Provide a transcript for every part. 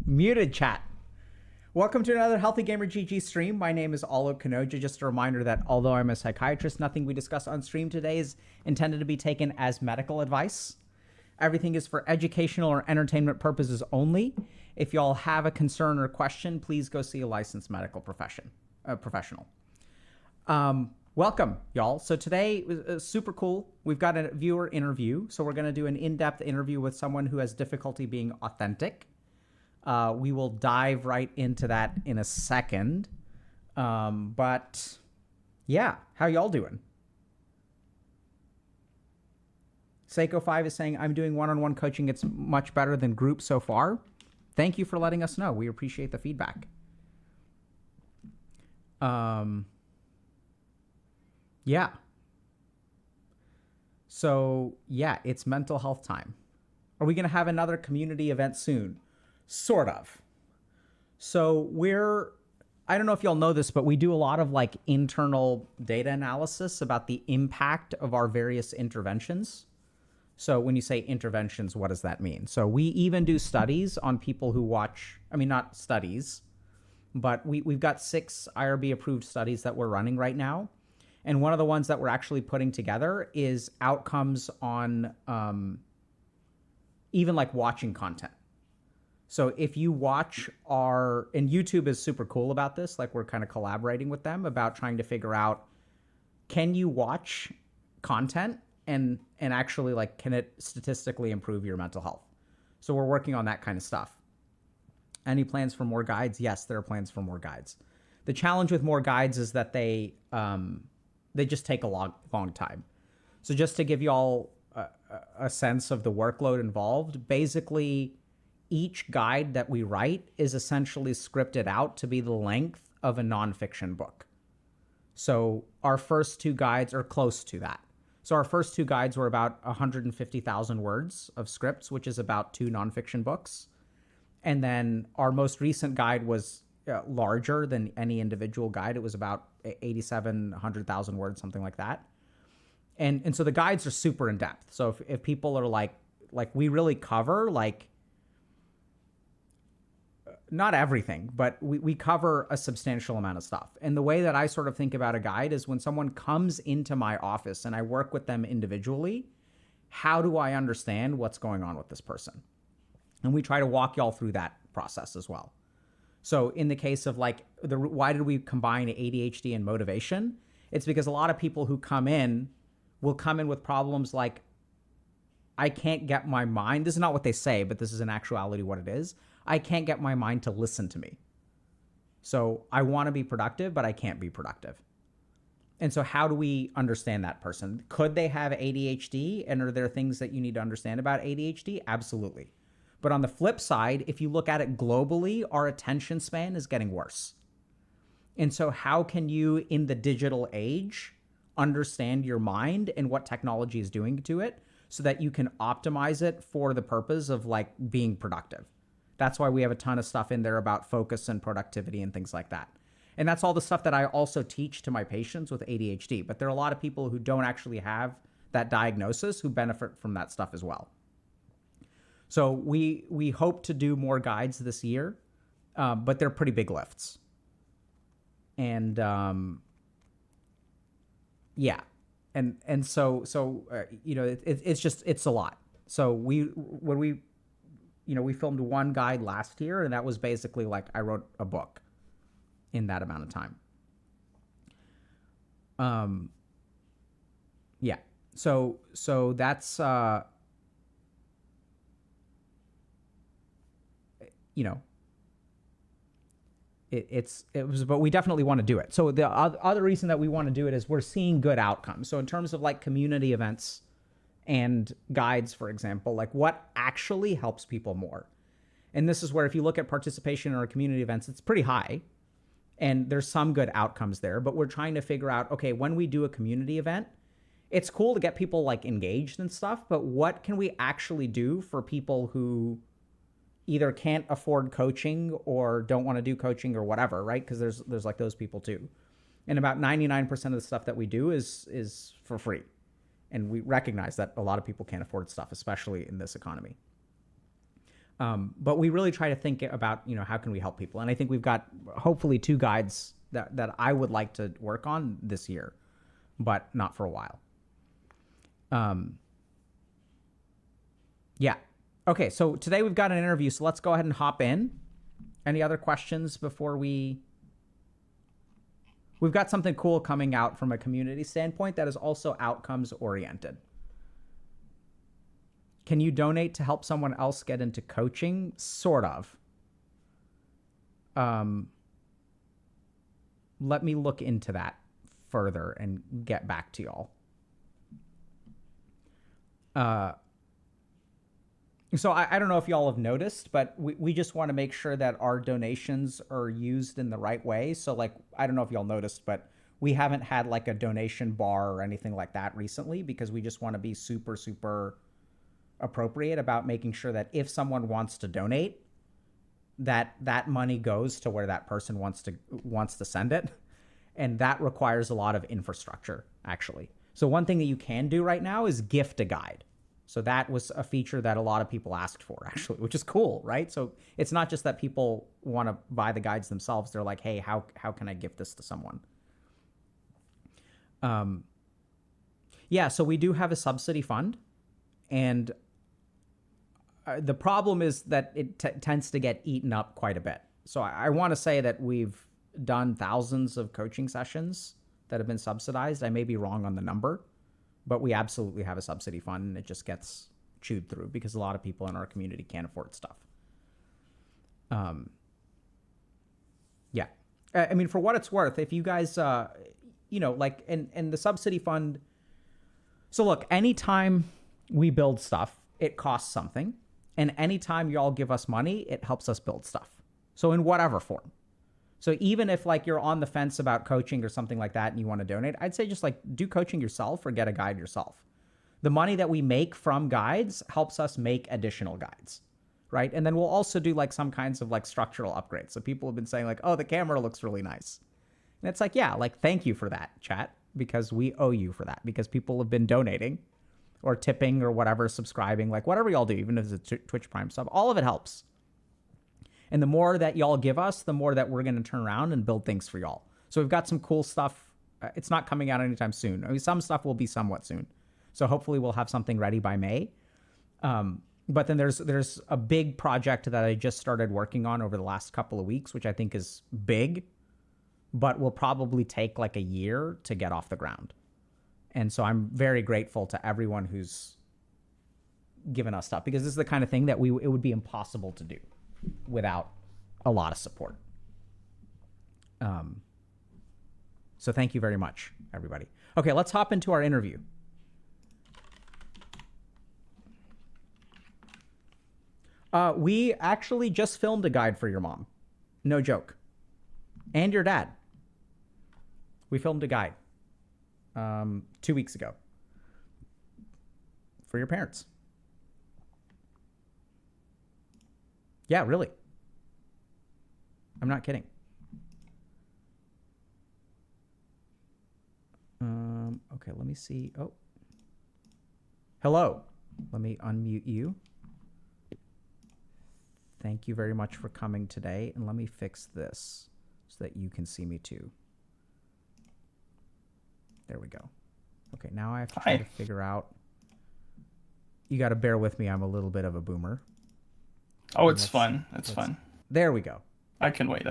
Muted chat. Welcome to another Healthy Gamer GG stream. My name is Alok Kanoja. Just a reminder that although I'm a psychiatrist, nothing we discuss on stream today is intended to be taken as medical advice. Everything is for educational or entertainment purposes only. If y'all have a concern or question, please go see a licensed medical professional. Welcome, y'all. So today is super cool. We've got a viewer interview. So we're going to do an in-depth interview with someone who has difficulty being authentic. We will dive right into that in a second. But yeah, how y'all doing? Seiko5 is saying, I'm doing one-on-one coaching. It's much better than group so far. Thank you for letting us know. We appreciate the feedback. Yeah. So yeah, it's mental health time. Are we going to have another community event soon? Sort of. So I don't know if y'all know this, but we do a lot of like internal data analysis about the impact of our various interventions. So when you say interventions, what does that mean? So we even do studies on people who watch, not studies, but we've got 6 IRB approved studies that we're running right now. And one of the ones that we're actually putting together is outcomes on even like watching content. So if you watch and YouTube is super cool about this, like we're kind of collaborating with them about trying to figure out, can you watch content and actually like, can it statistically improve your mental health? So we're working on that kind of stuff. Any plans for more guides? Yes, there are plans for more guides. The challenge with more guides is that they just take a long time. So just to give you all a sense of the workload involved, basically each guide that we write is essentially scripted out to be the length of a nonfiction book. So our first 2 guides are close to that. So our first 2 guides were about 150,000 words of scripts, which is about 2 nonfiction books. And then our most recent guide was larger than any individual guide. It was about 100,000 words, something like that. And so the guides are super in depth. So if people are like we really cover like, not everything, but we cover a substantial amount of stuff. And the way that I sort of think about a guide is when someone comes into my office and I work with them individually, how do I understand what's going on with this person? And we try to walk y'all through that process as well. So in the case of like, why did we combine ADHD and motivation? It's because a lot of people who come in will come in with problems like, I can't get my mind, this is not what they say, but this is in actuality what it is. I can't get my mind to listen to me. So I want to be productive, but I can't be productive. And so how do we understand that person? Could they have ADHD? And are there things that you need to understand about ADHD? Absolutely. But on the flip side, if you look at it globally, our attention span is getting worse. And so how can you, in the digital age, understand your mind and what technology is doing to it so that you can optimize it for the purpose of like being productive? That's why we have a ton of stuff in there about focus and productivity and things like that. And that's all the stuff that I also teach to my patients with ADHD. But there are a lot of people who don't actually have that diagnosis who benefit from that stuff as well. So we hope to do more guides this year, but they're pretty big lifts. And yeah, and so you know, it's a lot. So we filmed one guide last year, and that was basically like I wrote a book in that amount of time. Yeah. So that's you know, it was, but we definitely want to do it. So the other reason that we want to do it is we're seeing good outcomes. So in terms of like community events and guides, for example, like what actually helps people more. And this is where if you look at participation in our community events, it's pretty high and there's some good outcomes there, but we're trying to figure out, okay, when we do a community event, it's cool to get people like engaged and stuff, but what can we actually do for people who either can't afford coaching or don't want to do coaching or whatever, right? Because there's like those people too. And about 99% of the stuff that we do is for free. And we recognize that a lot of people can't afford stuff, especially in this economy. But we really try to think about, you know, how can we help people? And I think we've got hopefully 2 guides that I would like to work on this year, but not for a while. Yeah. Okay, so today we've got an interview, so let's go ahead and hop in. Any other questions before we've got something cool coming out from a community standpoint that is also outcomes oriented. Can you donate to help someone else get into coaching? Sort of. Let me look into that further and get back to y'all. So I don't know if y'all have noticed, but we just want to make sure that our donations are used in the right way. So like, I don't know if y'all noticed, but we haven't had like a donation bar or anything like that recently because we just want to be super, super appropriate about making sure that if someone wants to donate, that money goes to where that person wants to send it. And that requires a lot of infrastructure, actually. So one thing that you can do right now is gift a guide. So that was a feature that a lot of people asked for, actually, which is cool, right? So it's not just that people want to buy the guides themselves. They're like, hey, how can I gift this to someone? Yeah, so we do have a subsidy fund. And the problem is that it tends to get eaten up quite a bit. So I want to say that we've done thousands of coaching sessions that have been subsidized. I may be wrong on the number, but we absolutely have a subsidy fund, and it just gets chewed through because a lot of people in our community can't afford stuff. Yeah. I mean, for what it's worth, if you guys, like, and the subsidy fund. So look, anytime we build stuff, it costs something. And anytime y'all give us money, it helps us build stuff. So in whatever form. So even if like you're on the fence about coaching or something like that and you want to donate, I'd say just like do coaching yourself or get a guide yourself. The money that we make from guides helps us make additional guides, right? And then we'll also do like some kinds of like structural upgrades. So people have been saying like, oh, the camera looks really nice. And it's like, yeah, like thank you for that, chat, because we owe you for that because people have been donating or tipping or whatever, subscribing, like whatever y'all do, even if it's a Twitch Prime sub, all of it helps. And the more that y'all give us, the more that we're going to turn around and build things for y'all. So we've got some cool stuff. It's not coming out anytime soon. I mean, some stuff will be somewhat soon. So hopefully we'll have something ready by May. But then there's a big project that I just started working on over the last couple of weeks, which I think is big, but will probably take like a year to get off the ground. And so I'm very grateful to everyone who's given us stuff, because this is the kind of thing that it would be impossible to do without a lot of support. So thank you very much, everybody. Okay, let's hop into our interview. We actually just filmed a guide for your mom. No joke. And your dad. We filmed a guide 2 weeks ago for your parents. Yeah, really. I'm not kidding. Okay, let me see. Oh. Hello. Let me unmute you. Thank you very much for coming today. And let me fix this so that you can see me too. There we go. Okay, now I have to try to figure out. You got to bear with me. I'm a little bit of a boomer. Oh, it's fine. It's fine. There we go. I can wait.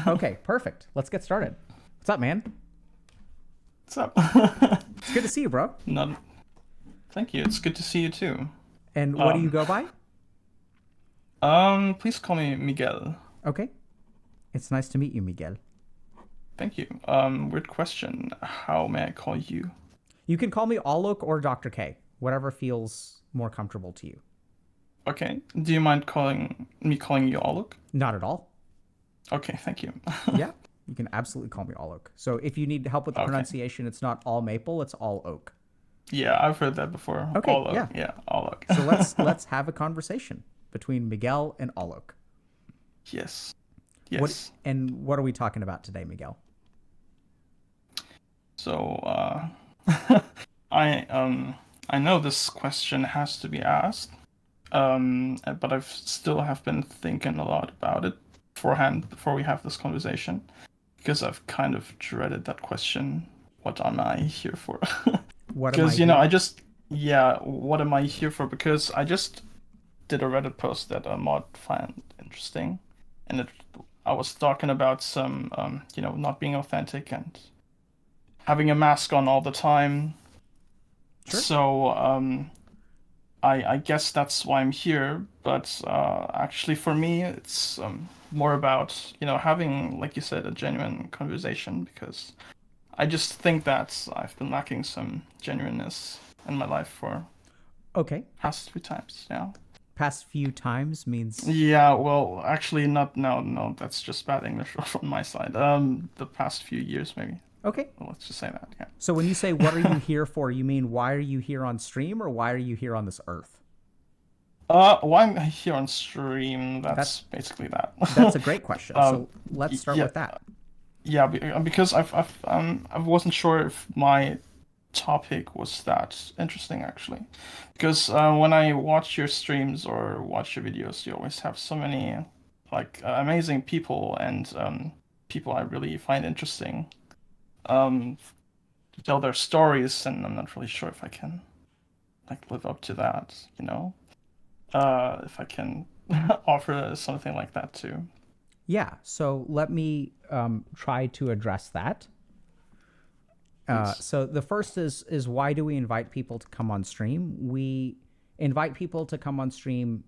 Okay, perfect. Let's get started. What's up, man? What's up? It's good to see you, bro. Thank you. It's good to see you too. And what do you go by? Please call me Miguel. Okay. It's nice to meet you, Miguel. Thank you. Weird question. How may I call you? You can call me Alok or Dr. K. Whatever feels more comfortable to you. Okay. Do you mind calling you Alok? Not at all. Okay, thank you. Yeah, you can absolutely call me Alok. So if you need help with the pronunciation, it's not all maple, it's all oak. Yeah, I've heard that before. Okay, Alok. Yeah, Alok. So let's have a conversation between Miguel and Alok. Yes. What are we talking about today, Miguel? So, I know this question has to be asked, but I've still have been thinking a lot about it beforehand before we have this conversation, because I've kind of dreaded that question. What am I here for? Because what am I here for? Because I just did a Reddit post that a mod found interesting, and I was talking about some not being authentic and having a mask on all the time. Sure. So I guess that's why I'm here. But actually, for me, it's more about having, like you said, a genuine conversation, because I just think that I've been lacking some genuineness in my life for past few times. Yeah. Past few times means? Yeah, well, actually, no, that's just bad English from my side. The past few years, maybe. Okay. Well, let's just say that, yeah. So when you say, what are you here for, you mean, why are you here on stream, or why are you here on this earth? Why I'm here on stream, that's basically that. That's a great question. So let's start with that. Yeah, because I wasn't sure if my topic was that interesting, actually, because when I watch your streams or watch your videos, you always have so many amazing people and people I really find interesting to tell their stories, and I'm not really sure if I can live up to that, if I can offer something like that too. Yeah, so let me try to address that. So the first is why do we invite people to come on stream? We invite people to come on stream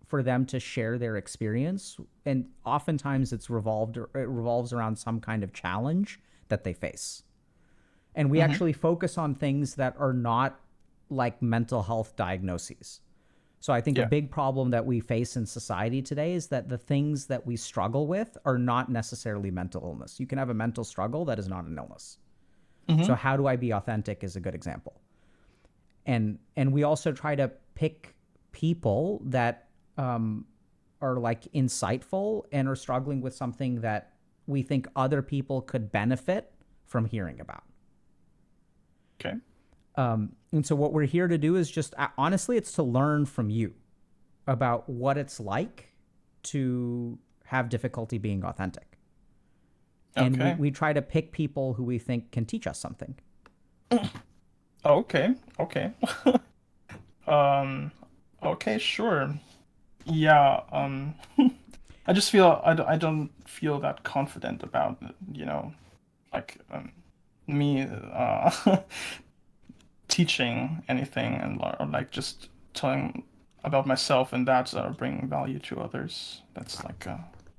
for them to share their experience, and oftentimes it revolves around some kind of challenge that they face. And we actually focus on things that are not like mental health diagnoses. So I think a big problem that we face in society today is that the things that we struggle with are not necessarily mental illness. You can have a mental struggle that is not an illness. So how do I be authentic is a good example. And we also try to pick people that are like insightful and are struggling with something that we think other people could benefit from hearing about. Okay. And so what we're here to do is just, honestly, it's to learn from you about what it's like to have difficulty being authentic. And we try to pick people who we think can teach us something. Okay. Okay, sure. Yeah, I just feel I don't feel that confident about, like me teaching anything and or like just telling about myself and that bringing value to others. That's like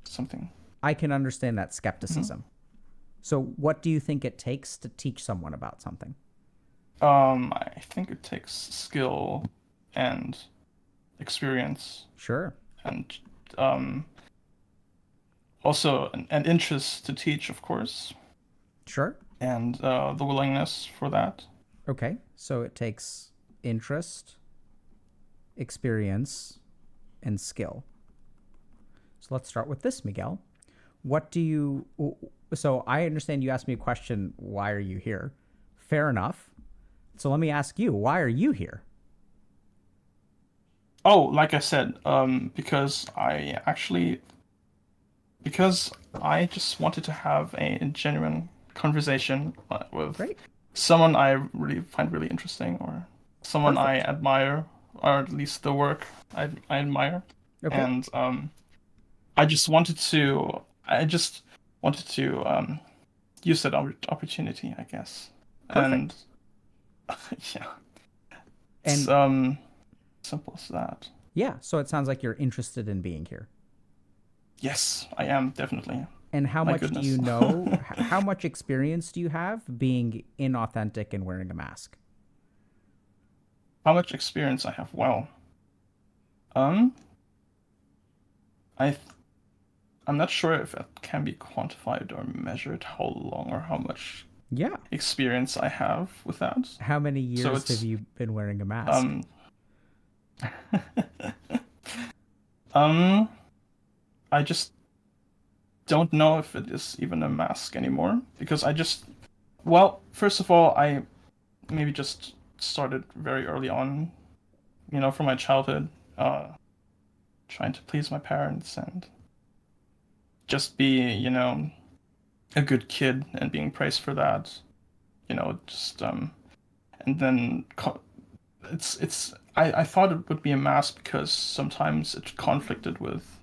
something. I can understand that Mhm. skepticism. So, what do you think it takes to teach someone about something? I think it takes skill and experience Sure. and um, also an interest to teach, of course, Sure. and the willingness for that. Okay. So, it takes interest, experience, and skill. So, let's start with this, Miguel. What do you. So, I understand you asked me a question, why are you here? Fair enough. So, let me ask you, why are you here? Oh, like I said, because I just wanted to have a genuine conversation with Great. someone I really find really interesting or someone I Perfect. admire, or at least the work I admire. Okay. And I just wanted to use that opportunity, I guess. And Perfect. yeah, it's And simple as that. yeah, so it sounds like you're interested in being here. Yes, I am definitely. And how My much do you goodness. know? How much experience do you have being inauthentic and wearing a mask? How much experience I have? Well, um, I th I'm not sure if it can be quantified or measured how long or how much Yeah. experience I have with that. How many So years have it's you been wearing a mask? um um I just don't know if it is even a mask anymore because well, first of all, I maybe just started very early on, from my childhood, uh trying to please my parents and just be, a good kid and being praised for that. Just and then I thought it would be a mask because sometimes it conflicted with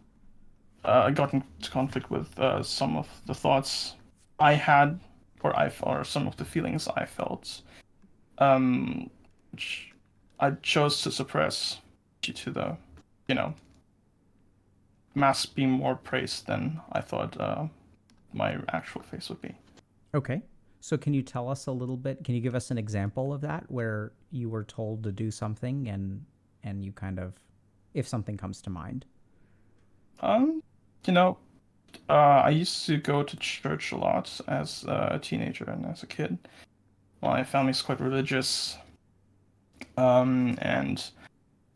I got into conflict with some of the thoughts I had or some of the feelings I felt, which I chose to suppress due to the you know mask being more praised than I thought my actual face would be. Okay. So can you tell us a little bit? Can you give us an example of that where you were told to do something and you kind of if something comes to mind? Um, you know, I used to go to church a lot as a teenager and as a kid. My family's quite religious, and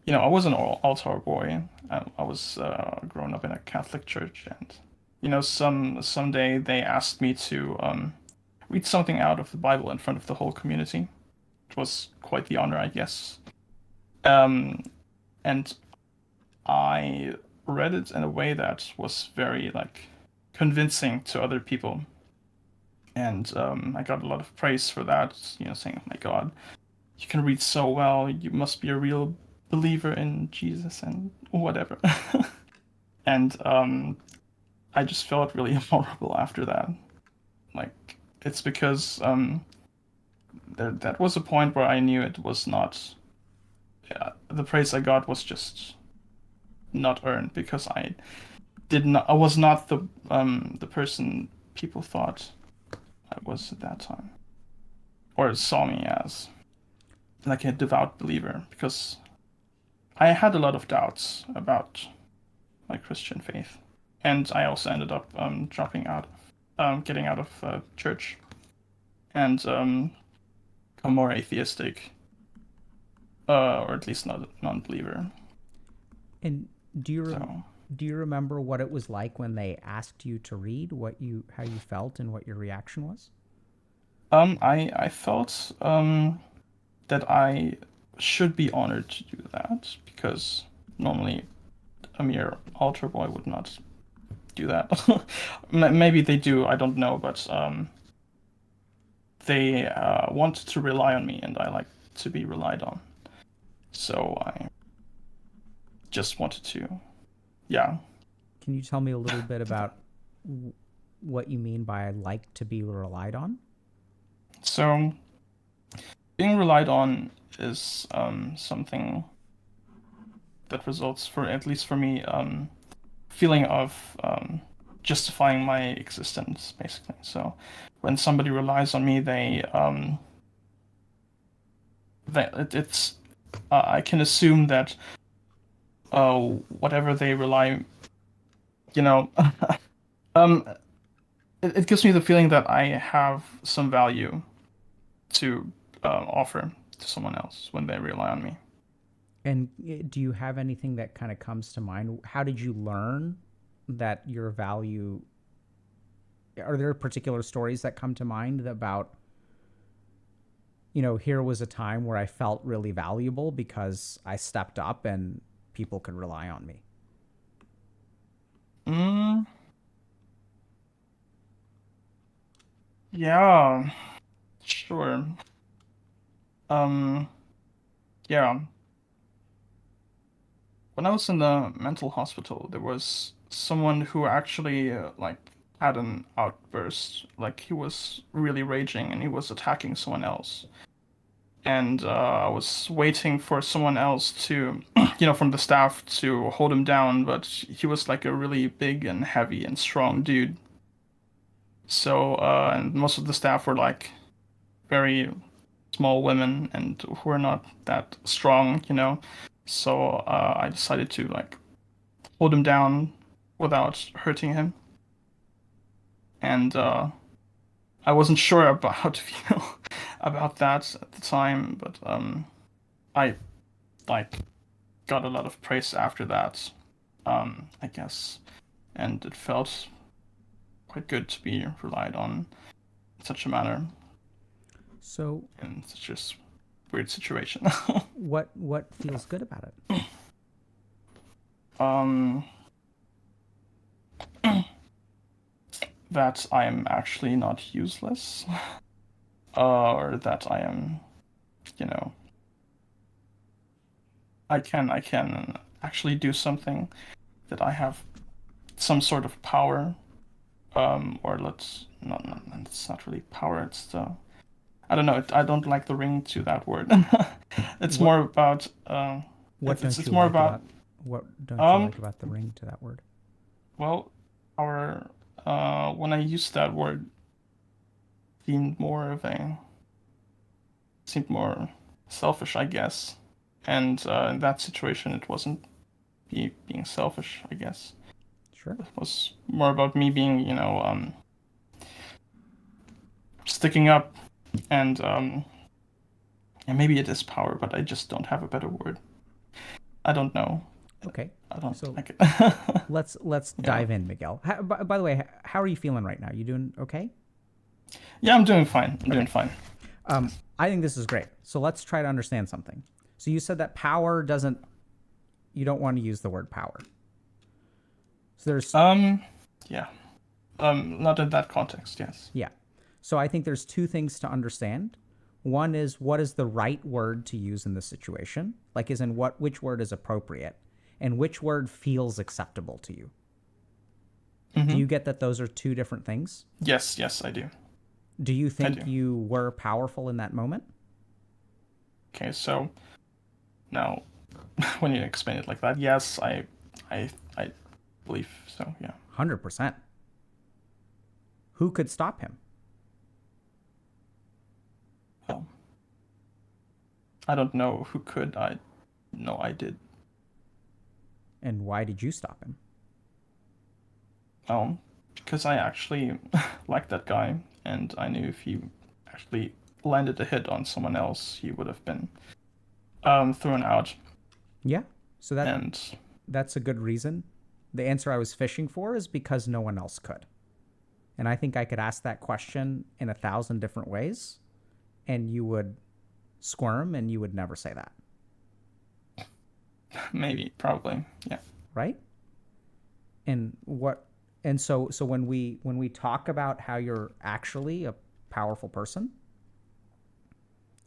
I was an altar boy. I was growing up in a Catholic church, and someday they asked me to read something out of the Bible in front of the whole community. It was quite the honor, I guess. Um, and I read it in a way that was very like convincing to other people, and I got a lot of praise for that. Saying, "Oh my God, you can read so well. You must be a real believer in Jesus and whatever." And I just felt really vulnerable after that. Like it's because that was a point where I knew it was not the praise I got was just not earned because I was not the person people thought I was at that time or saw me as like a devout believer because I had a lot of doubts about my Christian faith, and I also ended up dropping out, getting out of church, and become more atheistic, or at least not a non-believer. And do you So, do you remember what it was like when they asked you to read, what you how you felt and what your reaction was? I felt that I should be honored to do that because normally a mere altar boy would not do that. Maybe they do, I don't know, but they want to rely on me, and I like to be relied on. So I just wanted to, yeah. Can you tell me a little bit about what you mean by like to be relied on? So being relied on is something that results, for at least for me, feeling of justifying my existence, basically. So when somebody relies on me, it's I can assume that whatever they rely, you know, um, it gives me the feeling that I have some value to offer to someone else when they rely on me. And do you have anything that kind of comes to mind? How did you learn that your value? Are there particular stories that come to mind about, here was a time where I felt really valuable because I stepped up and people could rely on me? Mm, yeah, sure. Um, yeah. When I was in the mental hospital, there was someone who actually like had an outburst. Like he was really raging and he was attacking someone else. And I was waiting for someone else to, from the staff to hold him down, but he was like a really big and heavy and strong dude. So, and most of the staff were like very small women and who are not that strong. So I decided to like hold him down without hurting him. And I wasn't sure about how to feel about that at the time, but I like got a lot of praise after that, I guess, and it felt quite good to be relied on in such a manner So, in such a weird situation. what feels good about it? um, that I am actually not useless, or that I am, you know, I can actually do something, that I have some sort of power, or let's not it's not really power. It's the I don't know. I don't like the ring to that word. It's What more about what don't it's you more like about about what don't you um like about the ring to that word? well our when I used that word seemed more of a seemed more selfish, I guess. And in that situation, it wasn't me being selfish, I guess. Sure. It was more about me being, sticking up, and and maybe it is power, but I just don't have a better word. I don't know. Okay. I don't So like it. let's Yeah. dive in, Miguel. By the way, how are you feeling right now? You doing okay? Yeah, I'm doing fine. I'm doing Okay. fine. I think this is great. So let's try to understand something. So you said that power doesn't. You don't want to use the word power. So there's Um, yeah. Not in that context, yes. yeah. So I think there's two things to understand. One is what is the right word to use in this situation? Like is in which word is appropriate and which word feels acceptable to you. Do Mm-hmm. you get that those are two different things? Yes, yes, I do. Do you I do. think you were powerful in that moment? Okay, so now when you explain it like that, yes, I believe so, yeah. 100%. Who could stop him? Well, I don't know who could. I know I did. And why did you stop him? Because I actually liked that guy, and I knew if he actually landed a hit on someone else, he would have been thrown out. Yeah. So And that's a good reason. The answer I was fishing for is because no one else could. And I think I could ask that question in 1,000 different ways and you would squirm and you would never say that. maybe, probably, yeah. Right? And what and so when we talk about how you're actually a powerful person,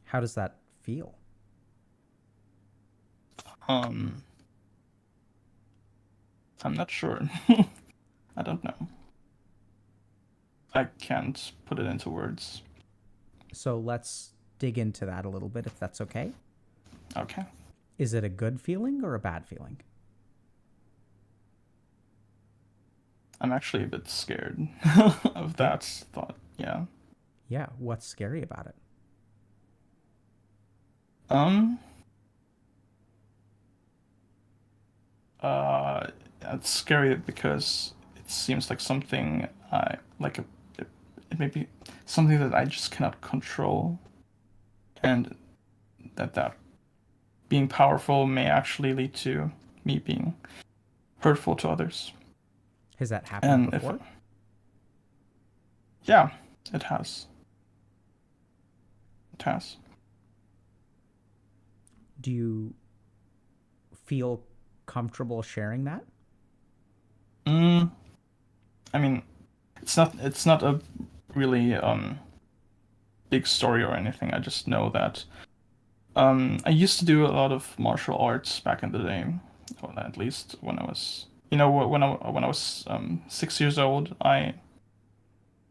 how does that feel? Um, I'm not sure. I don't know. I can't put it into words. So let's dig into that a little bit, if that's okay. Okay. Is it a good feeling or a bad feeling? I'm actually a bit scared of Yeah. that thought. Yeah. Yeah. What's scary about it? Um. Uh. It's scary because it seems like something I like. It may be something that I just cannot control, and that being powerful may actually lead to me being hurtful to others. Has that happened And if before? yeah, it has. It has. Do you feel comfortable sharing that? Mm, I mean, it's not a really big story or anything. I just know that I used to do a lot of martial arts back in the day, or at least when I was, when I was 6 years old. I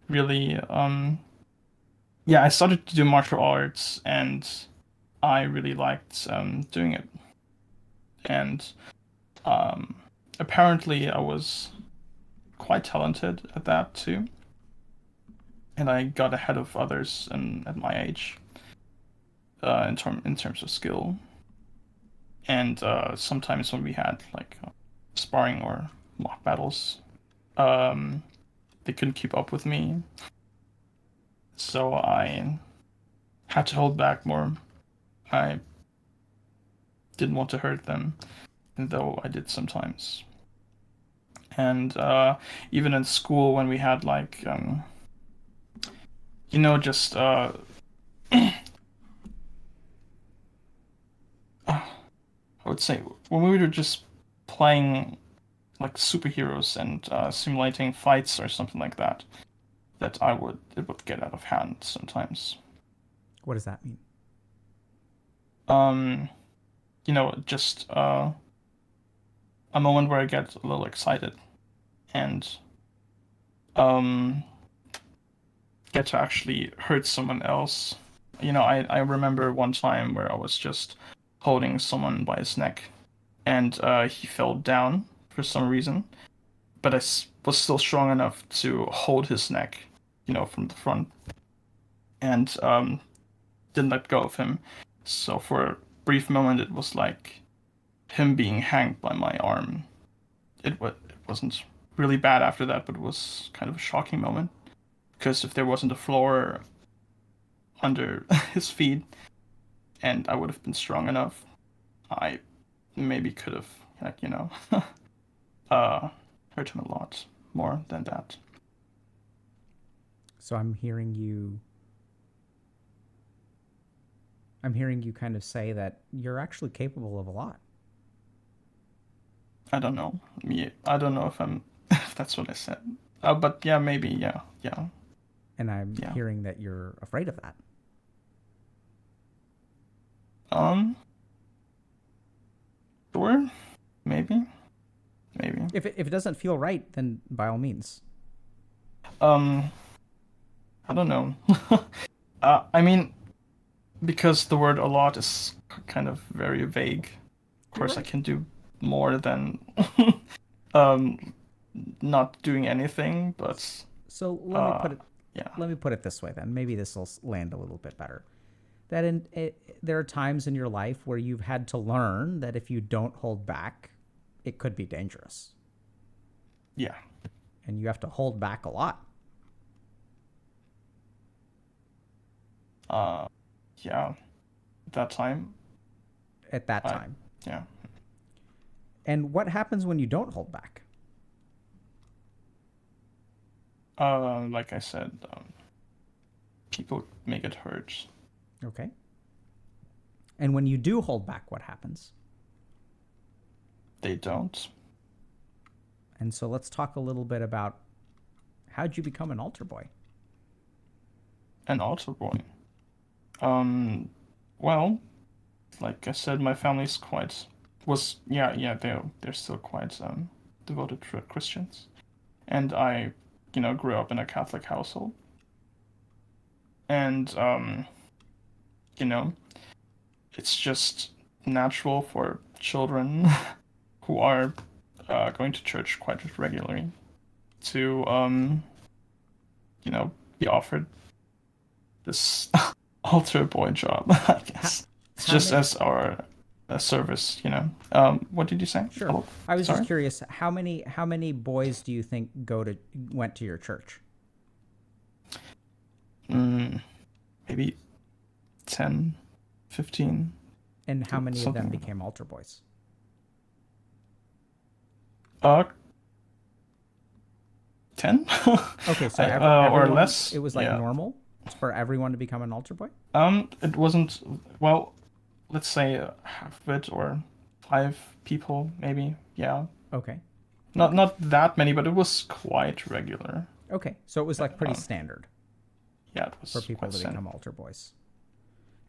really yeah, I started to do martial arts, and I really liked doing it. And um, apparently, I was quite talented at that too, and I got ahead of others and at my age in terms of skill. And sometimes when we had like sparring or mock battles, um, they couldn't keep up with me, so I had to hold back more. I didn't want to hurt them, though I did sometimes. And even in school, when we had like just I would say when we were just playing like superheroes and simulating fights or something like that, that it would get out of hand sometimes. What does that mean? Um, just a moment where I get a little excited and um get to actually hurt someone else. I remember one time where I was just holding someone by his neck, and he fell down for some reason, but was still strong enough to hold his neck, from the front, and didn't let go of him. So for a brief moment, it was like him being hanged by my arm. It wasn't really bad after that, but it was kind of a shocking moment because if there wasn't a floor under his feet and I would have been strong enough, I maybe could have, like, uh, hurt him a lot more than that. So I'm hearing you kind of say that you're actually capable of a lot. I don't know. I don't know if if that's what I said. But yeah, maybe, yeah, yeah, And I'm yeah. hearing that you're afraid of that. Um, sure, maybe, maybe. If it doesn't feel right, then by all means. Um, I don't know. I mean, because the word a lot is kind of very vague. Of You're course, I right. can do more than um not doing anything, but So let me uh put it yeah. let me put it this way then. Maybe this will land a little bit better. There are times in your life where you've had to learn that if you don't hold back, it could be dangerous, Yeah. and you have to hold back a lot Uh yeah. At that time, at that I time. yeah. And what happens when you don't hold back? Like I said, people may get hurt. Okay. And when you do hold back, what happens? They don't. And so let's talk a little bit about how'd you become an altar boy? An altar boy. Um well, like I said, my family's quite was yeah, yeah, they're still quite devoted Christians, and I, grew up in a Catholic household, and you know, it's just natural for children who are going to church quite regularly to be offered this altar boy job, I guess. It's How just many? as our service. What did you say? Sure. Oh, I was just sorry. curious. How many boys do you think went to your church? Mm, maybe 10, 15, And how many of them something. became altar boys? Uh, 10? Okay, so Or everyone, less. it was like Yeah. normal for everyone to become an altar boy? It wasn't, well, let's say half of it or 5 people, maybe. Yeah. Okay. Not Okay. not that many, but it was quite regular. Okay. So it was like pretty Um, standard yeah, it for was people quite to standard. become altar boys.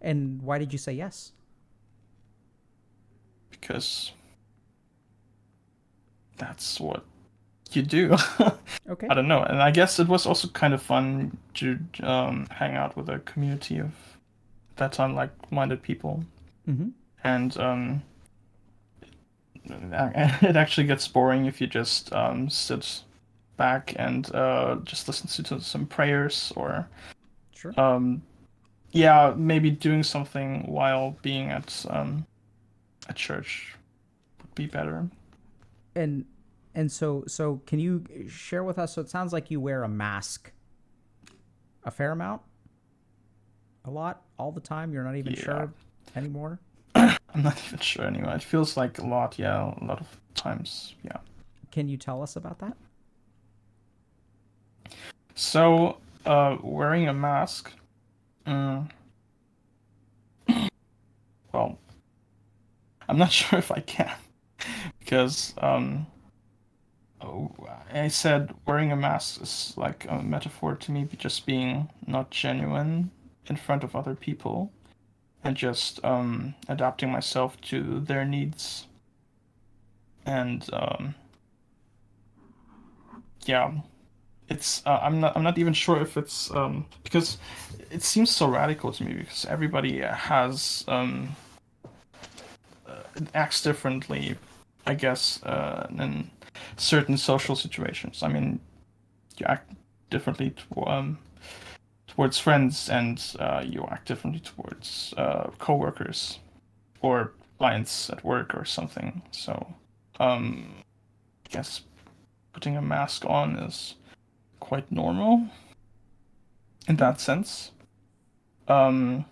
And why did you say yes? Because that's what you do. Okay. I don't know, and I guess it was also kind of fun to hang out with a community of that time like-minded people, Mm-hmm. and it actually gets boring if you just sit back and just listen to some prayers or Sure. um, yeah, maybe doing something while being at church would be better. And so can you share with us? So it sounds like you wear a mask a fair amount, a lot, all the time. You're not even Yeah, sure anymore. I'm not even sure anyway. It feels like a lot, yeah, a lot of times, yeah. Can you tell us about that? So, wearing a mask, mm, well, I'm not sure if I can because oh, I said wearing a mask is like a metaphor to me just being not genuine in front of other people and just adapting myself to their needs and yeah, it's I'm not even sure if it's because it seems so radical to me because everybody has acts differently, I guess, in certain social situations. I mean, you act differently towards friends, and you act differently towards coworkers or clients at work or something. So, I guess putting a mask on is quite normal in Yeah. that sense. Um,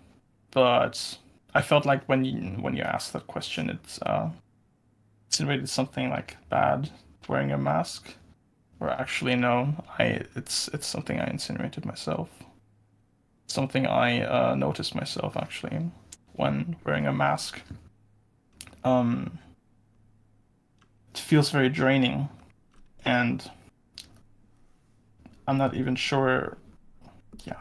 but I felt like when you asked that question, it's really something like bad wearing a mask. Or actually, no, it's something I insinuated myself. Something I noticed myself actually when wearing a mask. Um, it feels very draining, and I'm not even sure. Yeah,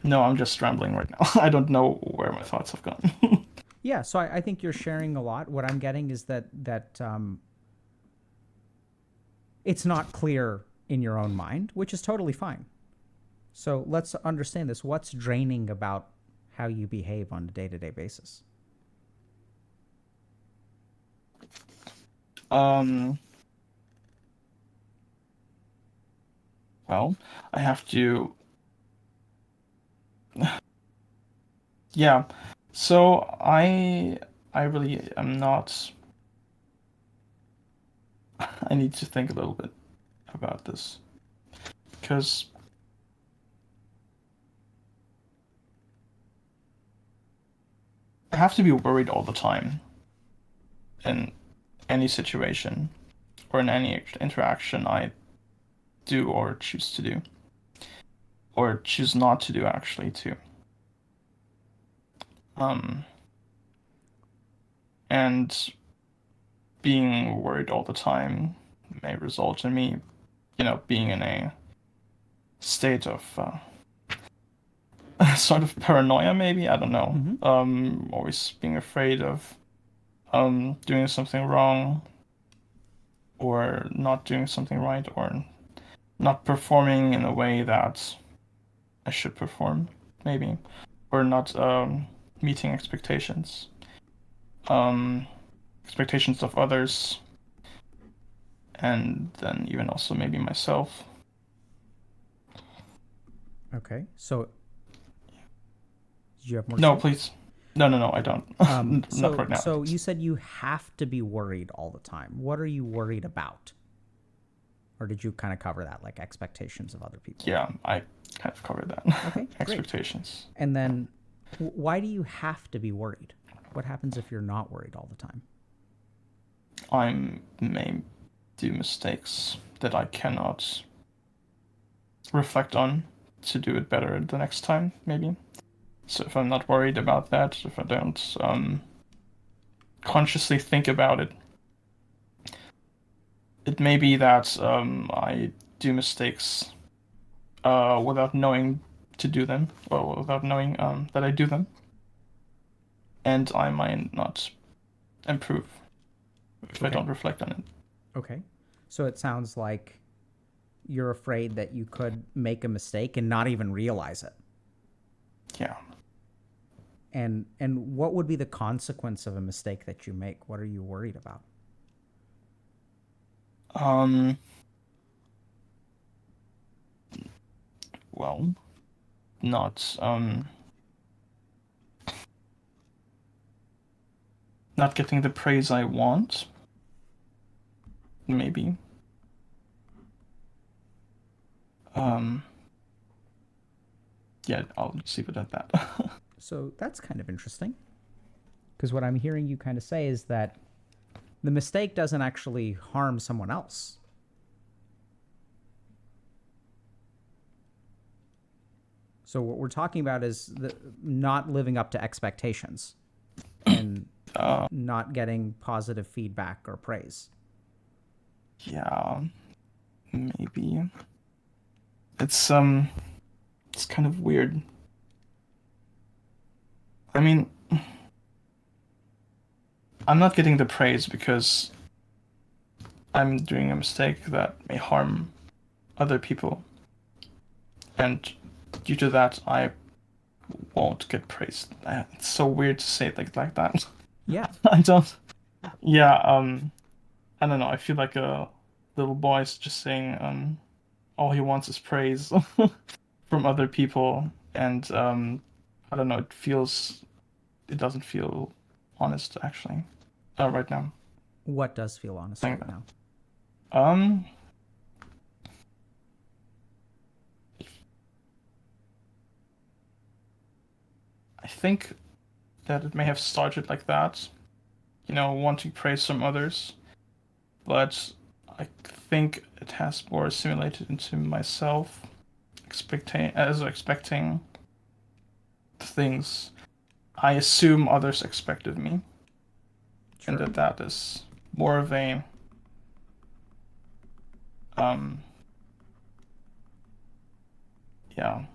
no, I'm just rambling right now. I don't know where my thoughts have gone. Yeah. So I think you're sharing a lot. What I'm getting is that it's not clear in your own mind, which is totally fine. So let's understand this. What's draining about how you behave on a day to day basis? um, well, I have to. Yeah, so I really am not. I need to think a little bit about this because I have to be worried all the time in any situation or in any interaction I do or choose to do or choose not to do actually too. Um, and being worried all the time may result in me, being in a state of sort of paranoia maybe, I don't know. Mm-hmm. Always being afraid of doing something wrong or not doing something right, or not performing in a way that I should perform, maybe, or not meeting expectations, um, expectations of others, and then even also maybe myself. Okay. So, did you have more to No, say? please. No, no, no, I don't. Not So, right now, at so you least. said you have to be worried all the time. What are you worried about? Or did you kind of cover that, like expectations of other people? Yeah, I kind of covered that. Okay, great. Expectations. And Yeah. then, why do you have to be worried? What happens if you're not worried all the time? I may do mistakes that I cannot reflect on to do it better the next time, maybe. So if I'm not worried about that, if I don't consciously think about it, it may be that I do mistakes without knowing to do them, or without knowing that I do them, and I might not improve if I Okay. don't reflect on it. Okay. So it sounds like you're afraid that you could make a mistake and not even realize it. Yeah. And what would be the consequence of a mistake that you make? What are you worried about? Um. Well, not getting the praise I want, maybe. Um. Yeah, I'll just leave it at that. So that's kind of interesting. Because what I'm hearing you kind of say is that the mistake doesn't actually harm someone else. So what we're talking about is not living up to expectations and uh, not getting positive feedback or praise. yeah, maybe. It's kind of weird. I mean, I'm not getting the praise because I'm doing a mistake that may harm other people, and due to that, I won't get praised. It's so weird to say it like that. Yeah. I don't. Yeah. I don't know. I feel like a little boy's just saying all he wants is praise from other people, and I don't know. It doesn't feel honest actually. Right now. What does feel honest Saying right that. now? Um, I think that it may have started like that, wanting praise from others, but I think it has more assimilated into myself, expecting things I assume others expect of me, and Sure. that is more of a um, yeah.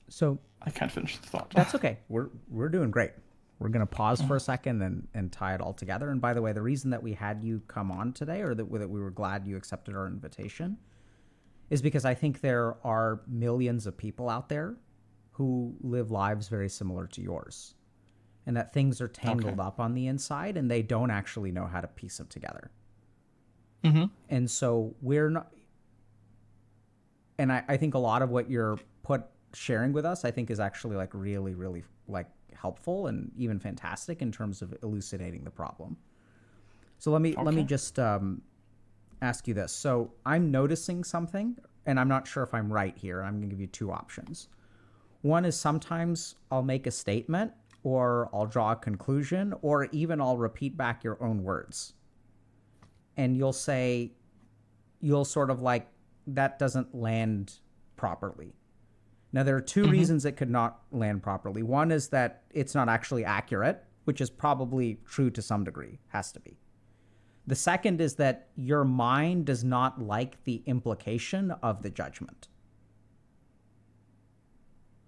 So I can't finish the thought. that's okay. We're doing great. We're gonna pause for a second and tie it all together. And by the way, the reason that we had you come on today, or that we were glad you accepted our invitation, is because I think there are millions of people out there who live lives very similar to yours, and that things are Okay. tangled up on the inside and they don't actually know how to piece them together. Mm-hmm. And so we're not. And I think a lot of what you're sharing with us, I think, is actually like really, really like helpful and even fantastic in terms of elucidating the problem. So let me Okay. just ask you this. So I'm noticing something, and I'm not sure if I'm right here. I'm going to give you two options. One is sometimes I'll make a statement, or I'll draw a conclusion, or even I'll repeat back your own words, and you'll sort of like that doesn't land properly. Now, there are two Mm-hmm. reasons it could not land properly. One is that it's not actually accurate, which is probably true to some degree, has to be. The second is that your mind does not like the implication of the judgment.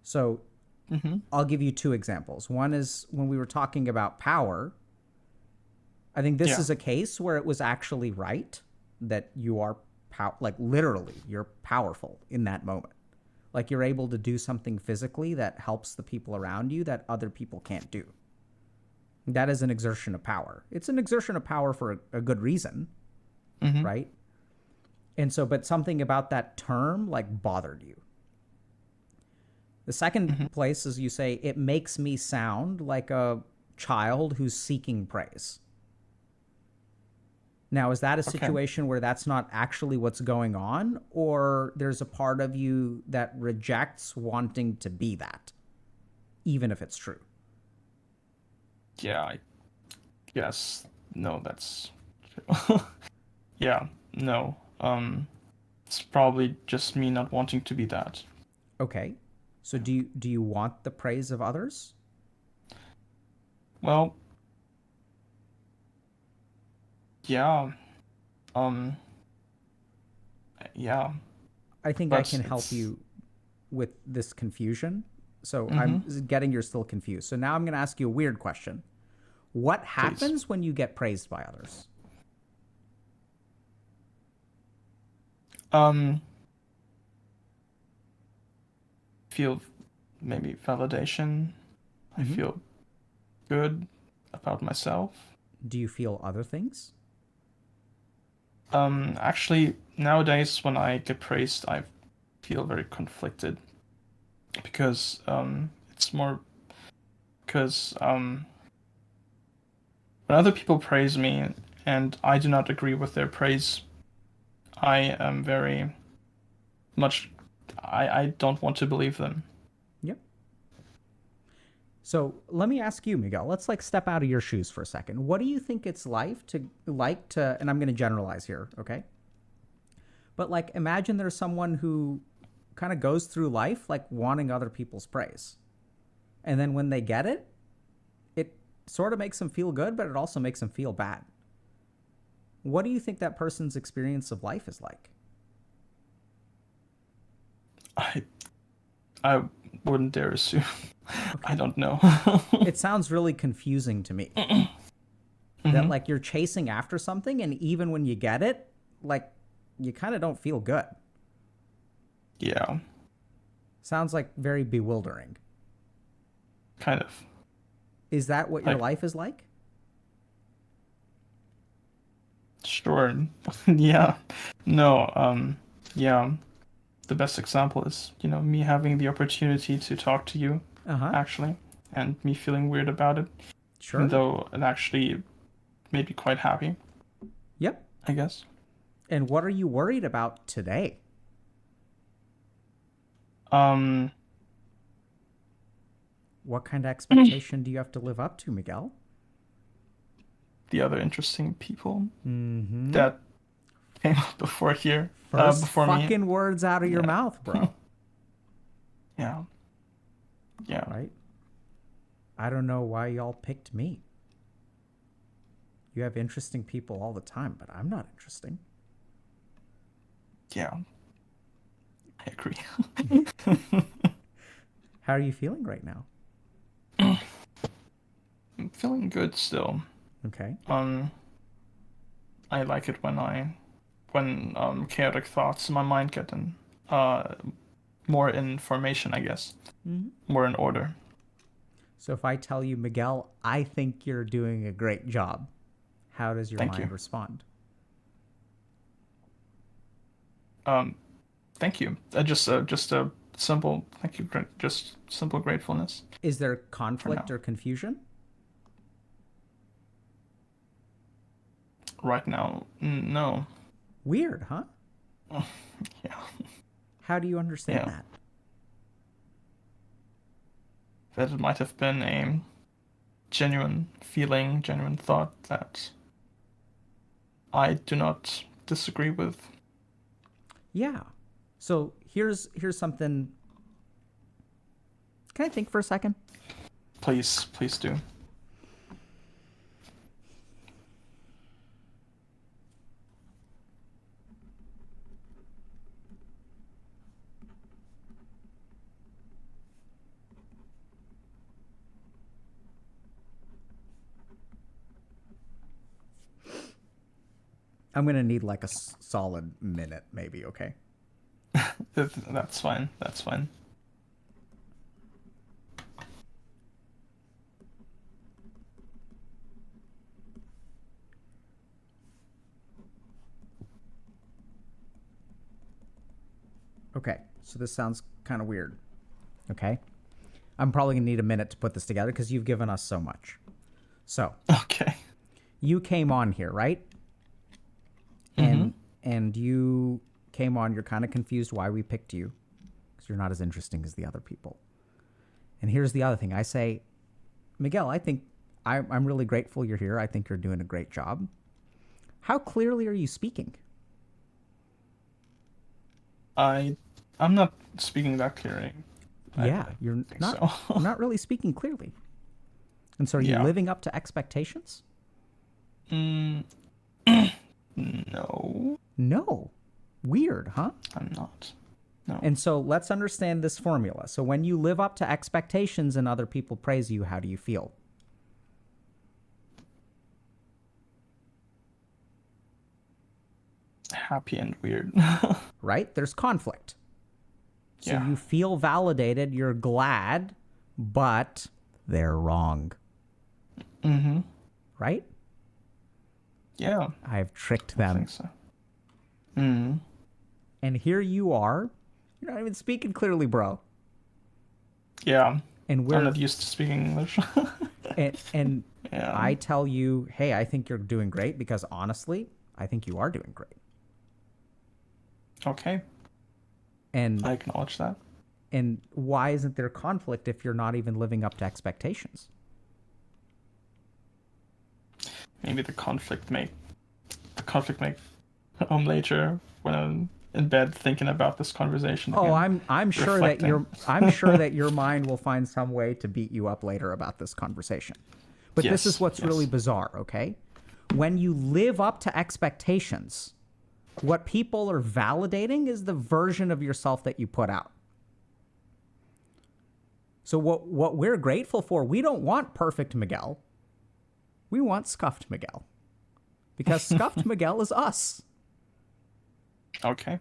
So Mm-hmm. I'll give you two examples. One is when we were talking about power, I think this Yeah. is a case where it was actually right that you are like literally you're powerful in that moment. Like you're able to do something physically that helps the people around you that other people can't do. That is an exertion of power. It's an exertion of power for a good reason, Mm-hmm. right? And so, but something about that term like bothered you. The second Mm-hmm. place is you say, it makes me sound like a child who's seeking praise. Now, is that a Okay. situation where that's not actually what's going on, or there's a part of you that rejects wanting to be that, even if it's true? Yeah, I guess no, that's yeah, no. It's probably just me not wanting to be that. Okay. So do you want the praise of others? Well, yeah. Um, yeah, I think I but can help it's you with this confusion. So mm-hmm. I'm getting you're still confused. So now I'm going to ask you a weird question. What Please. happens when you get praised by others? Um, feel maybe validation. I Mm-hmm. feel good about myself. Do you feel other things? Actually, nowadays when I get praised, I feel very conflicted because it's more because when other people praise me and I do not agree with their praise, I am very much I don't want to believe them. Yep. So let me ask you, Miguel. Let's like step out of your shoes for a second. What do you think it's like to? And I'm going to generalize here, okay? But like, imagine there's someone who kind of goes through life like wanting other people's praise, and then when they get it, it sort of makes them feel good, but it also makes them feel bad. What do you think that person's experience of life is like? I I wouldn't dare assume. I Okay. don't know. It sounds really confusing to me that Hmm. like you're chasing after something, and even when you get it, like you kind of don't feel good. Yeah, Sounds like very bewildering. kind of. Is that what your Like, life is like? sure. Yeah. No, yeah. The best example is, me having the opportunity to talk to you, Uh huh. actually, and me feeling weird about it, even Sure. though it actually made me quite happy, Yep. I guess. And what are you worried about today? Um, What kind of expectation do you have to live up to, Miguel? the other interesting people Mm hmm. that came up before here, First before me. fucking words out of your Yeah. mouth, bro. Yeah. Yeah. Right? I don't know why y'all picked me. You have interesting people all the time, but I'm not interesting. Yeah. I agree. How are you feeling right now? I'm feeling good still. Okay. Um, I like it when chaotic thoughts in my mind get in uh more in formation, I guess. Mm-hmm. More in order. So if I tell you, Miguel, I think you're doing a great job, how does your Thank you. mind respond? Um, thank you. Just a simple thank you. Just simple gratefulness Is there for conflict now. or confusion? Right now, no. Weird, huh? Yeah, How do you understand yeah. that? That it might have been a genuine feeling, genuine thought that I do not disagree with. Yeah. So here's something. Can I think for a second? Please, please do. I'm gonna need like a solid minute, maybe. Okay. That's fine. That's fine. Okay. So this sounds kind of weird. Okay. I'm probably gonna need a minute to put this together because you've given us so much. So Okay. you came on here, right? And you came on. You're kind of confused why we picked you because you're not as interesting as the other people. And here's the other thing. I say, Miguel, I think I'm really grateful you're here. I think you're doing a great job. How clearly are you speaking? I'm not speaking that clearly. Yeah, you're not so. not really speaking clearly. And so are you Yeah. living up to expectations? No, No. Weird, huh? I'm not. No. And so let's understand this formula. So when you live up to expectations and other people praise you, how do you feel? Happy and weird. Right? There's conflict. So Yeah. you feel validated, you're glad, but they're wrong. Mm-hmm. Right? Yeah, I've tricked I them. think so. Mm. And here you are. You're not even speaking clearly, bro. Yeah. And I'm we're not used to speaking English. and Yeah. I tell you, hey, I think you're doing great because honestly, I think you are doing great. Okay, And I acknowledge that. and why isn't there conflict if you're not even living up to expectations? Maybe the conflict may come later when I'm in bed thinking about this conversation. Oh, again. I'm sure that Reflecting. your mind will find some way to beat you up later about this conversation. But this Yes, is what's yes. really bizarre, okay? When you live up to expectations, what people are validating is the version of yourself that you put out. So what we're grateful for, we don't want perfect Miguel. We want scuffed Miguel. Because scuffed Miguel is us. Okay.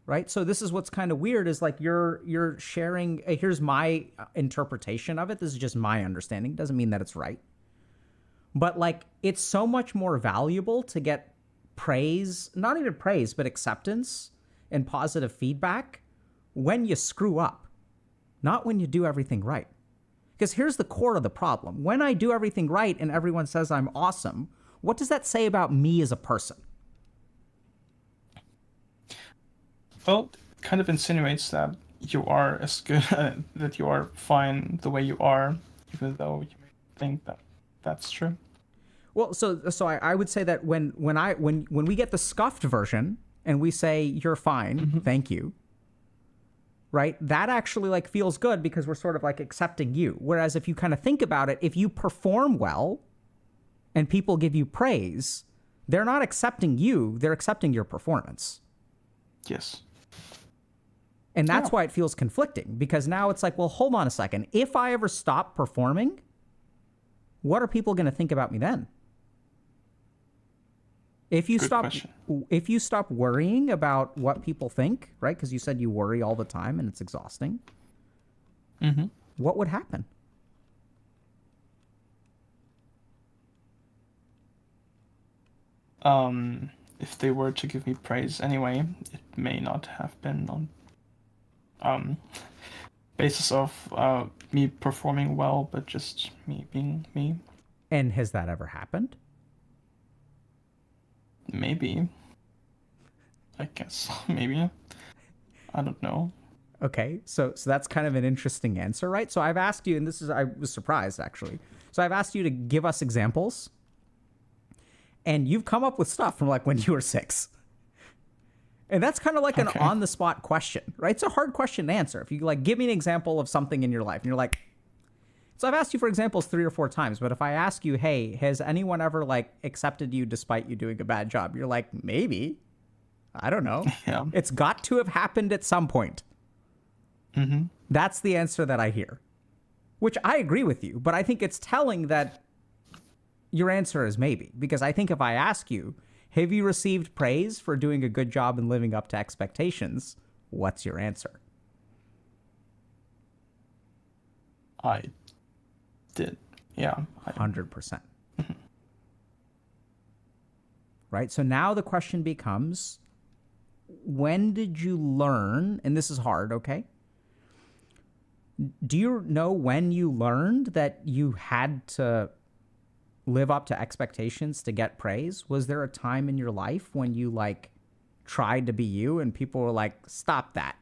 Right? So this is what's kind of weird is like you're sharing here's my interpretation of it. This is just my understanding. Doesn't mean that it's right. But like it's so much more valuable to get praise, not even praise, but acceptance and positive feedback when you screw up, not when you do everything right. Because here's the core of the problem. When I do everything right and everyone says I'm awesome, what does that say about me as a person? Well, it kind of insinuates that you are as good, that you are fine the way you are, even though you may think that that's true. Well, so I would say that when we get the scuffed version and we say you're fine, thank you, right? That actually like feels good because we're sort of like accepting you. Whereas if you kind of think about it, if you perform well and people give you praise, they're not accepting you, they're accepting your performance. Yes. And that's why it feels conflicting because now it's like, well, hold on a second. If I ever stop performing, what are people going to think about me then? If you Good stop question. if you stop worrying about what people think, right? Because you said you worry all the time and it's exhausting. Mm-hmm. What would happen? If they were to give me praise anyway, it may not have been on basis of me performing well, but just me being me. And has that ever happened? Maybe. I guess maybe. I don't know. Okay, so that's kind of an interesting answer, right? So I've asked you, and I was surprised actually. So I've asked you to give us examples, and you've come up with stuff from like when you were 6. And that's kind of like an Okay. on-the-spot question, right? It's a hard question to answer. If you like, give me an example of something in your life, and you're like, so I've asked you for examples 3 or 4 times, but if I ask you, hey, has anyone ever like accepted you despite you doing a bad job? You're like, maybe. I don't know. Yeah. It's got to have happened at some point. Mm-hmm. That's the answer that I hear, which I agree with you, but I think it's telling that your answer is maybe, because I think if I ask you, Have you received praise for doing a good job and living up to expectations? What's your answer? I did. Yeah. 100%. Right? So now the question becomes, when did you learn, and this is hard, okay? Do you know when you learned that you had to live up to expectations to get praise? Was there a time in your life when you like tried to be you and people were like, stop that?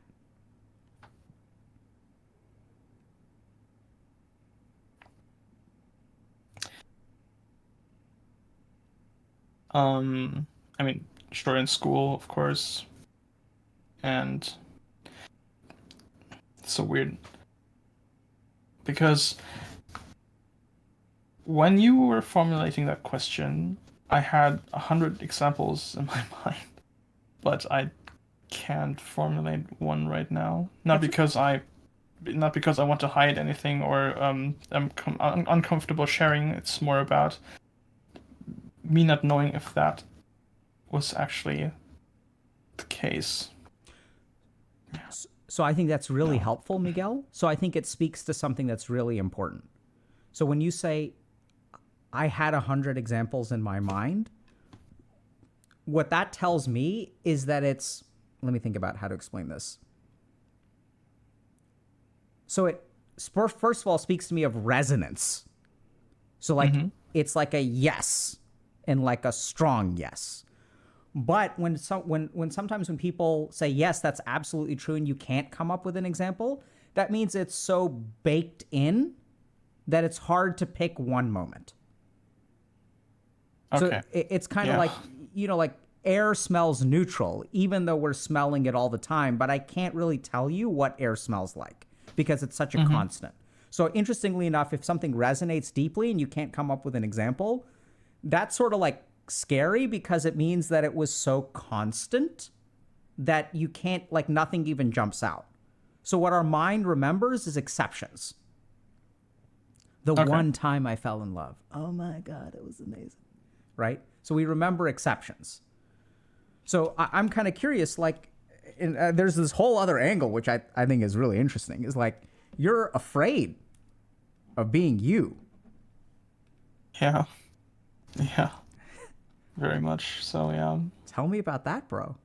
I mean, sure, in school, of course, and it's so weird because when you were formulating that question, I had 100 examples in my mind, but I can't formulate one right now. Not because I want to hide anything or I'm uncomfortable sharing. It's more about me not knowing if that was actually the case. So I think that's really helpful, Miguel. So I think it speaks to something that's really important. So when you say, I had 100 examples in my mind, what that tells me is that it's, let me think about how to explain this. So it first of all speaks to me of resonance. So like it's like a yes and like a strong yes. But when sometimes when people say yes, that's absolutely true, and you can't come up with an example, that means it's so baked in that it's hard to pick one moment. Okay. So it's kind of like, like air smells neutral, even though we're smelling it all the time, but I can't really tell you what air smells like because it's such a constant. So interestingly enough, if something resonates deeply and you can't come up with an example, that's sort of like scary because it means that it was so constant that you can't, like, nothing even jumps out. So what our mind remembers is exceptions. The one time I fell in love. Oh my God, it was amazing. Right? So we remember exceptions. So I'm kind of curious, like, there's this whole other angle, which I think is really interesting, is like, you're afraid of being you. Yeah. Yeah. Very much so, yeah. Tell me about that, bro.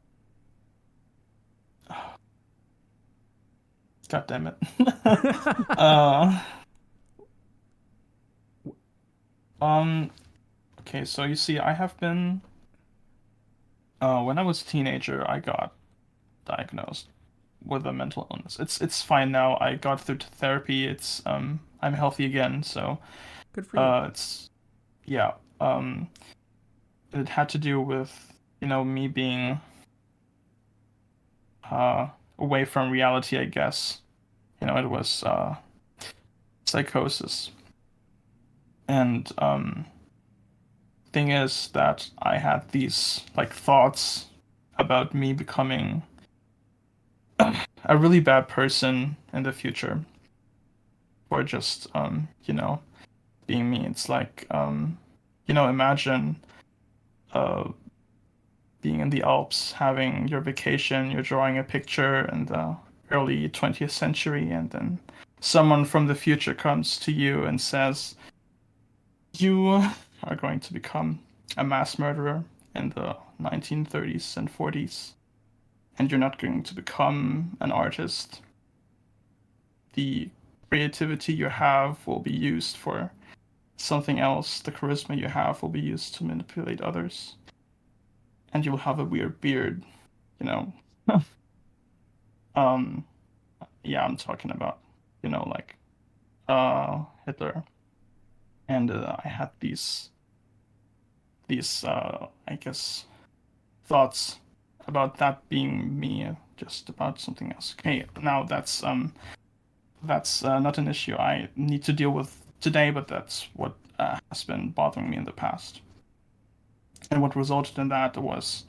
God damn it. Okay, so you see, I have been when I was a teenager, I got diagnosed with a mental illness. It's fine now. I got through to therapy. I'm healthy again, so Good for you. it's yeah. It had to do with, me being away from reality, I guess. It was psychosis. And thing is that I had these like thoughts about me becoming a really bad person in the future, or just being me. It's like imagine uh being in the Alps, having your vacation, you're drawing a picture in the early 20th century, and then someone from the future comes to you and says, you are going to become a mass murderer in the 1930s and 40s, and you're not going to become an artist. The creativity you have will be used for something else. The charisma you have will be used to manipulate others. And you'll have a weird beard, you know. Yeah, I'm talking about, like Hitler. And I had these I guess thoughts about that being me, just about something else. Okay, now that's not an issue I need to deal with today, but that's what has been bothering me in the past. And what resulted in that was,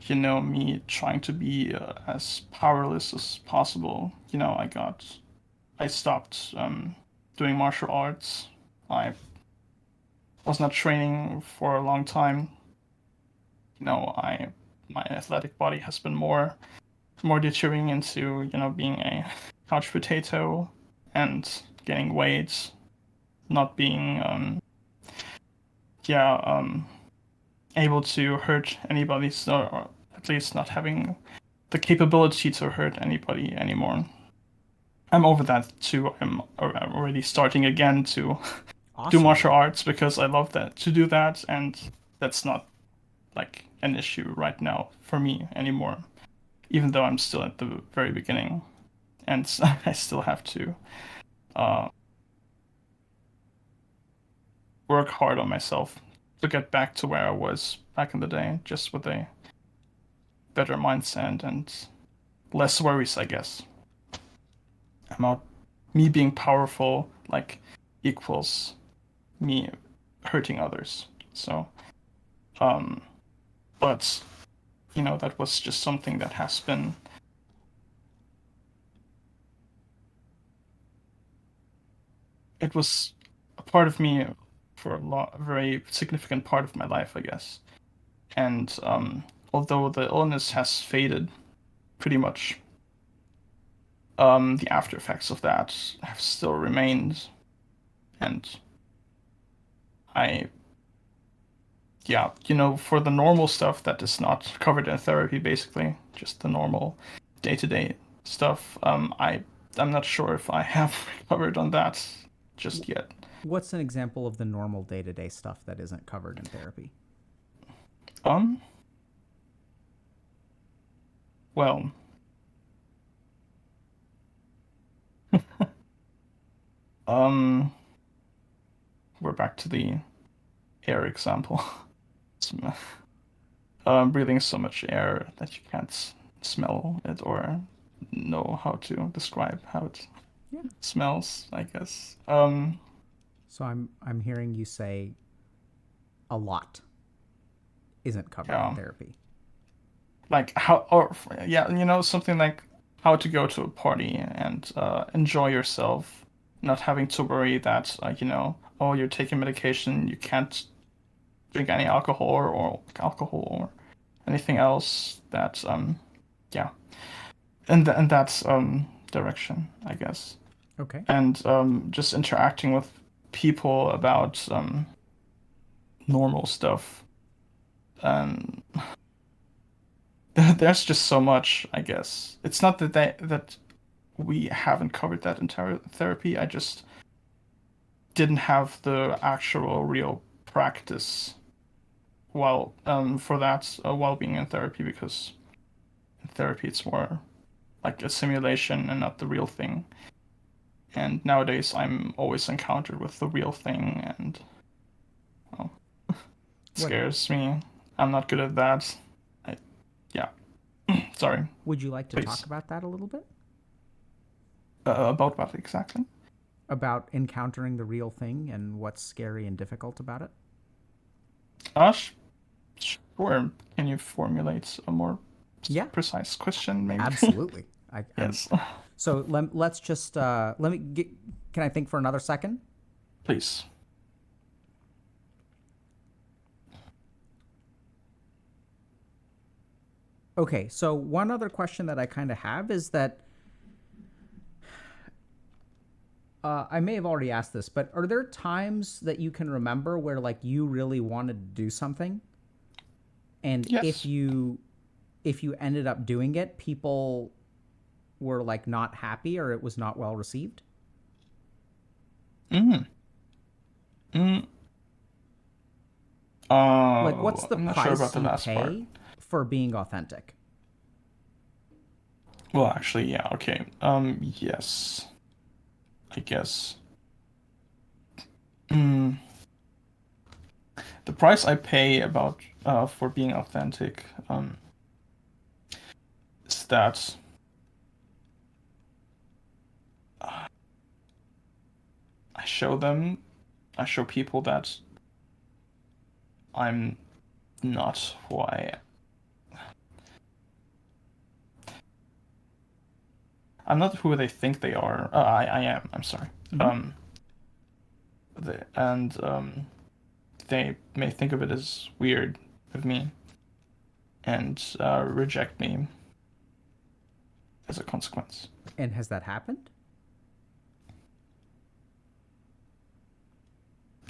me trying to be as powerless as possible. I stopped doing martial arts. I was not training for a long time. my athletic body has been more deteriorating into being a couch potato and gaining weight, not being able to hurt anybody, so, or at least not having the capability to hurt anybody anymore. I'm over that too. I'm already starting again to do Awesome. martial arts because I love that to do that, and that's not like an issue right now for me anymore. Even though I'm still at the very beginning, and I still have to work hard on myself to get back to where I was back in the day, just with a better mindset and less worries, I guess. About me being powerful, like, equals me hurting others. So, but that was just something that has been it was a part of me for a very significant part of my life, I guess. And although the illness has faded pretty much, the after effects of that have still remained. And I, yeah, for the normal stuff that is not covered in therapy, basically, just the normal day-to-day stuff, I'm not sure if I have recovered on that just yet. What's an example of the normal day-to-day stuff that isn't covered in therapy? Um, well, um, we're back to the air example. Breathing so much air that you can't smell it or know how to describe how it Yeah. smells, I guess. So I'm hearing you say a lot isn't covered in Yeah, therapy. like how, or yeah, something like how to go to a party and enjoy yourself, not having to worry that oh, you're taking medication, you can't drink any alcohol or anything else that yeah, and that's direction, I guess. Okay. And just interacting with people about normal stuff. Um, there's just so much, I guess. It's not that we haven't covered that entire therapy. I just didn't have the actual real practice while for that while being in therapy, because in therapy it's more like a simulation and not the real thing. And nowadays I'm always encountered with the real thing, and well, it What scares me. I'm not good at that. I, yeah. Sorry. would you like to talk Please. about that a little bit? About what exactly? About encountering the real thing and what's scary and difficult about it? Ash, sure. Can you formulate a more Yeah, precise question, maybe? absolutely. I'm Yes. so let's just let me get, can I think for another second? Please. Okay, so one other question that I kind of have is that I may have already asked this, but are there times that you can remember where like you really wanted to do something, and Yes. if you ended up doing it, people were like not happy or it was not well received? Mm. Mm. Like, what's the I'm not sure about price the you last part. pay for being authentic? Well, actually, yeah. Okay. Yes. I guess. Mm. The price I pay about for being authentic is that I show them, I show people that I'm not who I'm not who they think they are. I am. I'm sorry. Mm-hmm. Um, and they may think of it as weird of me, and reject me as a consequence. And has that happened?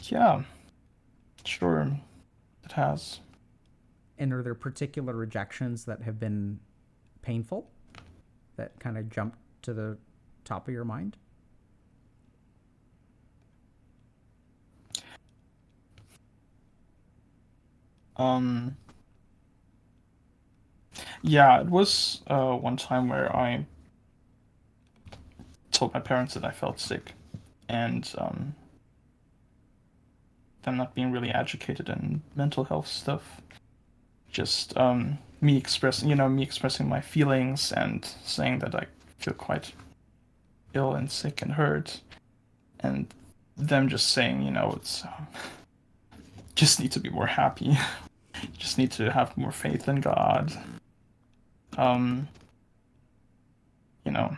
Yeah, sure, it has. And are there particular rejections that have been painful that kind of jump to the top of your mind? Um, yeah, it was one time where I told my parents that I felt sick, and them not being really educated in mental health stuff. Just me expressing my feelings and saying that I feel quite ill and sick and hurt, and them just saying, it's just need to be more happy, just need to have more faith in God. Um, you know,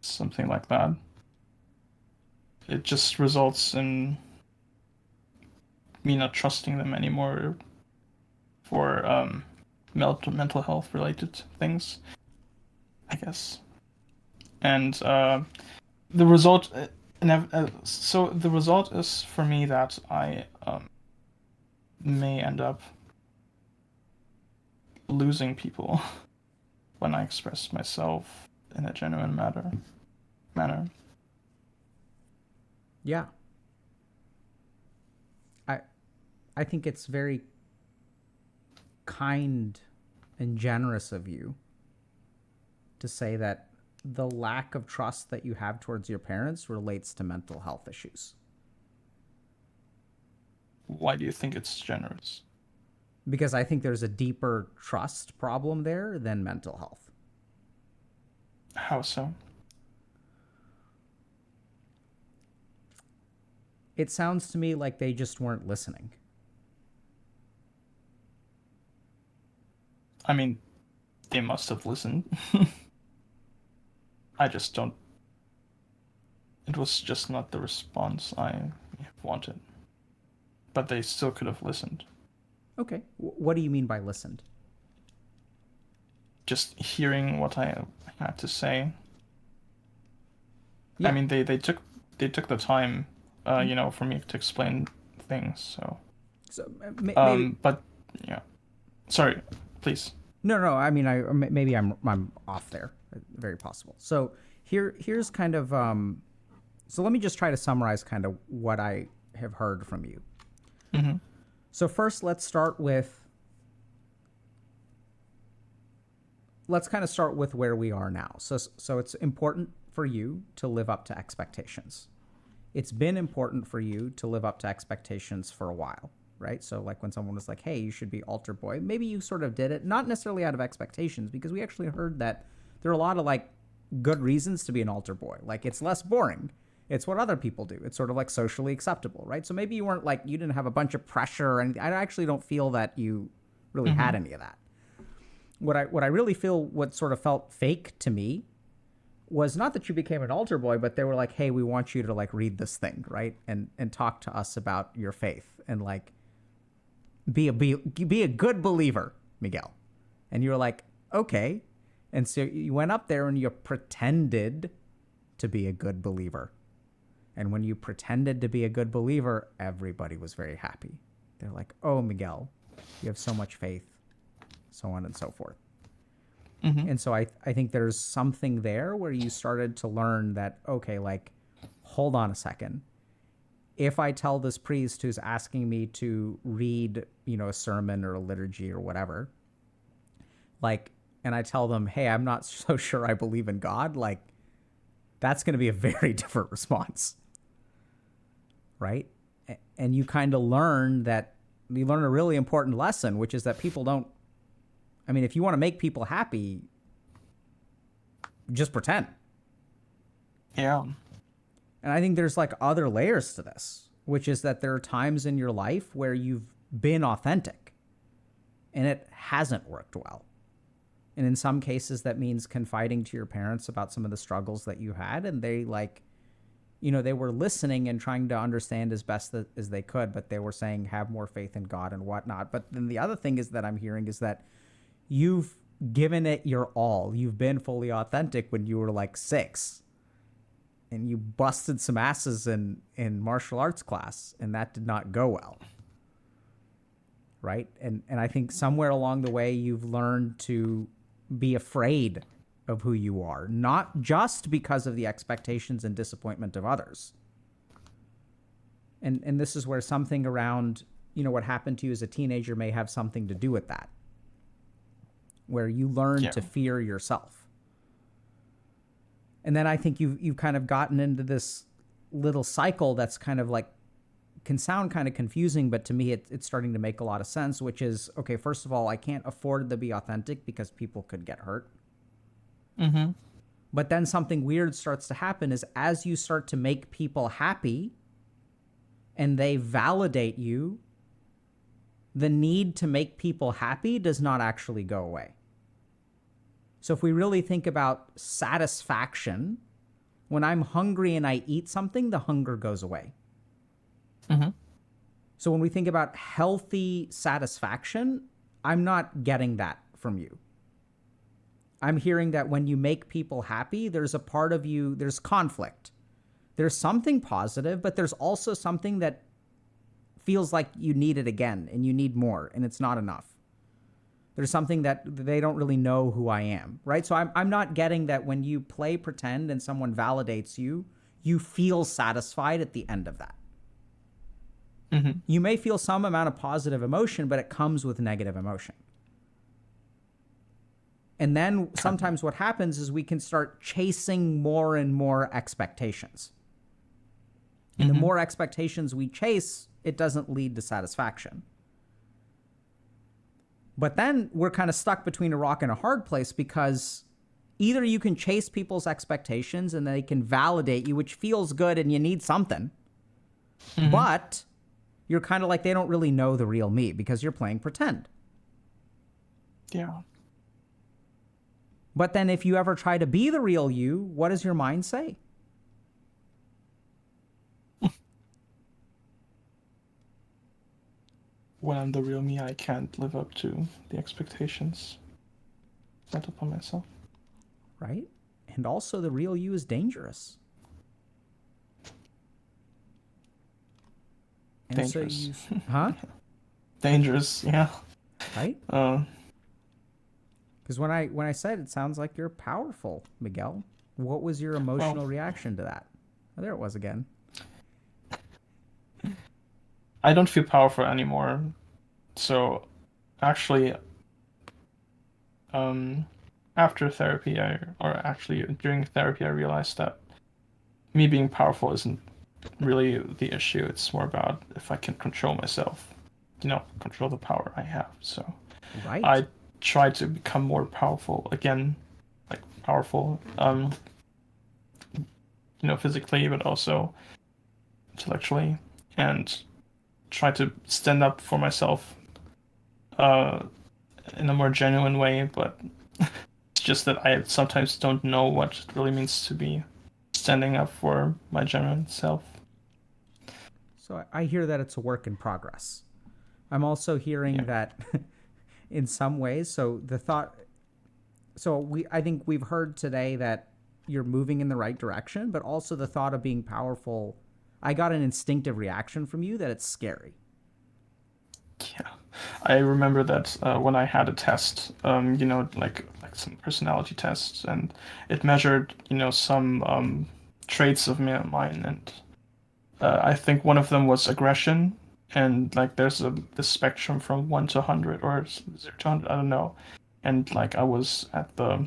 something like that. It just results in me not trusting them anymore for mental health related things, I guess. And the result, so the result is for me that I may end up losing people when I express myself in a genuine manner. Yeah. I I think it's very kind and generous of you to say that the lack of trust that you have towards your parents relates to mental health issues. Why do you think it's generous? Because I think there's a deeper trust problem there than mental health. How so? It sounds to me like they just weren't listening. I mean, they must have listened. I just don't. It was just not the response I wanted. But they still could have listened. Okay. What do you mean by listened? Just hearing what I had to say. I Yeah. mean, they took the time, for me to explain things. So, So maybe but yeah, sorry, please. no. I mean, maybe I'm off there. Very possible. So here's kind of so let me just try to summarize kind of what I have heard from you. Mm-hmm. So first, let's kind of start with where we are now. So it's important for you to live up to expectations. It's been important for you to live up to expectations for a while, right? So like when someone was like, "Hey, you should be altar boy," maybe you sort of did it not necessarily out of expectations, because we actually heard that there are a lot of like good reasons to be an altar boy. Like it's less boring. It's what other people do. It's sort of like socially acceptable, right? So maybe you weren't like, you didn't have a bunch of pressure or anything. I actually don't feel that you really Mm-hmm. had any of that. What I really feel, what sort of felt fake to me, was not that you became an altar boy, but they were like, "Hey, we want you to like read this thing, right, and talk to us about your faith and like be a good believer, Miguel." And you were like, "Okay," and so you went up there and you pretended to be a good believer. And when you pretended to be a good believer, everybody was very happy. They're like, "Oh, Miguel, you have so much faith," so on and so forth. Mm-hmm. And so I think there's something there where you started to learn that, okay, like, hold on a second. If I tell this priest who's asking me to read, a sermon or a liturgy or whatever, like, and I tell them, "Hey, I'm not so sure I believe in God," like, that's going to be a very different response, right? And you kind of learn a really important lesson, which is that people don't, I mean, if you want to make people happy, just pretend. Yeah. And I think there's like other layers to this, which is that there are times in your life where you've been authentic and it hasn't worked well. And in some cases, that means confiding to your parents about some of the struggles that you had, and they like They were listening and trying to understand as best as they could, but they were saying have more faith in God and whatnot. But then the other thing is that I'm hearing is that you've given it your all. You've been fully authentic when you were like 6, and you busted some asses in martial arts class, and that did not go well. Right? And I think somewhere along the way you've learned to be afraid of who you are, not just because of the expectations and disappointment of others. And this is where something around, what happened to you as a teenager may have something to do with that, where you learn to fear yourself. And then I think you've kind of gotten into this little cycle that's kind of like, can sound kind of confusing, but to me it's starting to make a lot of sense, which is, okay, first of all, I can't afford to be authentic because people could get hurt. Mm-hmm. But then something weird starts to happen is as you start to make people happy and they validate you, the need to make people happy does not actually go away. So if we really think about satisfaction, when I'm hungry and I eat something, the hunger goes away. Mm-hmm. So when we think about healthy satisfaction, I'm not getting that from you. I'm hearing that when you make people happy, there's a part of you, there's conflict. There's something positive, but there's also something that feels like you need it again and you need more and it's not enough. There's something that they don't really know who I am, right? So I'm not getting that when you play pretend and someone validates you, you feel satisfied at the end of that. Mm-hmm. You may feel some amount of positive emotion, but it comes with negative emotion. And then sometimes what happens is we can start chasing more and more expectations. And the more expectations we chase, it doesn't lead to satisfaction. But then we're kind of stuck between a rock and a hard place, because either you can chase people's expectations and they can validate you, which feels good and you need something. But you're kind of like, they don't really know the real me because you're playing pretend. Yeah. But then if you ever try to be the real you, what does your mind say? When I'm the real me, I can't live up to the expectations set upon myself. Right? And also the real you is dangerous. And Dangerous. So huh? Dangerous, yeah. Right? Because when I said it sounds like you're powerful, Miguel. What was your emotional reaction to that? Oh, there it was again. I don't feel powerful anymore. So, actually, after therapy, during therapy, I realized that me being powerful isn't really the issue. It's more about if I can control myself, control the power I have. So, Right. I try to become more powerful again, like powerful, physically, but also intellectually, and try to stand up for myself in a more genuine way. But it's just that I sometimes don't know what it really means to be standing up for my genuine self. So I hear that it's a work in progress. I'm also hearing that in some ways, I think we've heard today that you're moving in the right direction, but also the thought of being powerful, I got an instinctive reaction from you that it's scary. Yeah, I remember that when I had a test, like some personality tests, and it measured, some traits of mine, and I think one of them was aggression, and like there's this spectrum from 1 to 100 or 0 to 100, I don't know, and like I was at the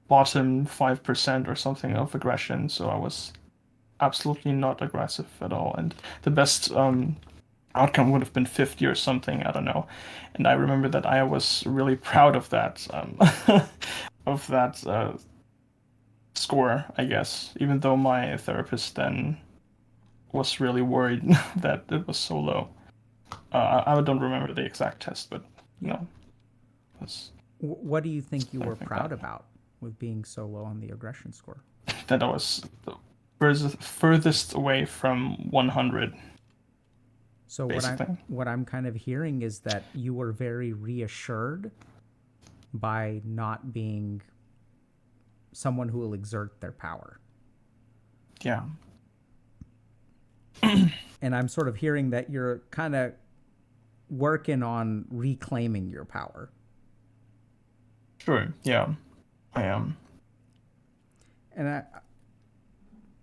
bottom 5% or something of aggression, so I was absolutely not aggressive at all, and the best outcome would have been 50 or something, I don't know. And I remember that I was really proud of that of that score, I guess, even though my therapist then was really worried that it was so low. I don't remember the exact test, but What do you think you were something like proud that. about with being so low on the aggression score? That I was furthest away from 100, So basically. what I'm kind of hearing is that you were very reassured by not being someone who will exert their power. Yeah. And I'm sort of hearing that you're kind of working on reclaiming your power. Sure. Yeah. I am. And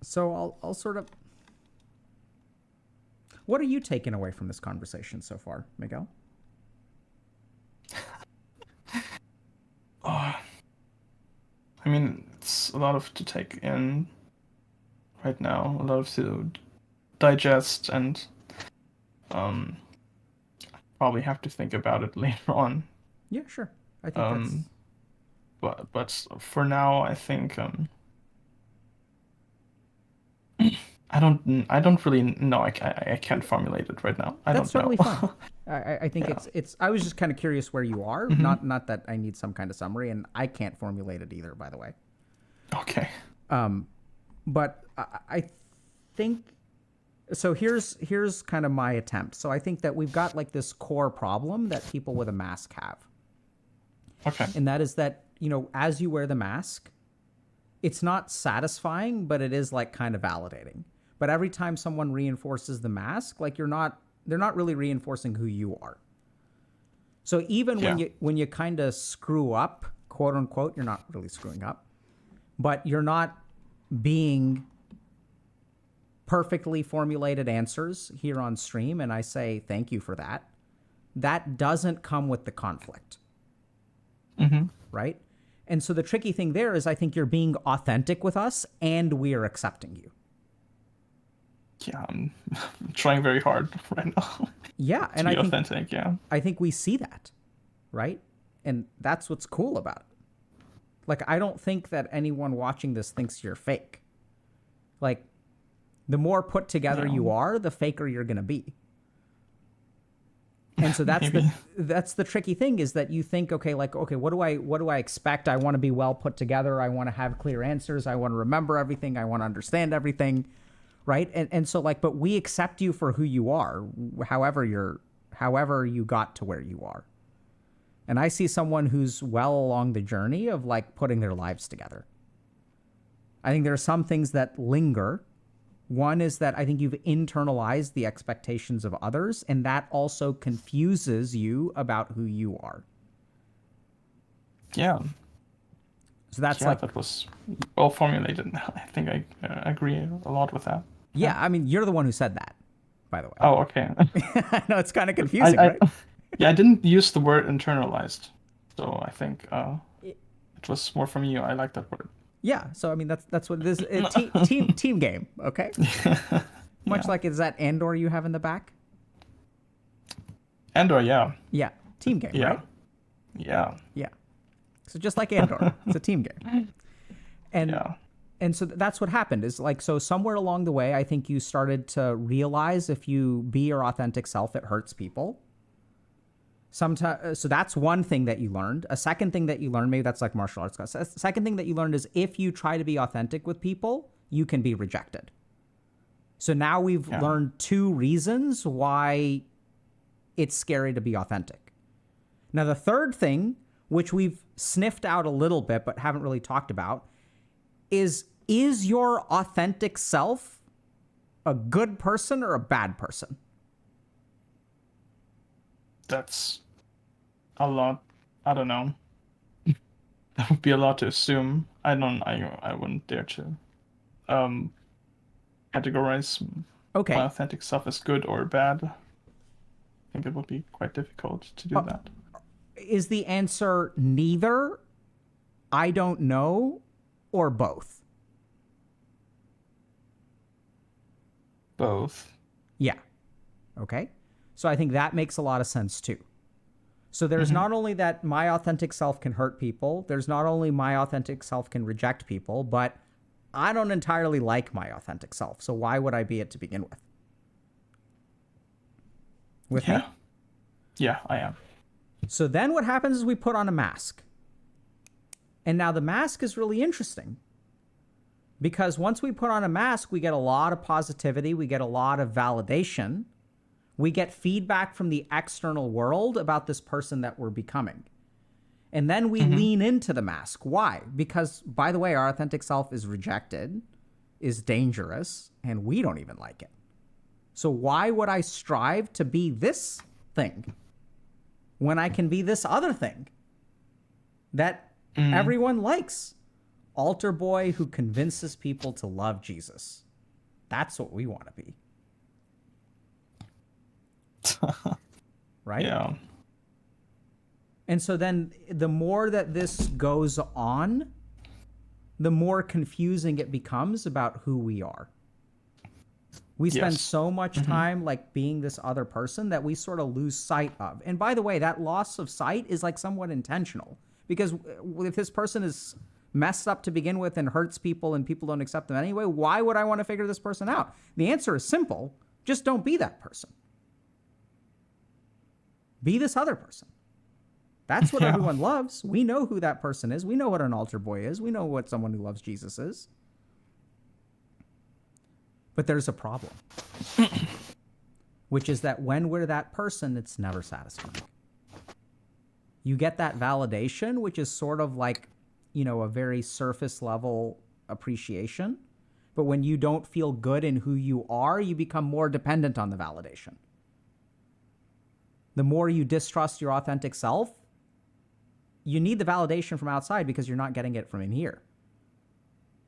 so I'll sort of. What are you taking away from this conversation so far, Miguel? I mean, it's a lot of to take in right now, a lot of to digest, and probably have to think about it later on. Yeah, sure. I think that's. But for now, I think I don't really know. I can't formulate it right now. I That's don't totally know. fine. I think Yeah. it's. I was just kind of curious where you are. Not that I need some kind of summary, and I can't formulate it either. By the way. Okay. But I think so. Here's kind of my attempt. So I think that we've got like this core problem that people with a mask have, Okay. and that is that as you wear the mask, it's not satisfying, but it is like kind of validating. But every time someone reinforces the mask, like they're not really reinforcing who you are. So even when you kind of screw up, quote unquote, you're not really screwing up, but you're not being perfectly formulated answers here on stream, and I say thank you for that. That doesn't come with the conflict. Right? And so the tricky thing there is I think you're being authentic with us and we are accepting you. Yeah, I'm trying very hard right now. Yeah, and to be authentic. Yeah. I think we see that, right? And that's what's cool about it. Like, I don't think that anyone watching this thinks you're fake. Like, the more put together you are, the faker you're going to be. And so that's the tricky thing is that you think, okay, what do I expect? I want to be well put together. I want to have clear answers. I want to remember everything. I want to understand everything. Right. And so but we accept you for who you are, however you got to where you are. And I see someone who's well along the journey of like putting their lives together. I think there are some things that linger. One is that I think you've internalized the expectations of others, and that also confuses you about who you are. Yeah. So that's that was well formulated. I think I agree a lot with that. Yeah, I mean, you're the one who said that, by the way. Oh, okay. I know it's kind of confusing, right? Yeah, I didn't use the word internalized, so I think it was more from you. I like that word. Yeah, so I mean that's what it is. Team game, okay? Much like is that Andor you have in the back? Andor, yeah. Yeah, team game, right? Yeah. Yeah. So just like Andor, it's a team game. And so that's what happened is like, so somewhere along the way, I think you started to realize if you be your authentic self, it hurts people. Sometimes, so that's one thing that you learned. A second thing that you learned, maybe that's like martial arts class. A second thing that you learned is if you try to be authentic with people, you can be rejected. So now we've learned two reasons why it's scary to be authentic. Now, the third thing, which we've sniffed out a little bit, but haven't really talked about, is your authentic self a good person or a bad person? That's a lot. I don't know. That would be a lot to assume. I wouldn't dare to categorize my authentic self as good or bad. I think it would be quite difficult to do that. Is the answer neither, I don't know, or both? Both. Yeah. Okay. So I think that makes a lot of sense too. So there's not only that my authentic self can hurt people, there's not only my authentic self can reject people, but I don't entirely like my authentic self. So why would I be it to begin with? With me? Yeah, I am. So then what happens is we put on a mask. And now the mask is really interesting Because once we put on a mask, we get a lot of positivity, we get a lot of validation, we get feedback from the external world about this person that we're becoming. And then we Mm-hmm. lean into the mask. Why? Because, by the way, our authentic self is rejected, is dangerous, and we don't even like it. So why would I strive to be this thing when I can be this other thing that everyone likes? Altar boy who convinces people to love Jesus. That's what we want to be. Right? Yeah. And so then the more that this goes on, the more confusing it becomes about who we are. We spend Yes. so much time like being this other person that we sort of lose sight of. And by the way, that loss of sight is like somewhat intentional, because if this person is messed up to begin with and hurts people and people don't accept them anyway, why would I want to figure this person out? The answer is simple. Just don't be that person. Be this other person. That's what Yeah. everyone loves. We know who that person is. We know what an altar boy is. We know what someone who loves Jesus is. But there's a problem, which is that when we're that person, it's never satisfying. You get that validation, which is sort of like, a very surface level appreciation. But when you don't feel good in who you are, you become more dependent on the validation. The more you distrust your authentic self, you need the validation from outside because you're not getting it from in here.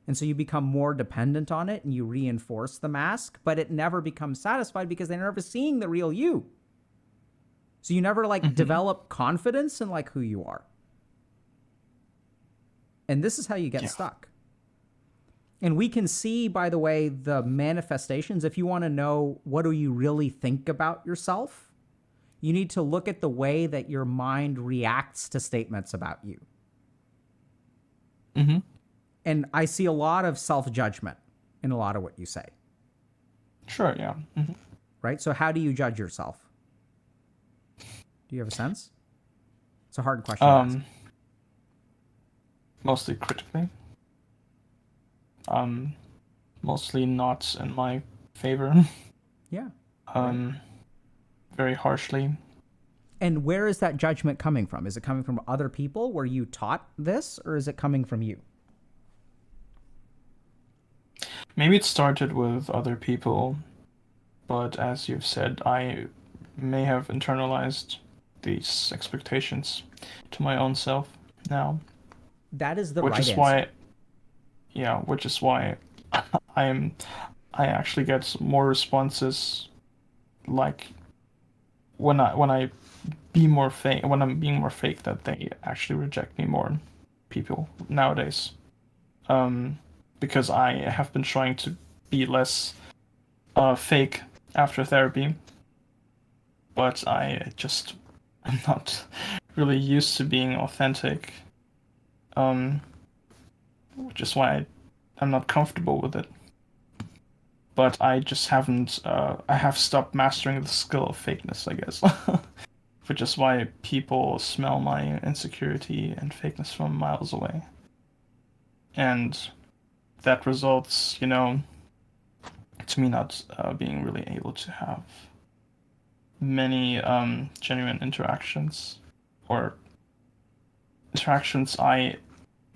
And so you become more dependent on it and you reinforce the mask, but it never becomes satisfied because they're never seeing the real you. So you never develop confidence in who you are. And this is how you get stuck. And we can see, by the way, the manifestations. If you want to know what do you really think about yourself, you need to look at the way that your mind reacts to statements about you. Mm-hmm. And I see a lot of self-judgment in a lot of what you say. Sure, yeah. Mm-hmm. Right? So how do you judge yourself? Do you have a sense? It's a hard question to ask. Mostly critically. Mostly not in my favor. Yeah. Very harshly. And where is that judgment coming from? Is it coming from other people? Were you taught this, or is it coming from you? Maybe it started with other people, but as you've said, I may have internalized these expectations to my own self now. That is the Which right is answer. which is why I actually get more responses like when I'm being more fake, that they actually reject me more, people nowadays. Because I have been trying to be less fake after therapy, but I'm not really used to being authentic, which is why I'm not comfortable with it. But I just haven't. I have stopped mastering the skill of fakeness, I guess. Which is why people smell my insecurity and fakeness from miles away. And that results, to me not being really able to have many genuine interactions or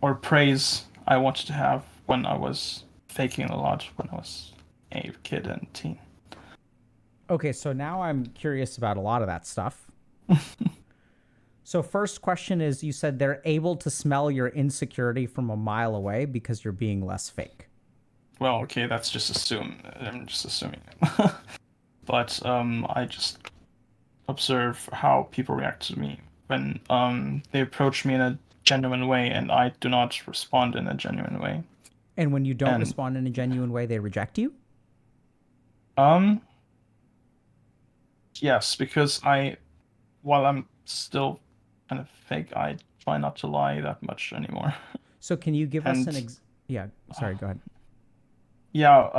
or praise I wanted to have when I was faking a lot when I was a kid and teen. Okay, so now I'm curious about a lot of that stuff. So first question is, you said they're able to smell your insecurity from a mile away because you're being less fake. Well, okay, I'm just assuming it. But I just observe how people react to me when they approach me in a genuine way and I do not respond in a genuine way. And when you don't And respond in a genuine way, they reject you? Yes, because while I'm still kind of fake, I try not to lie that much anymore. So can you give us And yeah, sorry, go ahead. yeah,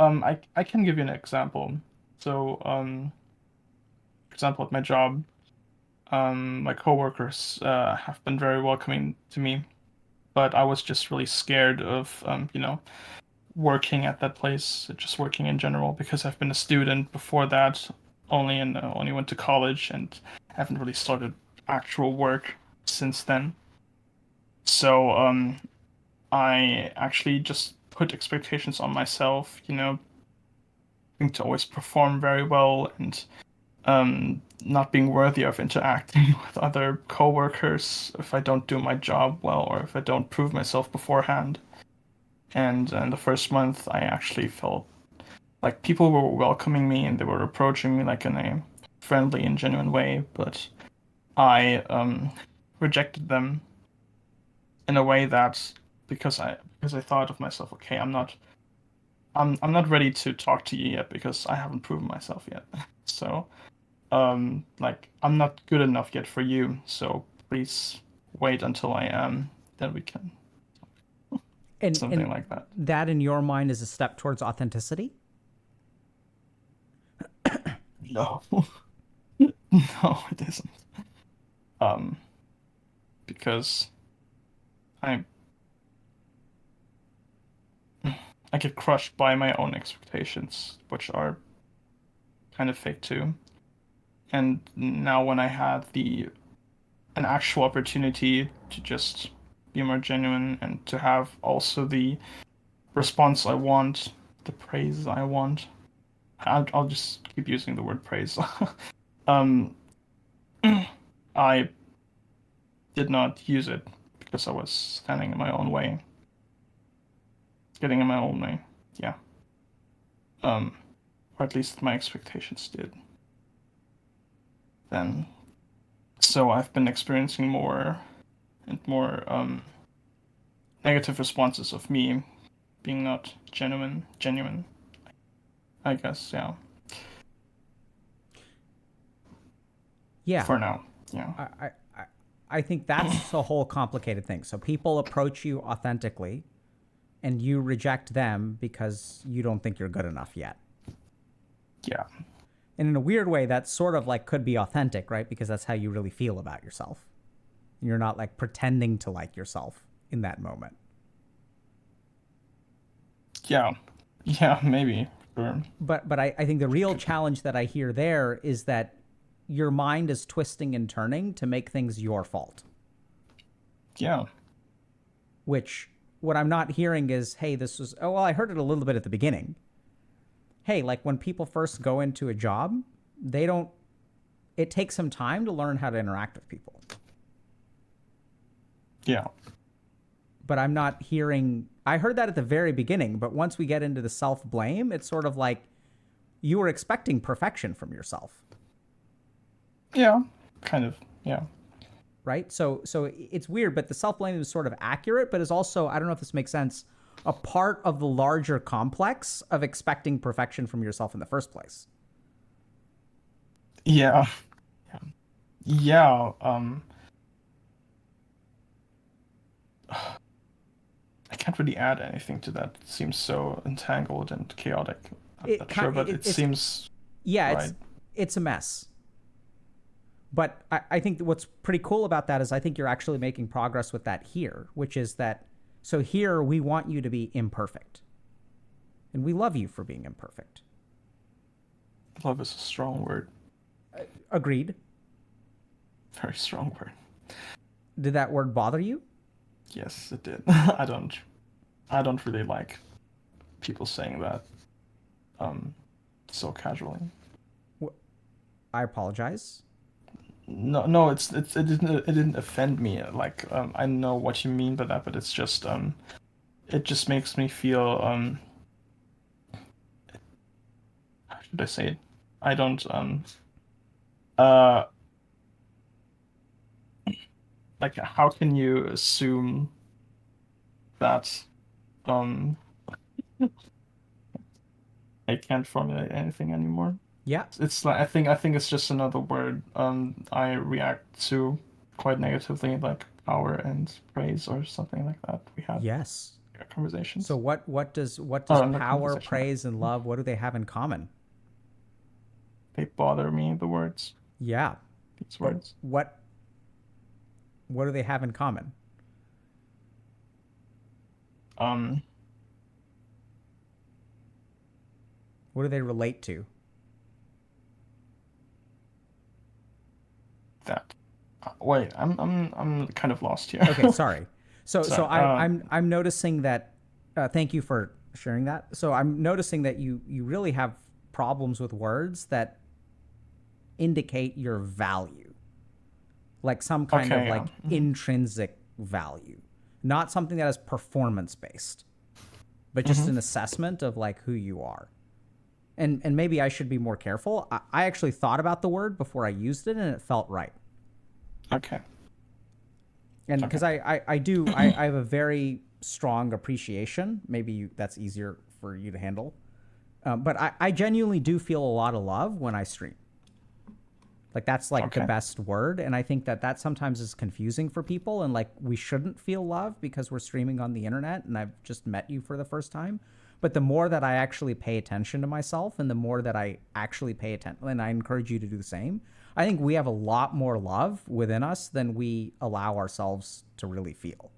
I can give you an example. So, for example, at my job, my coworkers have been very welcoming to me, but I was just really scared of, working at that place, just working in general, because I've been a student before that, only went to college and haven't really started actual work since then. So I actually just put expectations on myself, having to always perform very well and not being worthy of interacting with other coworkers if I don't do my job well or if I don't prove myself beforehand. And in the first month, I actually felt like people were welcoming me and they were approaching me like in a friendly and genuine way, but I rejected them in a way that because I thought of myself, okay, I'm not ready to talk to you yet because I haven't proven myself yet. So like I'm not good enough yet for you, so please wait until I am, then we can something And like that. that in your mind is a step towards authenticity? No. No, it isn't. Um, because I I get crushed by my own expectations, which are kind of fake too. And now when I had the an actual opportunity to just be more genuine and to have also the response I want, the praise I want, I'll just keep using the word praise. um, I did not use it because I was standing in my own way, getting in my own way. Yeah. Um, or at least my expectations did. Then, so I've been experiencing more and more negative responses of me being not genuine. I guess, yeah. Yeah. For now, yeah, I, I, I I think that's a whole complicated thing. So people approach you authentically and you reject them because you don't think you're good enough yet. yeah, And in a weird way, that sort of like could be authentic, right? Because that's how you really feel about yourself. And you're not like pretending to like yourself in that moment. yeah, yeah. Maybe, sure. But I think the real challenge that I hear there is that your mind is twisting and turning to make things your fault. Yeah, Which what I'm not hearing is, hey, this was, oh, well, I heard it a little bit at the beginning. Hey, like when people first go into a job, they don't, it takes some time to learn how to interact with people. yeah, But I'm not hearing, I heard that at the very beginning, but once we get into the self blame, it's sort of like you were expecting perfection from yourself. yeah. Kind of, yeah, Right? So it's weird, but the self blame is sort of accurate, but is also, I don't know if this makes sense, a part of the larger complex of expecting perfection from yourself in the first place. yeah, yeah. I can't really add anything to that. It seems so entangled and chaotic. I'm It not sure, but it it's seems yeah, right. it's a mess. But I think what's pretty cool about that is I think you're actually making progress with that here, which is that so here we want you to be imperfect. And we love you for being imperfect. Love is a strong word, Agreed. very strong word. Did that word bother you? Yes, it did. I don't really like people saying that so casually. I apologize. No, no, it didn't offend me. Like I know what you mean by that, but it's just it just makes me feel how should I say it? I don't uh like how can you assume that um I can't formulate anything anymore? Yeah. It's like I think it's just another word I react to quite negatively, like power and praise or something like that. We had Yes. So conversations. what does Oh, not power, conversation, but praise, and love, what do they have in common? they bother me, the words, Yeah. these But words. what do they have in common? Um, What do they relate to? That. Wait, I'm kind of lost here. Okay, sorry. So Sorry. I'm noticing that. Thank you for sharing that. So I'm noticing that you really have problems with words that indicate your value, like some kind of Okay, like intrinsic value, not something that is performance based, but just an assessment of like who you are. And maybe I should be more careful. I actually thought about the word before I used it, and it felt right. Okay. And because I have a very strong appreciation. Maybe that's easier for you to handle. But I genuinely do feel a lot of love when I stream. Like that's like the Okay. best word, and I think that sometimes is confusing for people, and like we shouldn't feel love because we're streaming on the internet, and I've just met you for the first time. But the more that I actually pay attention to myself, and the more that I actually pay attention, and I encourage you to do the same, I think we have a lot more love within us than we allow ourselves to really feel,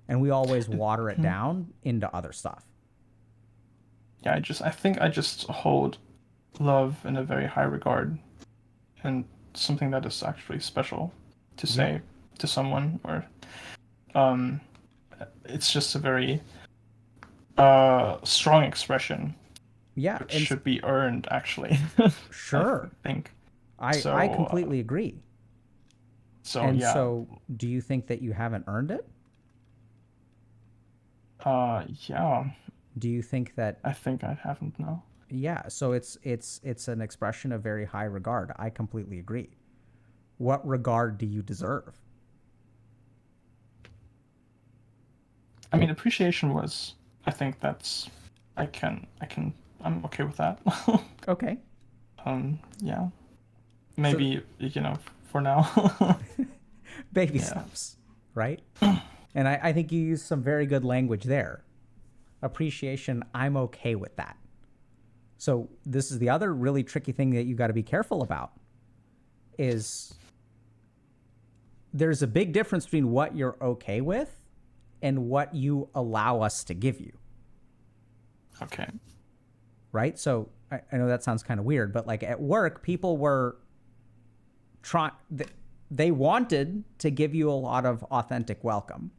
and we always water it down into other stuff. Yeah, I think I just hold love in a very high regard, and something that is actually special to Yeah. say to someone, or um, it's just a very strong expression, Yeah, which and should be earned actually. I sure, think I so. completely agree. So And yeah, so, do you think that you haven't earned it? yeah. Do you think that I think I haven't now. yeah, so it's an expression of very high regard. I completely agree. What regard do you deserve? I mean, appreciation was. I think that's. I'm okay with that. Okay. Yeah. So Maybe, for now. baby Yeah. steps, right? And I think you use some very good language there. Appreciation, I'm okay with that. So this is the other really tricky thing that you got to be careful about is there's a big difference between what you're okay with and what you allow us to give you, Okay. right? So I know that sounds kind of weird, but like at work, people were trying, they wanted to give you a lot of authentic welcome,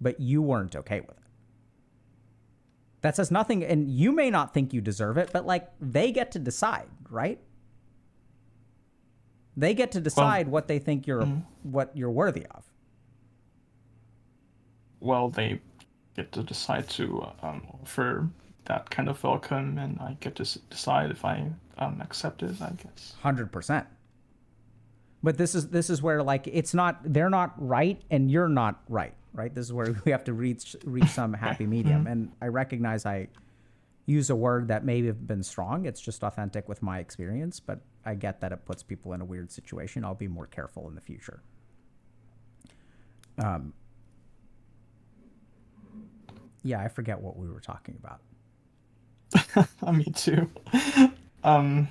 but you weren't okay with it. That says nothing, and you may not think you deserve it, but like they get to decide, right? They get to Well, decide what they think what you're worthy of. well, they get to decide to offer that kind of welcome, and I get to decide if I accept it, I guess. 100%. But this is where like it's not they're not right and you're not right? This is where we have to reach some happy medium. And I recognize I use a word that may have been strong. It's just authentic with my experience, but I get that it puts people in a weird situation. I'll be more careful in the future. Yeah, I forget what we were talking about. Me too. Um,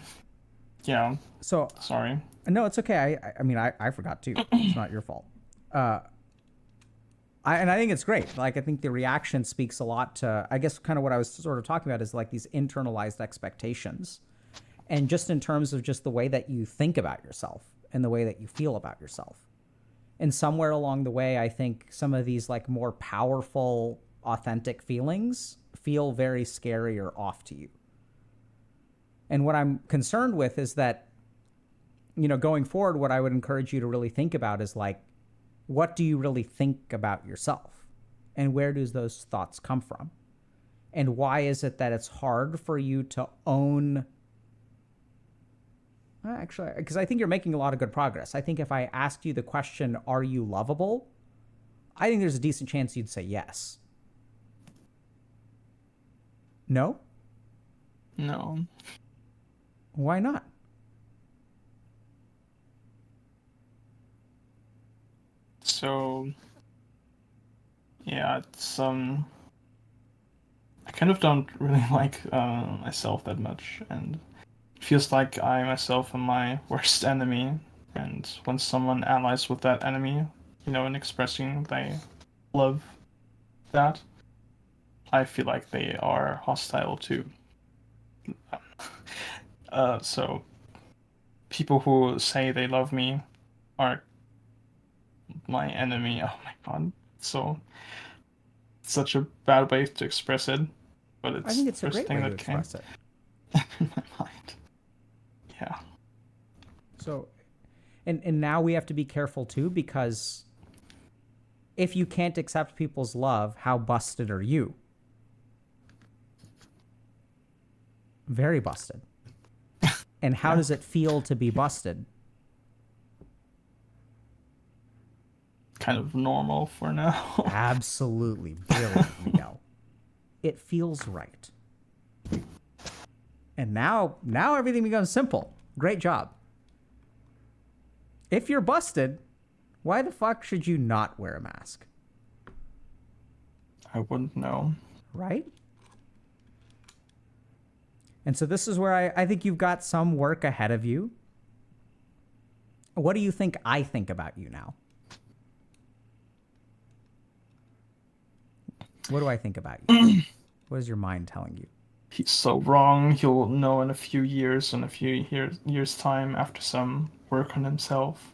yeah, So sorry. no, it's okay. I mean, I forgot too. It's not your fault. And I think it's great. Like, I think the reaction speaks a lot to, I guess, kind of what I was sort of talking about is like these internalized expectations. And just in terms of just the way that you think about yourself and the way that you feel about yourself. And somewhere along the way, I think some of these like more powerful, authentic feelings feel very scary or off to you. And what I'm concerned with is that, going forward, what I would encourage you to really think about is like, what do you really think about yourself? And where does those thoughts come from? And why is it that it's hard for you to own? Actually, because I think you're making a lot of good progress. I think if I asked you the question, are you lovable? I think there's a decent chance you'd say yes. No? No. Why not? So, yeah, it's I kind of don't really like myself that much, and it feels like I myself am my worst enemy. And when someone allies with that enemy, in expressing they love that, I feel like they are hostile to So people who say they love me are my enemy. Oh my god. So such a bad way to express it, but I it's think the it's a first great thing way to that came express it. in my mind. Yeah. So, and now we have to be careful too, because if you can't accept people's love, how busted are you? Very busted. And how Yeah. does it feel to be busted? Kind of normal for now. Absolutely brilliant, Miguel. It feels right. And now everything becomes simple. Great job. If you're busted, why the fuck should you not wear a mask? I wouldn't know. Right? And so this is where I think you've got some work ahead of you. What do you think I think about you now? What do I think about you? What is your mind telling you? He's so wrong. He'll know in a few years, in a few years time, after some work on himself.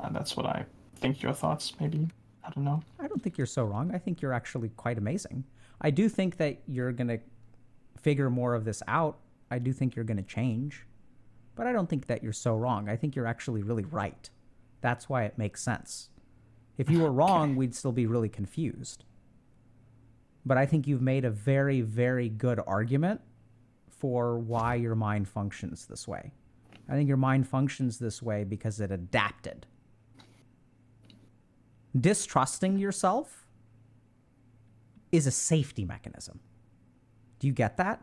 And that's what I think. Your thoughts, maybe. I don't know. I don't think you're so wrong. I think you're actually quite amazing. I do think that you're going to figure more of this out. I do think you're going to change. But I don't think that you're so wrong. I think you're actually really right. That's why it makes sense. If you were wrong, Okay. we'd still be really confused. But I think you've made a very, very good argument for why your mind functions this way. I think your mind functions this way because it adapted. Distrusting yourself is a safety mechanism. Do you get that?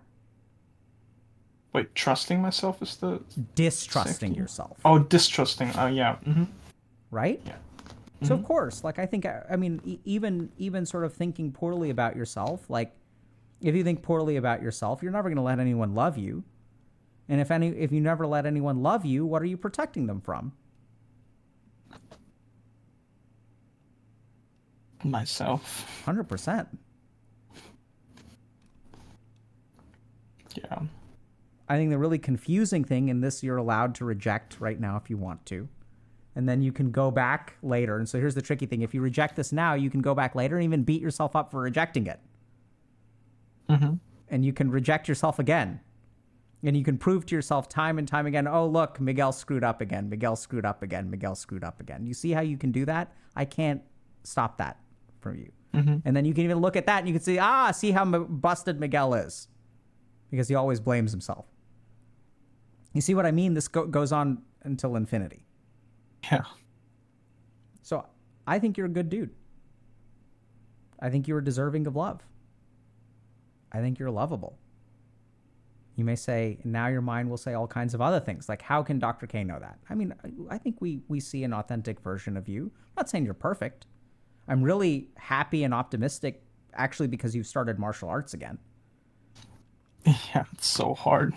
Wait, trusting myself is the Distrusting safety? yourself, Oh, distrusting. Oh, yeah. right? Yeah. So of course, like I think, I mean, even sort of thinking poorly about yourself, like if you think poorly about yourself, you're never going to let anyone love you. And if you never let anyone love you, what are you protecting them from? Myself. 100%. Yeah. I think the really confusing thing in this, you're allowed to reject right now if you want to. And then you can go back later. And so here's the tricky thing. If you reject this now, you can go back later and even beat yourself up for rejecting it. And you can reject yourself again. And you can prove to yourself time and time again, oh, look, Miguel screwed up again. Miguel screwed up again. Miguel screwed up again. You see how you can do that? I can't stop that from you. And then you can even look at that and you can see, see how busted Miguel is. Because he always blames himself. You see what I mean? This goes on until infinity. Yeah. So I think you're a good dude. I think you're deserving of love. I think you're lovable. You may say, now your mind will say all kinds of other things, like how can Dr. K know that? I mean, I think we see an authentic version of you. I'm not saying you're perfect. I'm really happy and optimistic, actually, because you've started martial arts again. Yeah, it's so hard.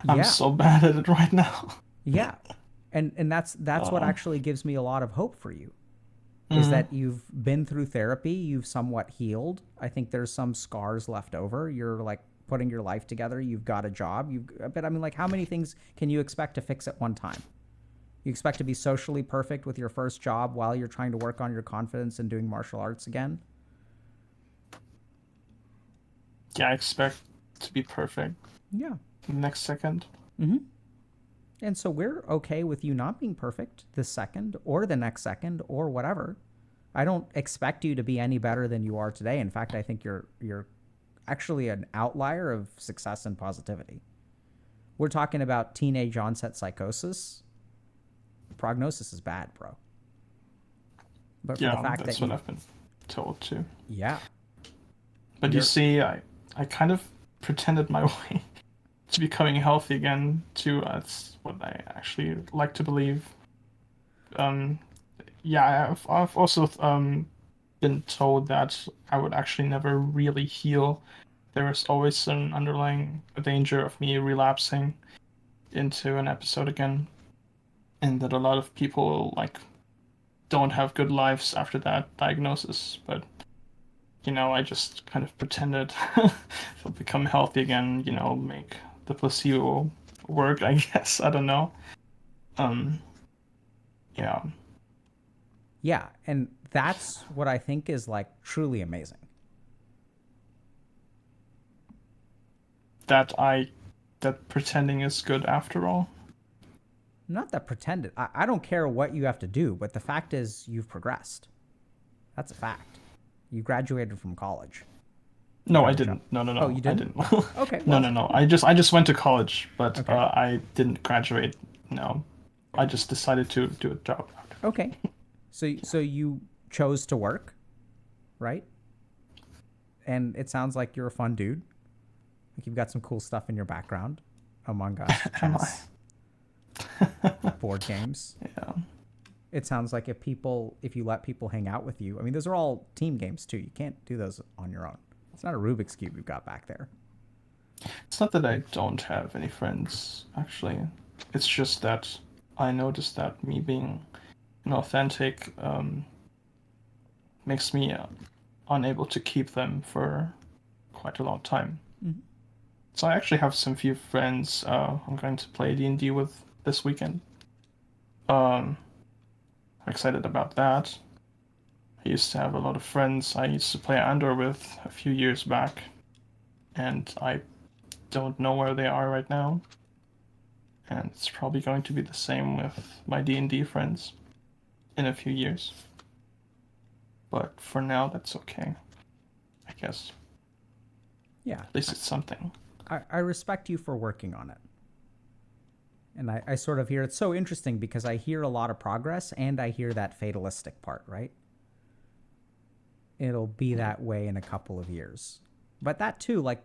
I'm Yeah. so bad at it right now. Yeah. And that's what actually gives me a lot of hope for you. Is that you've been through therapy, you've somewhat healed. I think there's some scars left over. You're like putting your life together, you've got a job, but I mean, like, how many things can you expect to fix at one time? You expect to be socially perfect with your first job while you're trying to work on your confidence and doing martial arts again? Yeah, I expect to be perfect Yeah. the next second. And so we're okay with you not being perfect this second or the next second or whatever. I don't expect you to be any better than you are today. In fact, I think you're actually an outlier of success and positivity. We're talking about teenage onset psychosis. Prognosis is bad, bro. But for the Yeah, fact that's that what I've been told too. yeah, But you see, I kind of pretended my way to becoming healthy again too. That's what I actually like to believe. Yeah, I've also been told that I would actually never really heal. There is always an underlying danger of me relapsing into an episode again, and that a lot of people like don't have good lives after that diagnosis. But I just kind of pretended to become healthy again. Make the placebo work, I guess. I don't know. Um, yeah. Yeah, and that's what I think is like truly amazing. That I that pretending is good after all. Not that pretended. I don't care what you have to do, but the fact is you've progressed. That's a fact. You graduated from college. You No, got I a job. didn't. No, no, Oh, no. you I didn't? didn't. Okay, No, well, no, no. I just went to college, but okay. I didn't graduate. No. I just decided to do a job. Okay. So you chose to work, right? And it sounds like you're a fun dude. Like you've got some cool stuff in your background. Among Us, Am I? chess, board games. Yeah. It sounds like if you let people hang out with you, I mean, those are all team games too. You can't do those on your own. It's not a Rubik's Cube you've got back there. It's not that I don't have any friends, actually. It's just that I noticed that me being authentic makes me unable to keep them for quite a long time. Mm-hmm. So I actually have some few friends I'm going to play D&D with this weekend. I'm excited about that. I used to have a lot of friends I used to play Andor with a few years back, and I don't know where they are right now. And it's probably going to be the same with my D&D friends in a few years. But for now, that's okay, I guess. Yeah. At least it's something. I respect you for working on it. And I sort of hear it's so interesting because I hear a lot of progress and I hear that fatalistic part, right? It'll be that way in a couple of years. But that too, like,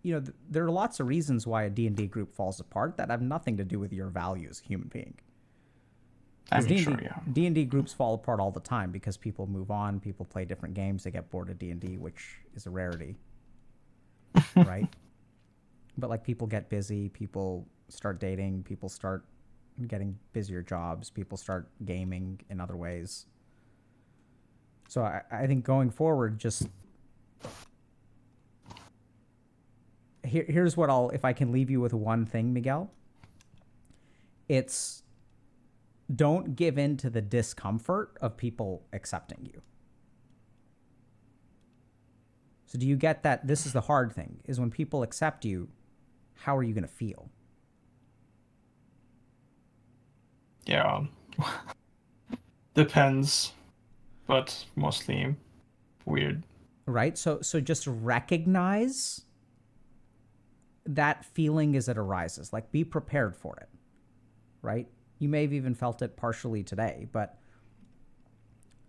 there are lots of reasons why a D&D group falls apart that have nothing to do with your value as a human being. I Because mean, sure, yeah. D&D groups fall apart all the time because people move on, people play different games, they get bored of D&D, which is a rarity, right? But like people get busy, people start dating, people start getting busier jobs, people start gaming in other ways. So I think going forward, just here's what if I can leave you with one thing, Miguel, it's don't give in to the discomfort of people accepting you. So do you get that? This is the hard thing, is when people accept you, how are you going to feel? Yeah. Depends, but mostly weird. Right? So just recognize that feeling as it arises. Like be prepared for it. Right? You may have even felt it partially today, but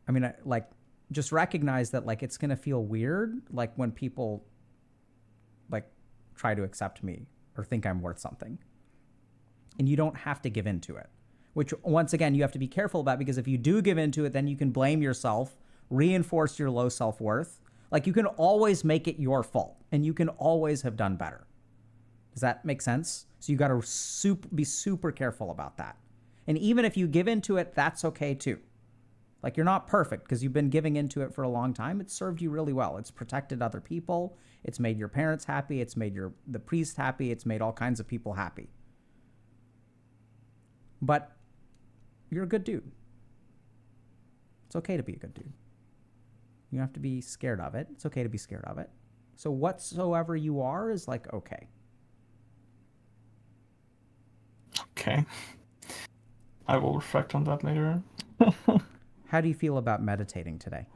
I mean, like just recognize that like it's going to feel weird like when people like try to accept me or think I'm worth something. And you don't have to give in to it, which once again, you have to be careful about, because if you do give in to it, then you can blame yourself, reinforce your low self-worth. Like you can always make it your fault and you can always have done better. Does that make sense? So you got to be super careful about that. And even if you give into it, that's okay too. Like you're not perfect because you've been giving into it for a long time. It's served you really well. It's protected other people. It's made your parents happy. It's made the priest happy. It's made all kinds of people happy. But you're a good dude. It's okay to be a good dude. You don't have to be scared of it. It's okay to be scared of it. So whatsoever you are is like okay. Okay. I will reflect on that later. How do you feel about meditating today?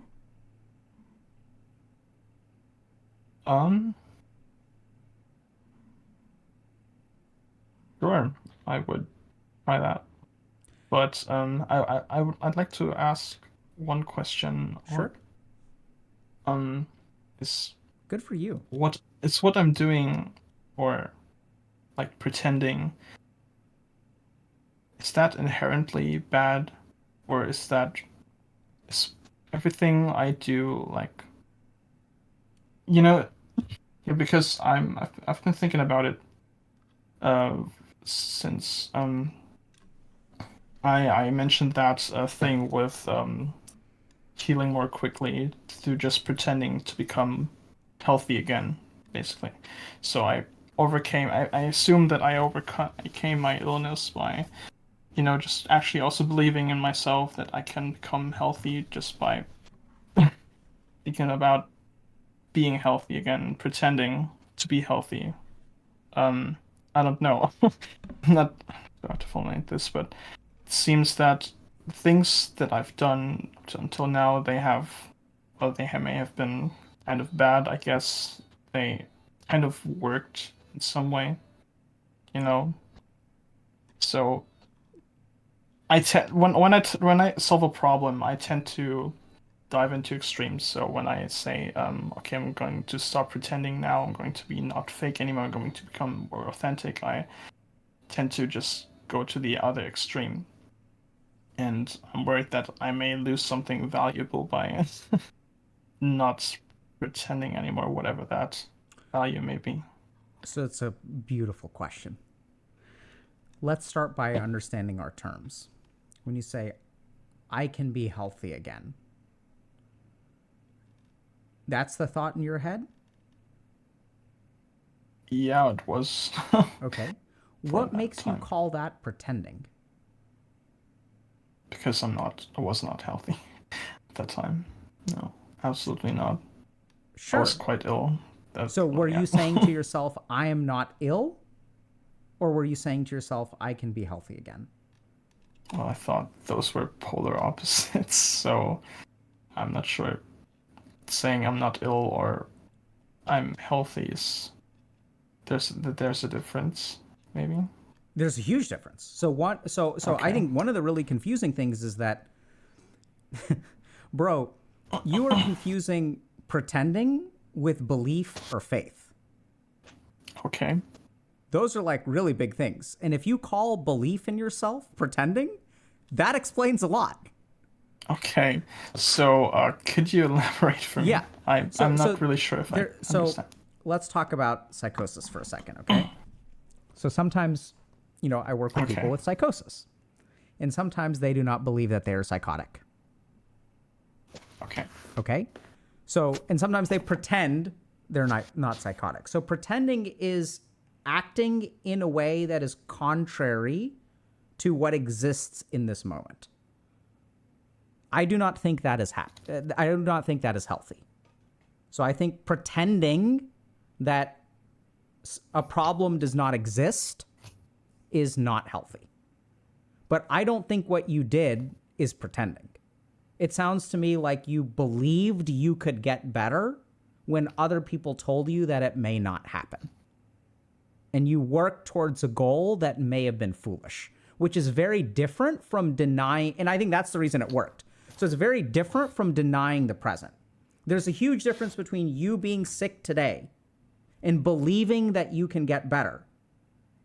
Sure, I would try that. But I'd like to ask one question. Sure. Is Good for you. what I'm doing, or like pretending, is that inherently bad, or is everything I do like, yeah, because I've been thinking about it since I mentioned that thing with healing more quickly through just pretending to become healthy again, basically. So I overcame. I assume that I overcame my illness by, just actually also believing in myself that I can become healthy just by thinking about being healthy again, pretending to be healthy. Um, I don't know. I'm not about to formulate this, but it seems that things that I've done until now, may have been kind of bad. I guess they kind of worked in some way, you know. So I tend when I solve a problem, I tend to dive into extremes. So when I say, okay, I'm going to stop pretending now, I'm going to be not fake anymore, I'm going to become more authentic, I tend to just go to the other extreme. And I'm worried that I may lose something valuable by not pretending anymore, whatever that value may be. So it's a beautiful question. Let's start by understanding our terms. When you say, I can be healthy again, that's the thought in your head? Yeah, it was. Okay. For What that makes you time. call that pretending? Because I was not healthy at that time. No, absolutely not. I Sure. was quite ill. So were Yeah. you saying to yourself, I am not ill? Or were you saying to yourself, I can be healthy again? Well, I thought those were polar opposites, so I'm not sure. Saying I'm not ill or I'm healthy is there's a difference, maybe. There's a huge difference. So I Okay. think one of the really confusing things is that, bro, you are confusing pretending with belief or faith. Okay. Those are like really big things. And if you call belief in yourself pretending, that explains a lot. Okay. So, could you elaborate for me? Yeah. So I'm not so really sure if I there so understand. let's talk about psychosis for a second, okay? So sometimes, I work with people Okay. with psychosis. And sometimes they do not believe that they are psychotic. Okay. Okay? And sometimes they pretend they're not psychotic. So pretending is acting in a way that is contrary to what exists in this moment. I do not think that is I do not think that is healthy. So I think pretending that a problem does not exist is not healthy. But I don't think what you did is pretending. It sounds to me like you believed you could get better when other people told you that it may not happen. And you worked towards a goal that may have been foolish, which is very different from denying. And I think that's the reason it worked. So it's very different from denying the present. There's a huge difference between you being sick today and believing that you can get better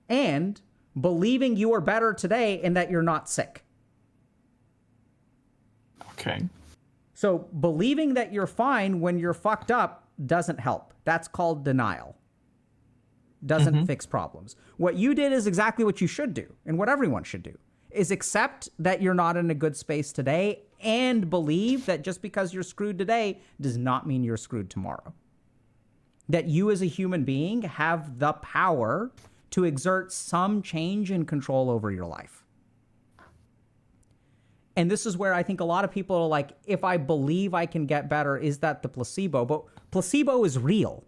and believing you are better today and that you're not sick. Okay. So believing that you're fine when you're fucked up doesn't help. That's called denial. Doesn't fix problems. What you did is exactly what you should do and what everyone should do is accept that you're not in a good space today and believe that just because you're screwed today does not mean you're screwed tomorrow. That you as a human being have the power to exert some change and control over your life. And this is where I think a lot of people are like, if I believe I can get better, is that the placebo? But placebo is real.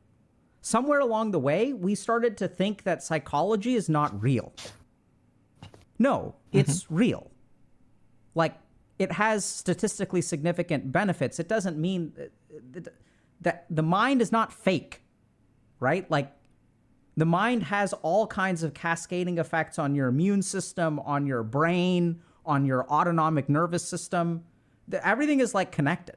Somewhere along the way, we started to think that psychology is not real. No, it's real. Like, it has statistically significant benefits. It doesn't mean that the mind is not fake, right? Like, the mind has all kinds of cascading effects on your immune system, on your brain, on your autonomic nervous system. Everything is like connected.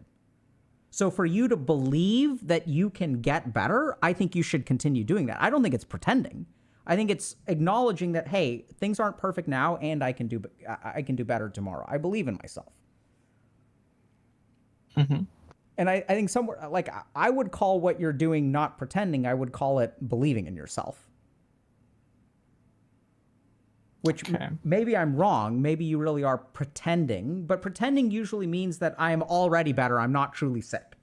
So for you to believe that you can get better, I think you should continue doing that. I don't think it's pretending. I think it's acknowledging that, hey, things aren't perfect now and I can do better tomorrow. I believe in myself. And I think somewhere, like, I would call what you're doing not pretending. I would call it believing in yourself. Which maybe I'm wrong. Maybe you really are pretending. But pretending usually means that I am already better. I'm not truly sick.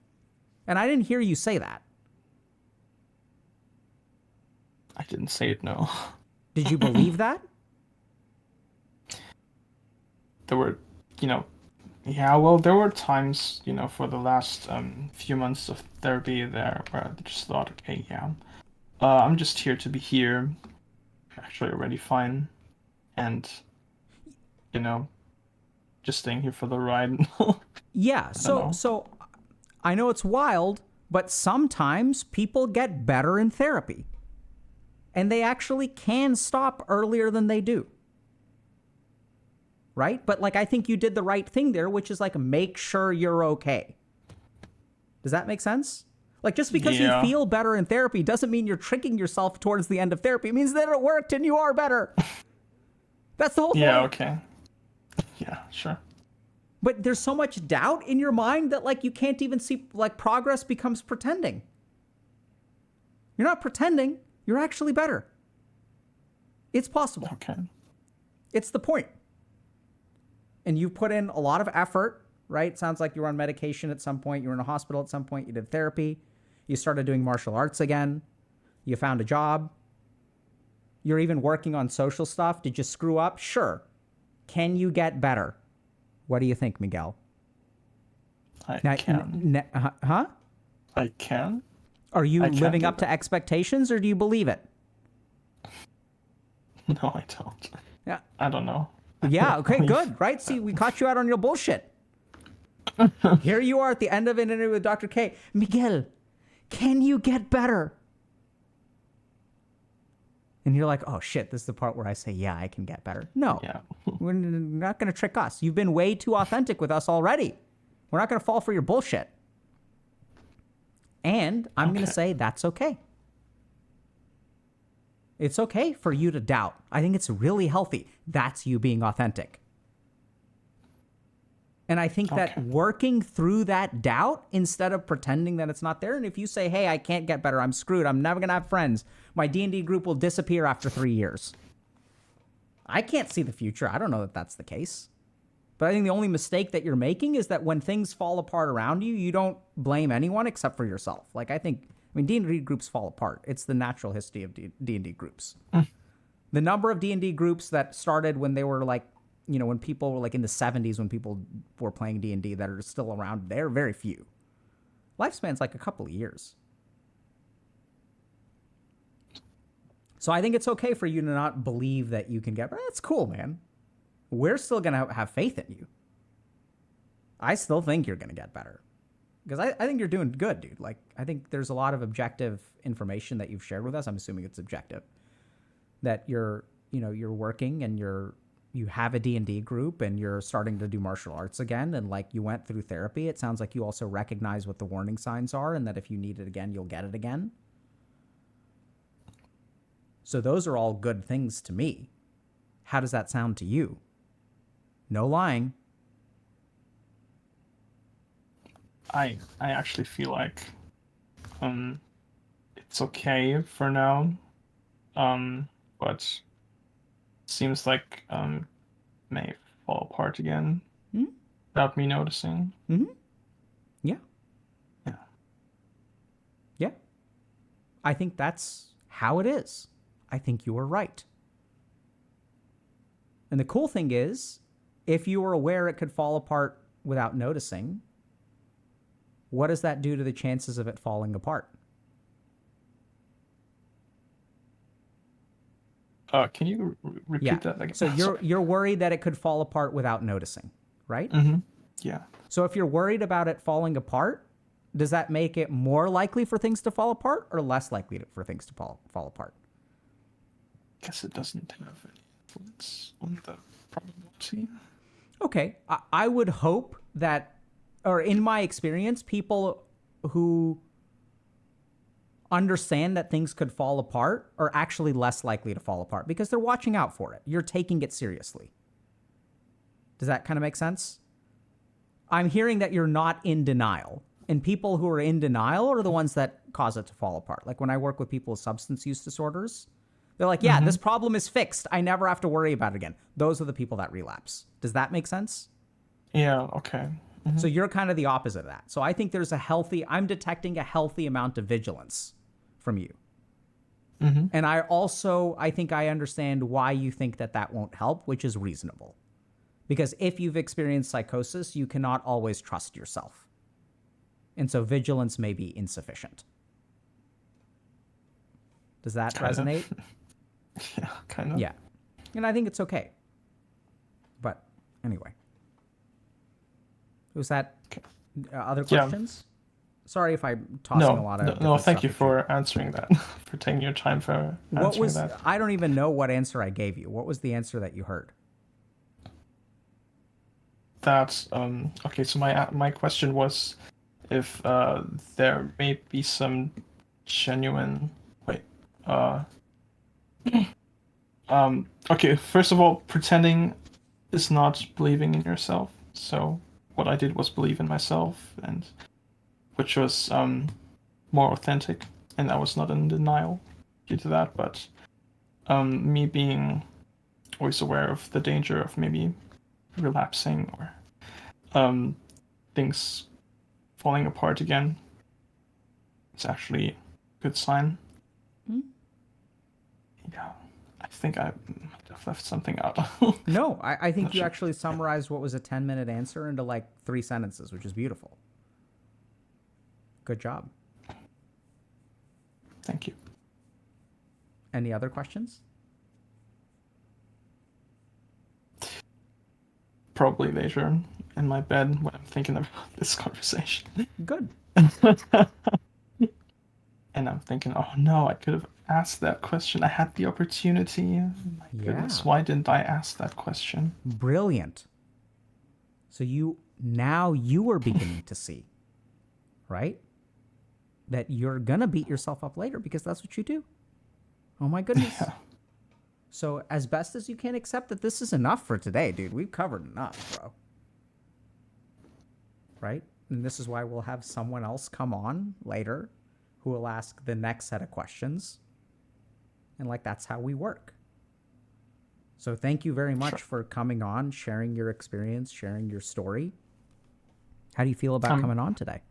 And I didn't hear you say that. I didn't say it, no. Did you believe that? There were, you know, yeah, well, there were times, for the last few months of therapy there where I just thought, okay, yeah, I'm just here to be here, actually already fine, and, you know, just staying here for the ride. Yeah. I don't know. So I know it's wild, but sometimes people get better in therapy. And they actually can stop earlier than they do. Right? But like I think you did the right thing there, which is like make sure you're okay. Does that make sense? Like just because you Yeah. feel better in therapy doesn't mean you're tricking yourself towards the end of therapy. It means that it worked and you are better. That's the whole Yeah, point. okay. Yeah, sure. But there's so much doubt in your mind that like you can't even see like progress becomes pretending. You're not pretending, you're actually better. It's possible. Okay. It's the point. And you've put in a lot of effort, right? Sounds like you were on medication at some point, you were in a hospital at some point, you did therapy, you started doing martial arts again, you found a job, you're even working on social stuff. Did you screw up? Sure. Can you get better? What do you think, Miguel? I Now, can. huh? I can? Are you I can living do up to that. expectations or do you believe it? No, I don't. Yeah. I don't know. Yeah, okay, good, right? See, we caught you out on your bullshit. Here you are at the end of an interview with Dr. K. Miguel, can you get better? And you're like, oh shit, this is the part where I say, yeah, I can get better. No, Yeah. we're not going to trick us. You've been way too authentic with us already. We're not going to fall for your bullshit. And I'm going to Okay. say that's okay. It's okay for you to doubt. I think it's really healthy. That's you being authentic. And I think that Okay. working through that doubt instead of pretending that it's not there. And if you say, hey, I can't get better, I'm screwed, I'm never going to have friends, my D&D group will disappear after 3 years. I can't see the future. I don't know that that's the case. But I think the only mistake that you're making is that when things fall apart around you, you don't blame anyone except for yourself. Like I mean, D&D groups fall apart. It's the natural history of D&D groups. The number of D&D groups that started when they were like, when people were like in the 70s, when people were playing D&D that are still around, they're very few. Lifespan's like a couple of years. So I think it's okay for you to not believe that you can get better. That's cool, man. We're still going to have faith in you. I still think you're going to get better. Because I think you're doing good, dude. Like, I think there's a lot of objective information that you've shared with us. I'm assuming it's objective. That you're working and you have a D&D group and you're starting to do martial arts again. And like you went through therapy. It sounds like you also recognize what the warning signs are and that if you need it again, you'll get it again. So those are all good things to me. How does that sound to you? No lying. I actually feel like it's okay for now. But seems like may fall apart again without me noticing. Mm-hmm. Yeah. Yeah. Yeah. I think that's how it is. I think you are right. And the cool thing is, if you were aware it could fall apart without noticing, what does that do to the chances of it falling apart? Can you repeat that again? So you're worried that it could fall apart without noticing, right? Mm-hmm. Yeah. So if you're worried about it falling apart, does that make it more likely for things to fall apart or less likely for things to fall apart? Guess it doesn't have any influence on the probability. Okay. I would hope that, or in my experience, people who understand that things could fall apart are actually less likely to fall apart because they're watching out for it. You're taking it seriously. Does that kind of make sense? I'm hearing that you're not in denial. And people who are in denial are the ones that cause it to fall apart. Like when I work with people with substance use disorders, they're like, yeah, this problem is fixed. I never have to worry about it again. Those are the people that relapse. Does that make sense? Yeah, okay. So you're kind of the opposite of that. So I think I'm detecting a healthy amount of vigilance from you. And I think I understand why you think that that won't help, which is reasonable. Because if you've experienced psychosis, you cannot always trust yourself. And so vigilance may be insufficient. Does that resonate? Yeah, kind of. Yeah. And I think it's okay. But anyway. Was that other questions? Sorry if I'm tossing a lot of No, thank stuff you at for answering that, for taking your time for answering that. I don't even know what answer I gave you. What was the answer that you heard? That okay. So my question was if there may be some genuine okay. First of all, pretending is not believing in yourself. So what I did was believe in myself, and which was more authentic, and I was not in denial due to that. But me being always aware of the danger of maybe relapsing or things falling apart again, it's actually a good sign. Yeah, I think I might have left something out. No, I think Not you sure. actually summarized what was a 10-minute answer into like 3 sentences, which is beautiful. Good job. Thank you. Any other questions? Probably later in my bed when I'm thinking about this conversation. Good. And I'm thinking, oh no, I could have asked that question. I had the opportunity. My goodness, Yeah. why didn't I ask that question? Brilliant. So you are beginning to see, right? That you're gonna beat yourself up later because that's what you do. Oh my goodness. Yeah. So as best as you can, accept that this is enough for today, dude. We've covered enough, bro. Right? And this is why we'll have someone else come on later who will ask the next set of questions. And like that's how we work. So thank you very much for coming on, sharing your experience, sharing your story. How do you feel about coming on today?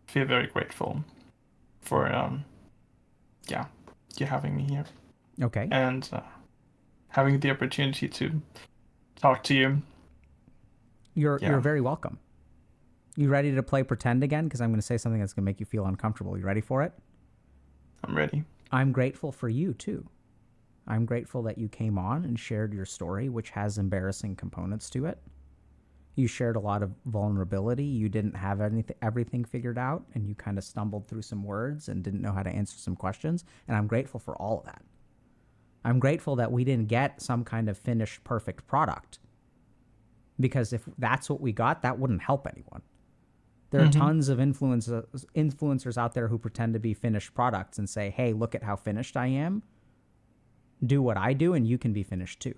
I feel very grateful for you having me here. Okay. And having the opportunity to talk to you. You're very welcome. You ready to play pretend again? Because I'm going to say something that's going to make you feel uncomfortable. You ready for it? I'm ready. I'm grateful for you, too. I'm grateful that you came on and shared your story, which has embarrassing components to it. You shared a lot of vulnerability. You didn't have everything figured out, and you kind of stumbled through some words and didn't know how to answer some questions. And I'm grateful for all of that. I'm grateful that we didn't get some kind of finished, perfect product. Because if that's what we got, that wouldn't help anyone. There are tons of influencers out there who pretend to be finished products and say, hey, look at how finished I am. Do what I do, and you can be finished too.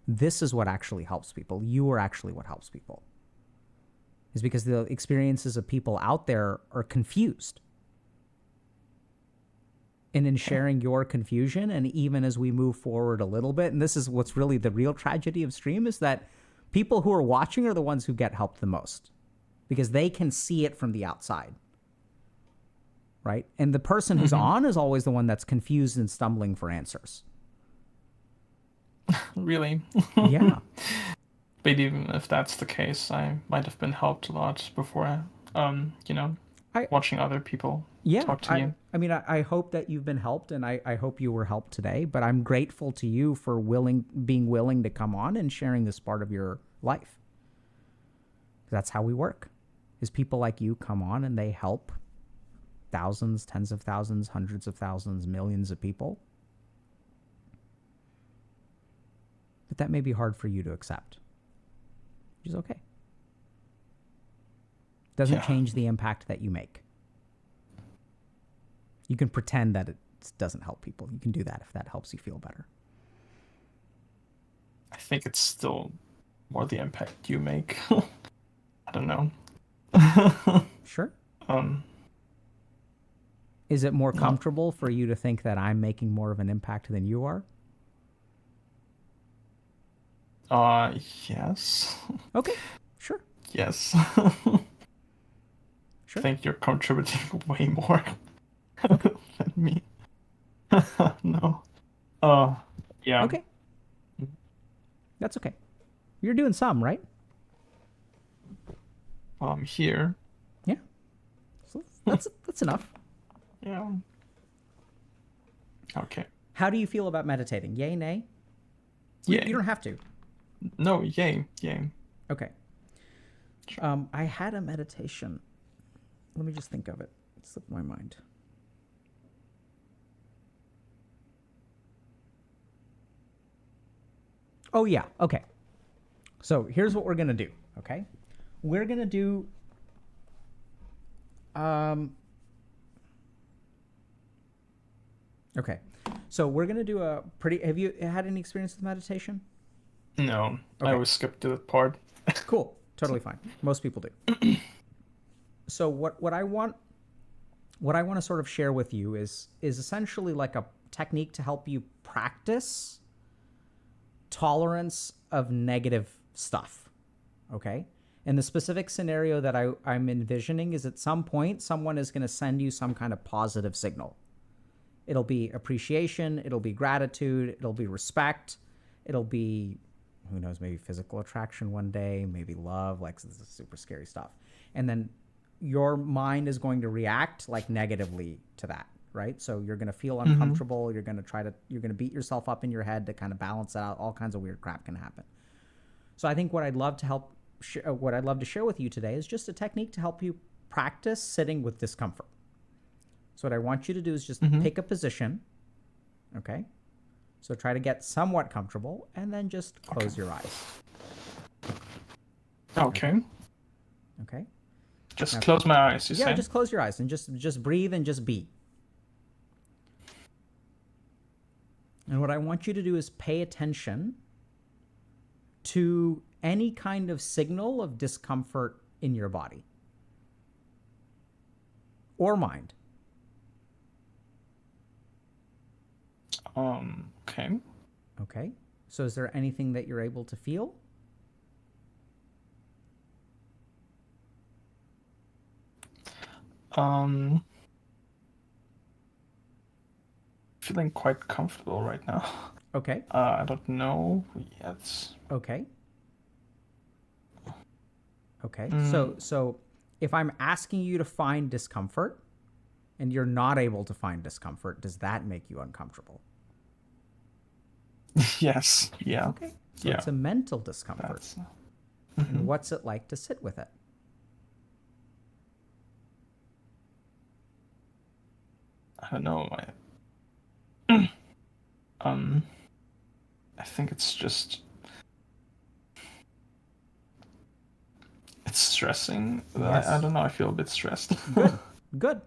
This is what actually helps people. You are actually what helps people. Is because the experiences of people out there are confused. And in sharing your confusion, and even as we move forward a little bit, and this is what's really the real tragedy of stream, is that people who are watching are the ones who get helped the most. Because they can see it from the outside. Right? And the person who's on is always the one that's confused and stumbling for answers. Really? Yeah. But even if that's the case, I might have been helped a lot before, watching other people talk to you. I mean, I hope that you've been helped, and I hope you were helped today. But I'm grateful to you for being willing to come on and sharing this part of your life. That's how we work. Is people like you come on and they help thousands, tens of thousands, hundreds of thousands, millions of people. But that may be hard for you to accept, which is okay. Doesn't change the impact that you make. You can pretend that it doesn't help people. You can do that if that helps you feel better. I think it's still more the impact you make. I don't know. Sure. Is it more comfortable for you to think that I'm making more of an impact than you are? Yes. Okay, sure. Yes. Sure. I think you're contributing way more than me. No. Uh, yeah. Okay, that's okay. You're doing some, right? I'm here. Yeah. So that's enough. Yeah. Okay. How do you feel about meditating? Yay, nay? You Yay. don't have to. No, yay. Yay. Okay. I had a meditation. Let me just think of it. It slipped my mind. Oh, yeah. Okay. So here's what we're going to do. Okay. We're going to do. Okay. So we're going to do a pretty. Have you had any experience with meditation? No, I Okay. always skipped that part. Cool. Totally fine. Most people do. So what I want to sort of share with you is essentially like a technique to help you practice tolerance of negative stuff. Okay? And the specific scenario that I'm envisioning is at some point someone is going to send you some kind of positive signal. It'll be appreciation, it'll be gratitude, it'll be respect, it'll be, who knows, maybe physical attraction one day, maybe love, like this is super scary stuff. And then your mind is going to react like negatively to that, right? So you're going to feel uncomfortable, you're going to beat yourself up in your head to kind of balance it out. All kinds of weird crap can happen. So I think what I'd love to share with you today is just a technique to help you practice sitting with discomfort. So what I want you to do is just pick a position, okay? So try to get somewhat comfortable and then just close your eyes. Okay. Okay? Just Now, close my eyes, you say? Yeah, just close your eyes and just breathe and just be. And what I want you to do is pay attention to any kind of signal of discomfort in your body or mind. Okay. Okay? So is there anything that you're able to feel? Feeling quite comfortable right now. Okay. I don't know yet. Okay. Okay. So if I'm asking you to find discomfort and you're not able to find discomfort, does that make you uncomfortable? Yes. Yeah. Okay. So Yeah. it's a mental discomfort. And what's it like to sit with it? I don't know. I think it's just it's stressing. Yes. I don't know. I feel a bit stressed. Good.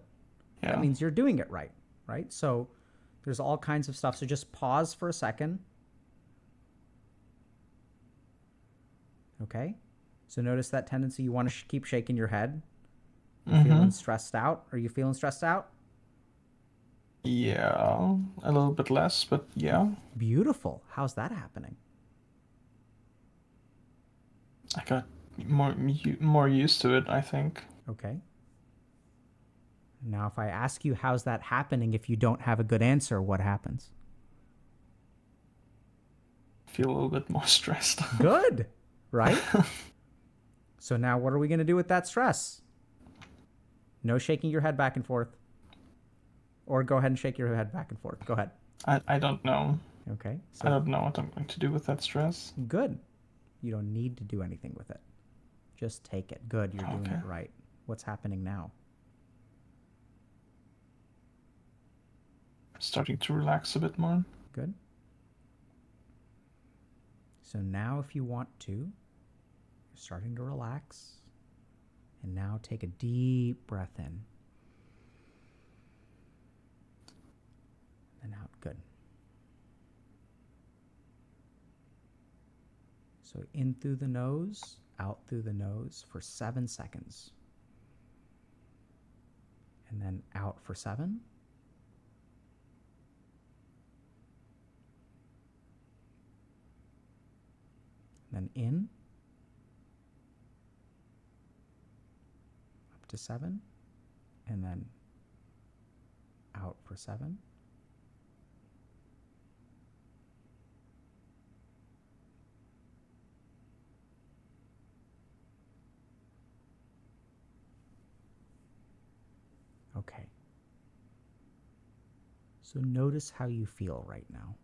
Yeah. That means you're doing it right, right? So there's all kinds of stuff. So just pause for a second. Okay. So notice that tendency. You want to keep shaking your head. You're feeling stressed out. Are you feeling stressed out? Yeah, a little bit less, but yeah. Beautiful. How's that happening? I got more used to it, I think. Okay. Now, if I ask you how's that happening, if you don't have a good answer, what happens? Feel a little bit more stressed. Good, right? So now what are we going to do with that stress? No shaking your head back and forth. Or go ahead and shake your head back and forth. Go ahead. I don't know. Okay. I don't know what I'm going to do with that stress. Good. You don't need to do anything with it. Just take it. Good. You're doing it right. What's happening now? Starting to relax a bit more. Good. So now if you want to, you're starting to relax. And now take a deep breath in. And out. Good. So in through the nose, out through the nose for 7 seconds. And then out for 7. Then in. Up to 7. And then out for 7. So notice how you feel right now.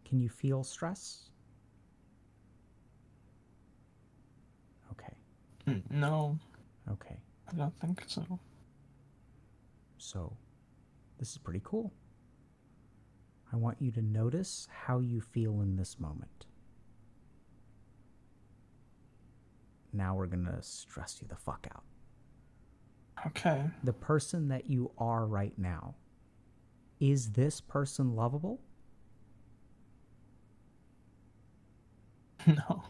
Can you feel stress? Okay. No, Okay. I don't think so. So this is pretty cool. I want you to notice how you feel in this moment. Now we're going to stress you the fuck out. Okay. The person that you are right now, is this person lovable? No.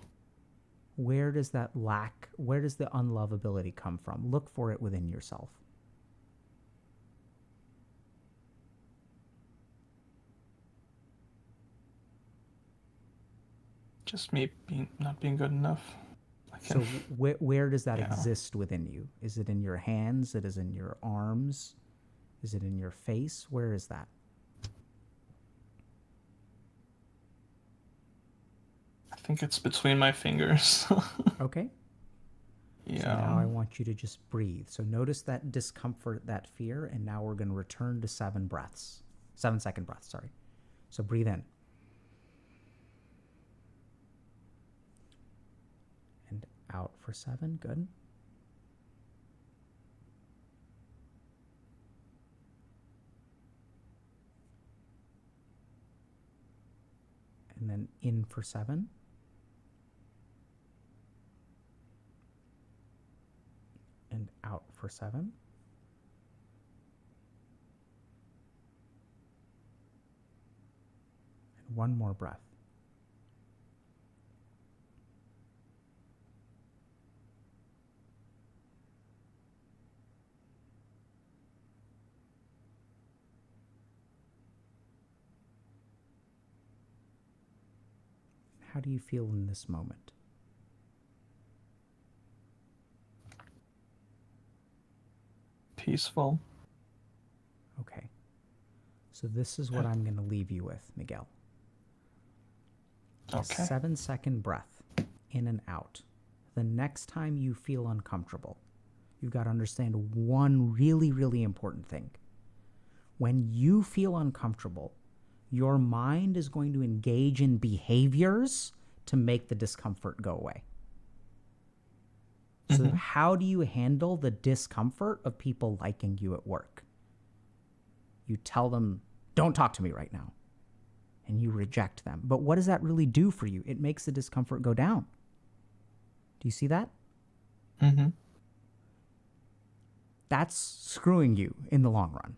Where does that lack, where does the unlovability come from? Look for it within yourself. Just me not being good enough. So where does that Yeah. exist within you? Is it in your hands? It is in your arms? Is it in your face? Where is that? I think it's between my fingers. Okay. Yeah. So now I want you to just breathe. So notice that discomfort, that fear, and now we're going to return to 7 breaths. 7-second breaths, sorry. So breathe in. And out for 7, good. And then in for 7. And out for 7. And one more breath. How do you feel in this moment? Peaceful. Okay. So this is what I'm going to leave you with, Miguel. A Okay. 7-second breath in and out. The next time you feel uncomfortable, you've got to understand one really, really important thing. When you feel uncomfortable, your mind is going to engage in behaviors to make the discomfort go away. So how do you handle the discomfort of people liking you at work? You tell them, don't talk to me right now. And you reject them. But what does that really do for you? It makes the discomfort go down. Do you see that? Mm-hmm. That's screwing you in the long run,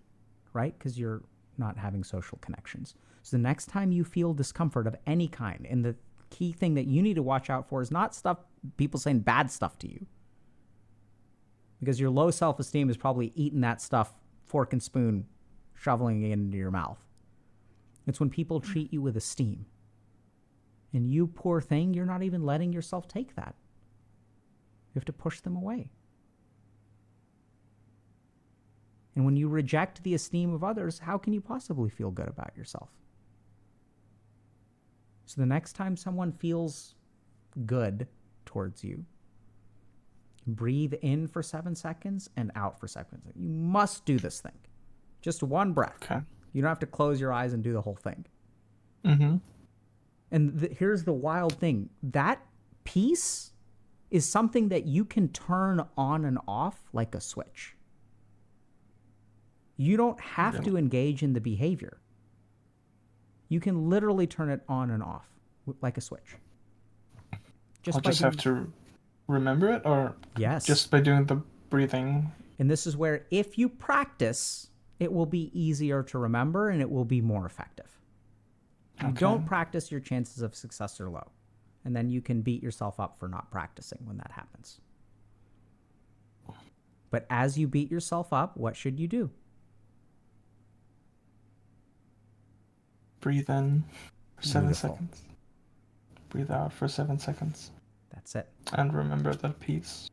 right? Because you're not having social connections. So the next time you feel discomfort of any kind, and the key thing that you need to watch out for is not stuff, people saying bad stuff to you. Because your low self-esteem is probably eating that stuff, fork and spoon, shoveling it into your mouth. It's when people treat you with esteem. And you, poor thing, you're not even letting yourself take that. You have to push them away. And when you reject the esteem of others, how can you possibly feel good about yourself? So the next time someone feels good towards you, breathe in for 7 seconds and out for 7 seconds. You must do this thing. Just one breath. Okay. You don't have to close your eyes and do the whole thing. Mm-hmm. And here's the wild thing. That piece is something that you can turn on and off like a switch. You don't have to engage in the behavior. You can literally turn it on and off like a switch. I'll just have to remember it, or yes, just by doing the breathing. And this is where, if you practice, it will be easier to remember and it will be more effective. If you don't practice, your chances of success are low. And then you can beat yourself up for not practicing when that happens. But as you beat yourself up, what should you do? Breathe in for 7 Beautiful. seconds. Breathe out for 7 seconds. That's it. And remember that piece.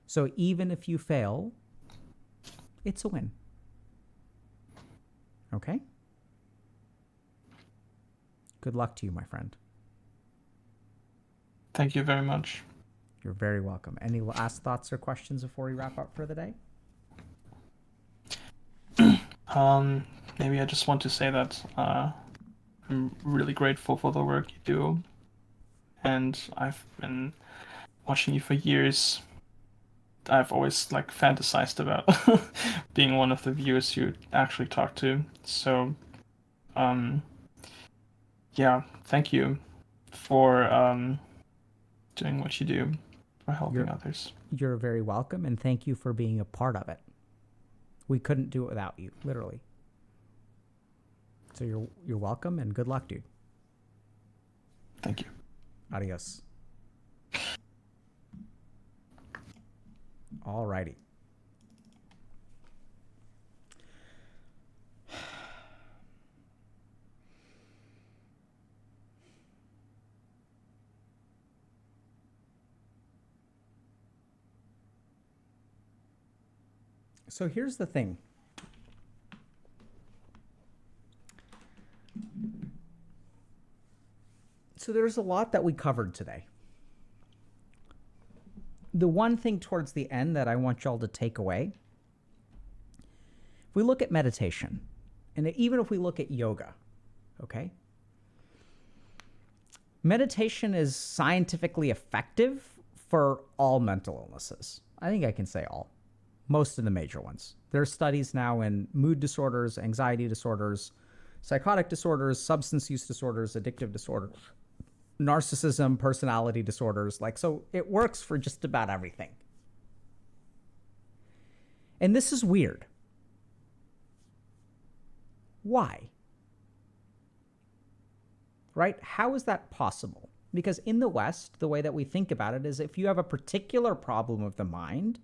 So even if you fail, it's a win. Okay? Good luck to you, my friend. Thank you very much. You're very welcome. Any last thoughts or questions before we wrap up for the day? Um, Maybe I just want to say that I'm really grateful for the work you do, and I've been watching you for years. I've always like fantasized about being one of the viewers you actually talk to. So, um, yeah, thank you for doing what you do, for helping You're others. you're very welcome, and thank you for being a part of it. We couldn't do it without you, literally. So you're welcome, and good luck, dude. Thank you. Adios. Alrighty. So here's the thing. So there's a lot that we covered today. The one thing towards the end that I want y'all to take away, if we look at meditation, and even if we look at yoga, okay? Meditation is scientifically effective for all mental illnesses. I think I can say all. Most of the major ones. There are studies now in mood disorders, anxiety disorders, psychotic disorders, substance use disorders, addictive disorders, narcissism, personality disorders. Like, so it works for just about everything. And this is weird. Why? Right? How is that possible? Because in the West, the way that we think about it is if you have a particular problem of the mind,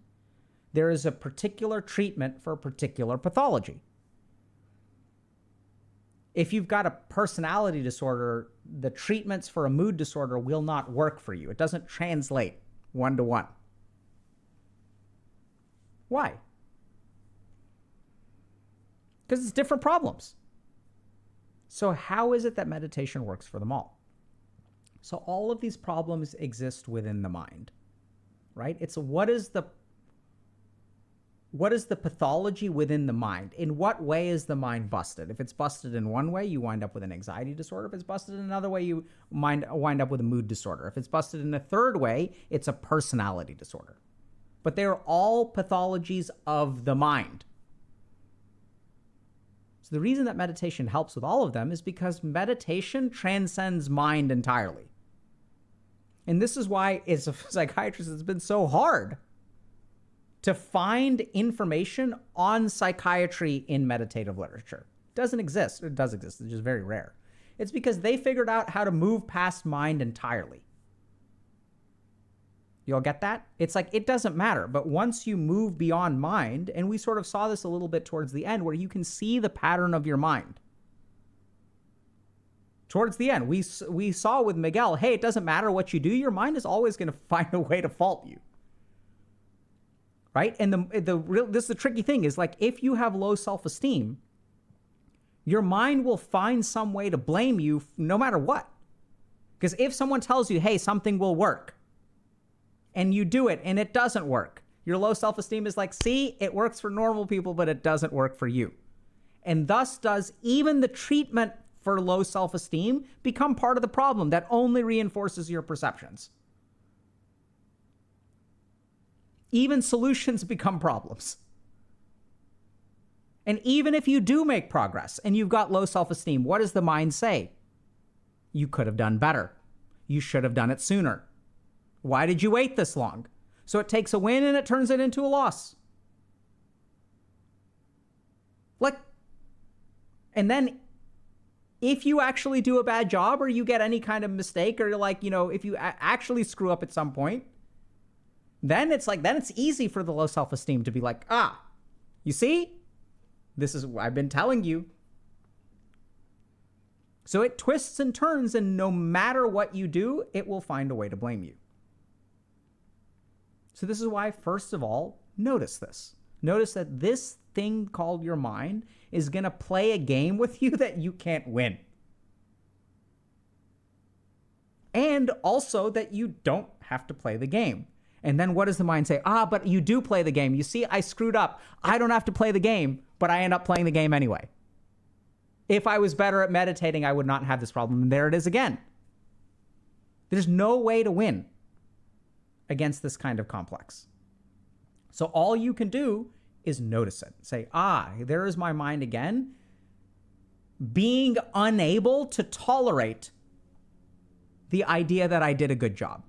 there is a particular treatment for a particular pathology. If you've got a personality disorder, the treatments for a mood disorder will not work for you. It doesn't translate one-to-one. Why? Because it's different problems. So how is it that meditation works for them all? So all of these problems exist within the mind, right? It's what is the pathology within the mind? In what way is the mind busted? If it's busted in one way, you wind up with an anxiety disorder. If it's busted in another way, you wind up with a mood disorder. If it's busted in a third way, it's a personality disorder. But they are all pathologies of the mind. So the reason that meditation helps with all of them is because meditation transcends mind entirely. And this is why, as a psychiatrist, it's been so hard to find information on psychiatry in meditative literature. It doesn't exist. It does exist. It's just very rare. It's because they figured out how to move past mind entirely. You all get that? It's like, it doesn't matter. But once you move beyond mind, and we sort of saw this a little bit towards the end, where you can see the pattern of your mind. Towards the end, we saw with Miguel, hey, it doesn't matter what you do. Your mind is always going to find a way to fault you. Right? And this is the tricky thing is, like, if you have low self-esteem, your mind will find some way to blame you no matter what. Because if someone tells you, hey, something will work, and you do it and it doesn't work, your low self-esteem is like, see, it works for normal people, but it doesn't work for you. And thus does even the treatment for low self-esteem become part of the problem that only reinforces your perceptions. Even solutions become problems. And even if you do make progress and you've got low self-esteem, what does the mind say? You could have done better. You should have done it sooner. Why did you wait this long? So it takes a win and it turns it into a loss. Like, and then if you actually do a bad job or you get any kind of mistake, or like, if you actually screw up at some point, then it's easy for the low self-esteem to be like, you see, this is what I've been telling you. So it twists and turns, and no matter what you do, it will find a way to blame you. So this is why, first of all, notice this. Notice that this thing called your mind is going to play a game with you that you can't win. And also that you don't have to play the game. And then what does the mind say? But you do play the game. You see, I screwed up. I don't have to play the game, but I end up playing the game anyway. If I was better at meditating, I would not have this problem. And there it is again. There's no way to win against this kind of complex. So all you can do is notice it. Say, there is my mind again, being unable to tolerate the idea that I did a good job.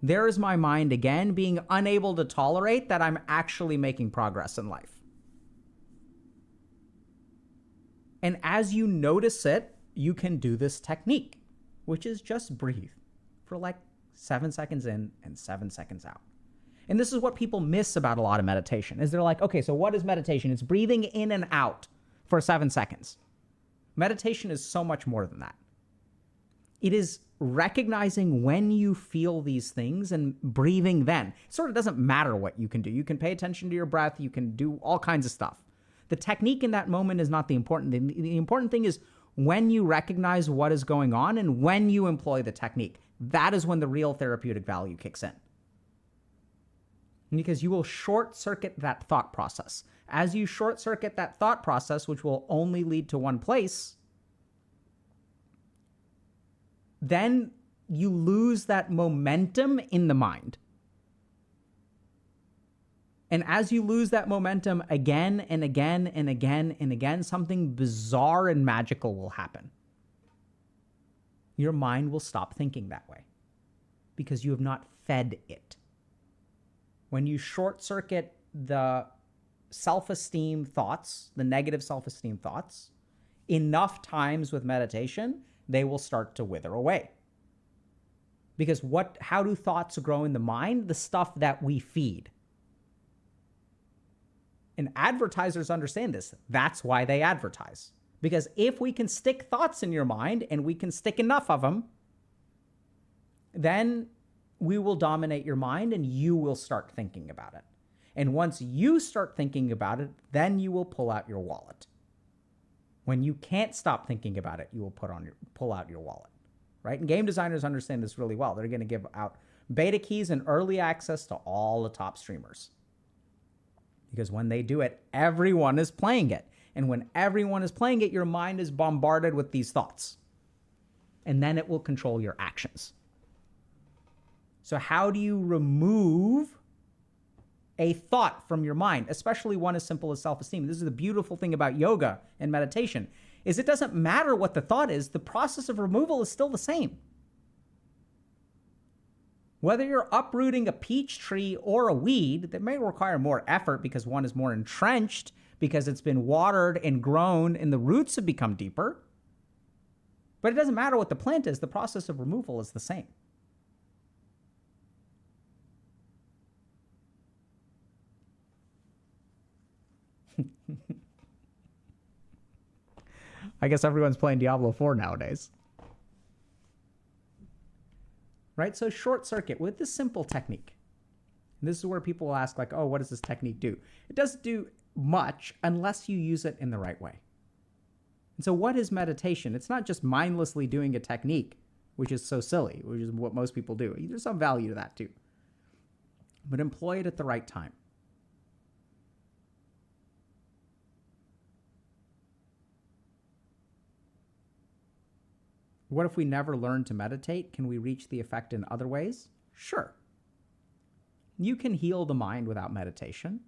There is my mind again, being unable to tolerate that I'm actually making progress in life. And as you notice it, you can do this technique, which is just breathe for like 7 seconds in and 7 seconds out. And this is what people miss about a lot of meditation, is they're like, okay, so what is meditation? It's breathing in and out for 7 seconds. Meditation is so much more than that. It is recognizing when you feel these things and breathing then. It sort of doesn't matter what you can do. You can pay attention to your breath. You can do all kinds of stuff. The technique in that moment is not the important thing. The important thing is when you recognize what is going on and when you employ the technique. That is when the real therapeutic value kicks in. Because you will short circuit that thought process. As you short circuit that thought process, which will only lead to one place, then you lose that momentum in the mind. And as you lose that momentum again and again and again and again, something bizarre and magical will happen. Your mind will stop thinking that way because you have not fed it. When you short circuit the self-esteem thoughts, the negative self-esteem thoughts, enough times with meditation, they will start to wither away. Because how do thoughts grow in the mind? The stuff that we feed. And advertisers understand this. That's why they advertise. Because if we can stick thoughts in your mind, and we can stick enough of them, then we will dominate your mind and you will start thinking about it. And once you start thinking about it, then you will pull out your wallet. When you can't stop thinking about it, you will pull out your wallet, right? And game designers understand this really well. They're going to give out beta keys and early access to all the top streamers. Because when they do it, everyone is playing it. And when everyone is playing it, your mind is bombarded with these thoughts. And then it will control your actions. So how do you remove a thought from your mind, especially one as simple as self-esteem? This is the beautiful thing about yoga and meditation, is it doesn't matter what the thought is, the process of removal is still the same. Whether you're uprooting a peach tree or a weed, that may require more effort because one is more entrenched, because it's been watered and grown and the roots have become deeper. But it doesn't matter what the plant is, the process of removal is the same. I guess everyone's playing Diablo 4 nowadays. Right? So short circuit with this simple technique. And this is where people will ask, like, oh, what does this technique do? It doesn't do much unless you use it in the right way. And so what is meditation? It's not just mindlessly doing a technique, which is so silly, which is what most people do. There's some value to that too. But employ it at the right time. What if we never learn to meditate? Can we reach the effect in other ways? Sure. You can heal the mind without meditation.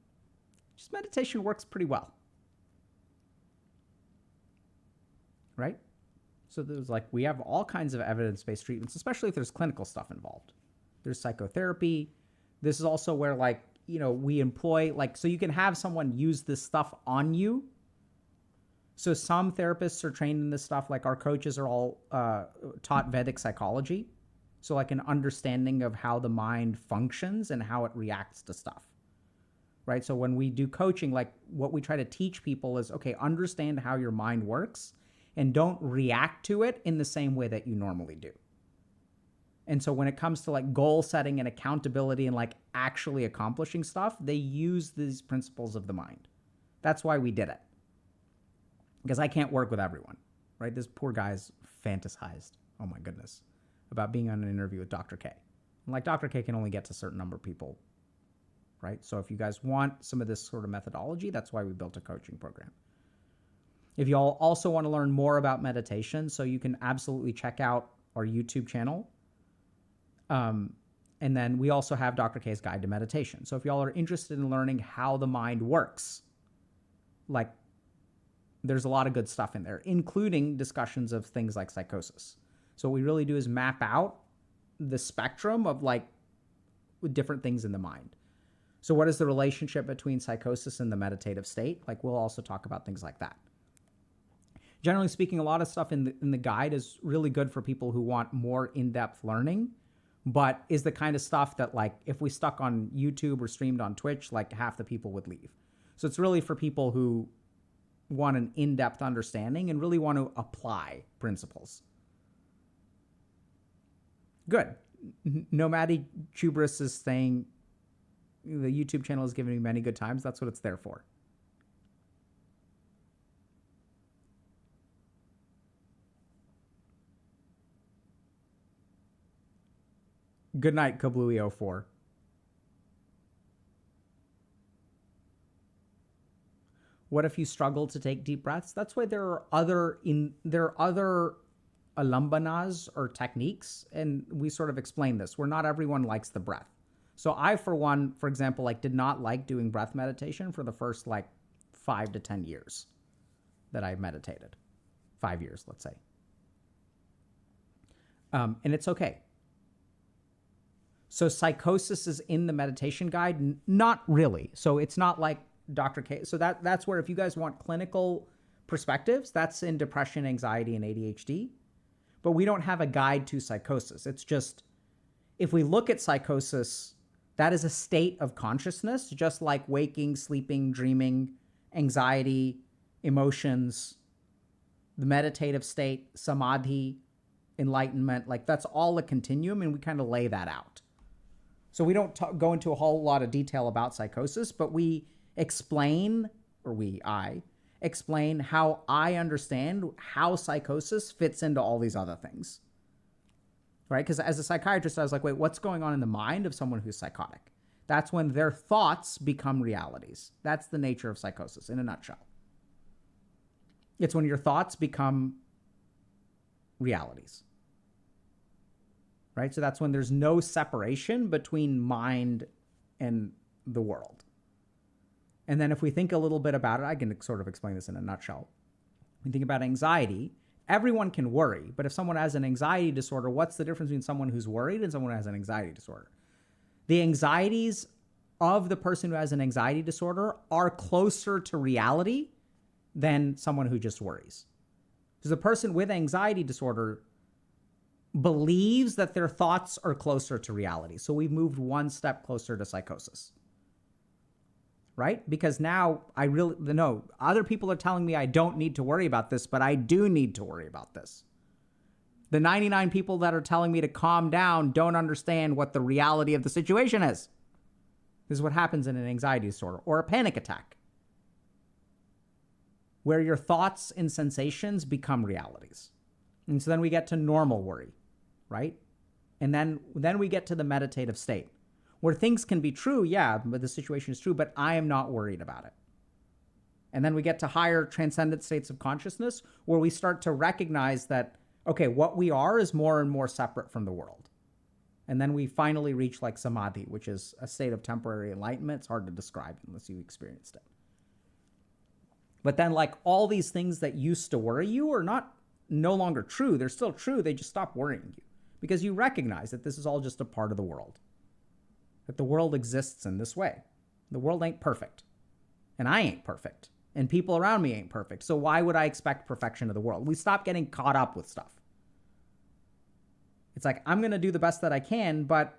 Just meditation works pretty well. Right? So we have all kinds of evidence-based treatments, especially if there's clinical stuff involved. There's psychotherapy. This is also where we employ, so you can have someone use this stuff on you. So some therapists are trained in this stuff, like our coaches are all taught Vedic psychology. So an understanding of how the mind functions and how it reacts to stuff, right? So when we do coaching, what we try to teach people is, okay, understand how your mind works and don't react to it in the same way that you normally do. And so when it comes to goal setting and accountability and actually accomplishing stuff, they use these principles of the mind. That's why we did it. Because I can't work with everyone, right? This poor guy's fantasized, oh my goodness, about being on an interview with Dr. K. Like Dr. K can only get to a certain number of people, right? So if you guys want some of this sort of methodology, that's why we built a coaching program. If you all also want to learn more about meditation, so you can absolutely check out our YouTube channel. And then we also have Dr. K's Guide to Meditation. So if y'all are interested in learning how the mind works, like there's a lot of good stuff in there, including discussions of things like psychosis. So what we really do is map out the spectrum of like different things in the mind. So what is the relationship between psychosis and the meditative state? Like we'll also talk about things like that. Generally speaking, a lot of stuff in the guide is really good for people who want more in-depth learning, but is the kind of stuff that like if we stuck on YouTube or streamed on Twitch, like half the people would leave. So it's really for people who want an in-depth understanding and really want to apply principles. Good. Nomadic Chubris is saying the YouTube channel has given me many good times. That's what it's there for. Good night, Kablooey04. What if you struggle to take deep breaths? That's why there are other alambanas or techniques, and we sort of explain this, where not everyone likes the breath. So I, for one, for example, like did not like doing breath meditation for the first like 5 to 10 years that I meditated. 5 years, let's say. And it's okay. So psychosis is in the meditation guide? Not really. So it's not like Dr. K. So that's where if you guys want clinical perspectives, that's in depression, anxiety, and ADHD. But we don't have a guide to psychosis. It's just, if we look at psychosis, that is a state of consciousness, just like waking, sleeping, dreaming, anxiety, emotions, the meditative state, samadhi, enlightenment, like that's all a continuum, and we kind of lay that out. So we don't go into a whole lot of detail about psychosis, but we explain, I explain how I understand how psychosis fits into all these other things, right? Because as a psychiatrist, I was like, wait, what's going on in the mind of someone who's psychotic? That's when their thoughts become realities. That's the nature of psychosis in a nutshell. It's when your thoughts become realities. Right? So that's when there's no separation between mind and the world. And then if we think a little bit about it, I can sort of explain this in a nutshell. When you think about anxiety, everyone can worry, but if someone has an anxiety disorder, what's the difference between someone who's worried and someone who has an anxiety disorder? The anxieties of the person who has an anxiety disorder are closer to reality than someone who just worries. Because the person with anxiety disorder believes that their thoughts are closer to reality. So we've moved one step closer to psychosis. Right? Because now I really know other people are telling me I don't need to worry about this, but I do need to worry about this. The 99 people that are telling me to calm down don't understand what the reality of the situation is. This is what happens in an anxiety disorder or a panic attack, where your thoughts and sensations become realities. And so then we get to normal worry, right? And then we get to the meditative state, where things can be true, yeah, but the situation is true, but I am not worried about it. And then we get to higher transcendent states of consciousness, where we start to recognize that, okay, what we are is more and more separate from the world. And then we finally reach like samadhi, which is a state of temporary enlightenment. It's hard to describe unless you experienced it. But then like all these things that used to worry you are no longer true. They're still true. They just stop worrying you because you recognize that this is all just a part of the world. That the world exists in this way. The world ain't perfect. And I ain't perfect. And people around me ain't perfect. So why would I expect perfection of the world? We stop getting caught up with stuff. It's like, I'm going to do the best that I can, but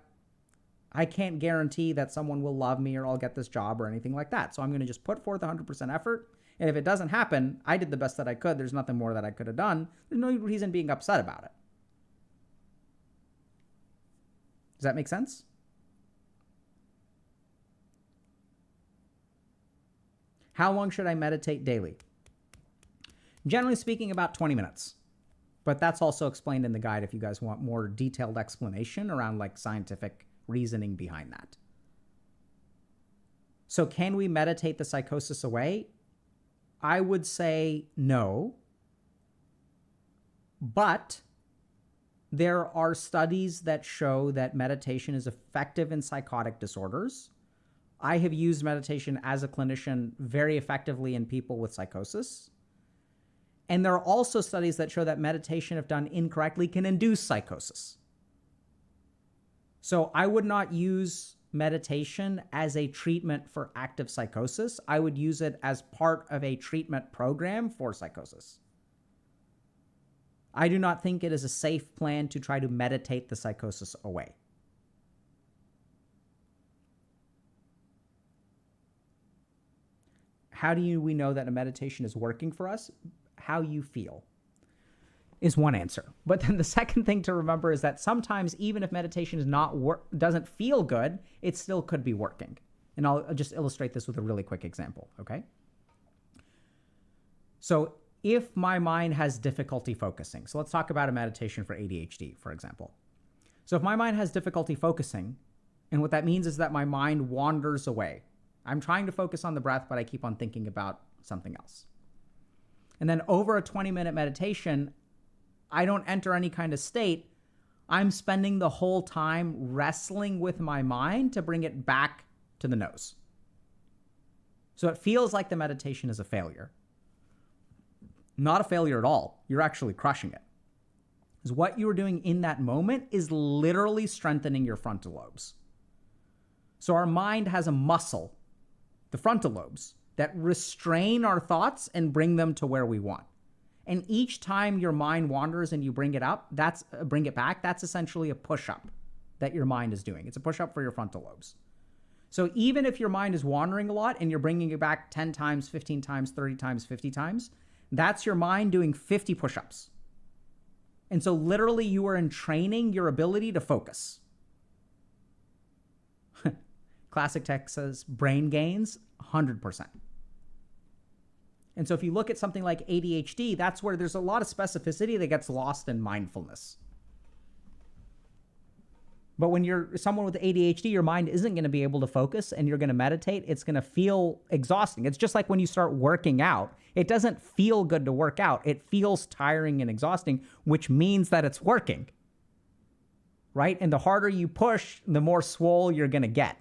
I can't guarantee that someone will love me or I'll get this job or anything like that. So I'm going to just put forth 100% effort. And if it doesn't happen, I did the best that I could. There's nothing more that I could have done. There's no reason being upset about it. Does that make sense? How long should I meditate daily? Generally speaking, about 20 minutes. But that's also explained in the guide if you guys want more detailed explanation around like scientific reasoning behind that. So can we meditate the psychosis away? I would say no. But there are studies that show that meditation is effective in psychotic disorders. I have used meditation as a clinician very effectively in people with psychosis. And there are also studies that show that meditation, if done incorrectly, can induce psychosis. So I would not use meditation as a treatment for active psychosis. I would use it as part of a treatment program for psychosis. I do not think it is a safe plan to try to meditate the psychosis away. How do we know that a meditation is working for us? How you feel is one answer. But then the second thing to remember is that sometimes even if meditation is doesn't feel good, it still could be working. And I'll just illustrate this with a really quick example, okay? So if my mind has difficulty focusing, so let's talk about a meditation for ADHD, for example. So if my mind has difficulty focusing, and what that means is that my mind wanders away. I'm trying to focus on the breath, but I keep on thinking about something else. And then over a 20-minute meditation, I don't enter any kind of state. I'm spending the whole time wrestling with my mind to bring it back to the nose. So it feels like the meditation is a failure. Not a failure at all. You're actually crushing it. Because what you are doing in that moment is literally strengthening your frontal lobes. So our mind has a muscle, the frontal lobes, that restrain our thoughts and bring them to where we want. And each time your mind wanders and you bring it back, that's essentially a push-up that your mind is doing. It's a push-up for your frontal lobes. So even if your mind is wandering a lot and you're bringing it back 10 times, 15 times, 30 times, 50 times, that's your mind doing 50 push-ups. And so literally you are entraining your ability to focus. Classic tech says brain gains 100%. And so if you look at something like ADHD, that's where there's a lot of specificity that gets lost in mindfulness. But when you're someone with ADHD, your mind isn't going to be able to focus and you're going to meditate. It's going to feel exhausting. It's just like when you start working out. It doesn't feel good to work out. It feels tiring and exhausting, which means that it's working. Right? And the harder you push, the more swole you're going to get.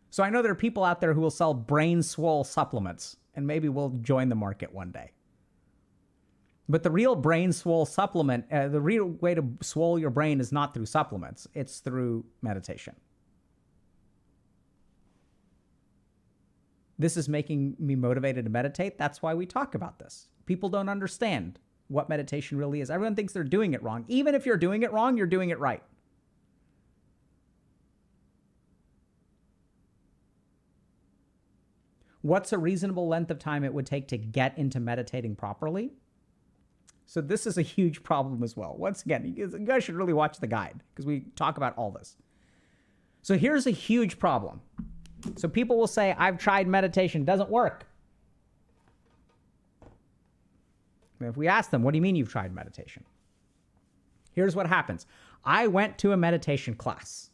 So I know there are people out there who will sell brain swole supplements, and maybe we'll join the market one day. But the real brain swole supplement, the real way to swole your brain is not through supplements. It's through meditation. This is making me motivated to meditate. That's why we talk about this. People don't understand what meditation really is. Everyone thinks they're doing it wrong. Even if you're doing it wrong, you're doing it right. What's a reasonable length of time it would take to get into meditating properly? So this is a huge problem as well. Once again, you guys should really watch the guide because we talk about all this. So here's a huge problem. So people will say, I've tried meditation, it doesn't work. And if we ask them, what do you mean you've tried meditation? Here's what happens. I went to a meditation class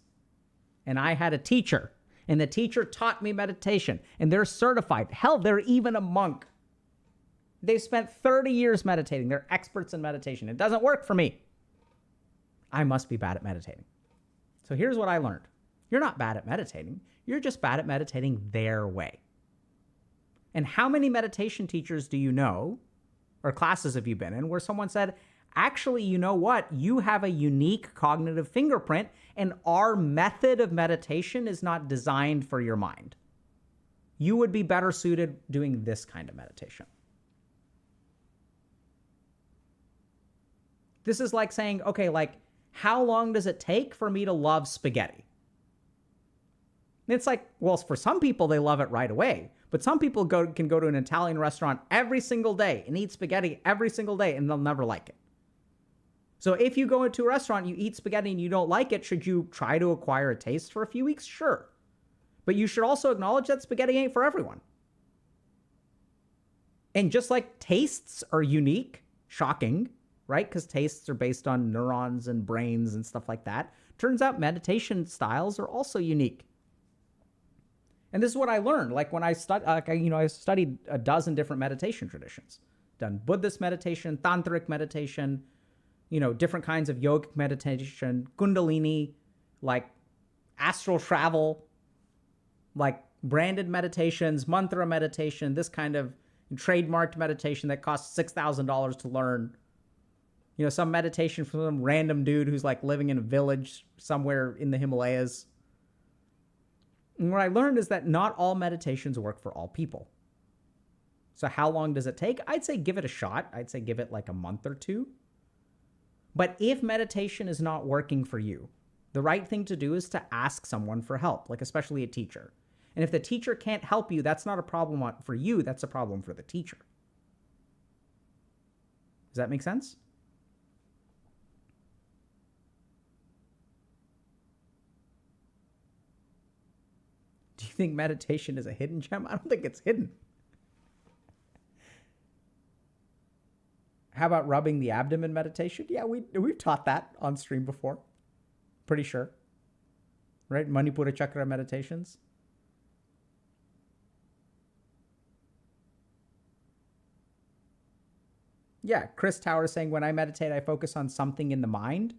and I had a teacher. And the teacher taught me meditation, and they're certified. Hell, they're even a monk. They've spent 30 years meditating. They're experts in meditation. It doesn't work for me. I must be bad at meditating. So here's what I learned. You're not bad at meditating. You're just bad at meditating their way. And how many meditation teachers do you know, or classes have you been in, where someone said, actually, you know what? You have a unique cognitive fingerprint, and our method of meditation is not designed for your mind. You would be better suited doing this kind of meditation. This is like saying, okay, like, how long does it take for me to love spaghetti? And it's like, well, for some people, they love it right away. But some people can go to an Italian restaurant every single day and eat spaghetti every single day, and they'll never like it. So if you go into a restaurant, you eat spaghetti and you don't like it, should you try to acquire a taste for a few weeks? Sure. But you should also acknowledge that spaghetti ain't for everyone. And just like tastes are unique, Shocking, right? Because tastes are based on neurons and brains and stuff like that. Turns out meditation styles are also unique. And this is what I learned. Like when I studied a dozen different meditation traditions. Done Buddhist meditation, tantric meditation, different kinds of yogic meditation, kundalini, like astral travel, like branded meditations, mantra meditation, this kind of trademarked meditation that costs $6,000 to learn. Some meditation from some random dude who's like living in a village somewhere in the Himalayas. And what I learned is that not all meditations work for all people. So how long does it take? I'd say give it a shot. I'd say give it like a month or two. But if meditation is not working for you, the right thing to do is to ask someone for help, like especially a teacher. And if the teacher can't help you, that's not a problem for you, that's a problem for the teacher. Does that make sense? Do you think meditation is a hidden gem? I don't think it's hidden. How about rubbing the abdomen meditation? Yeah, we've taught that on stream before. Pretty sure. Right? Manipura Chakra meditations. Yeah, Chris Tower is saying, when I meditate, I focus on something in the mind.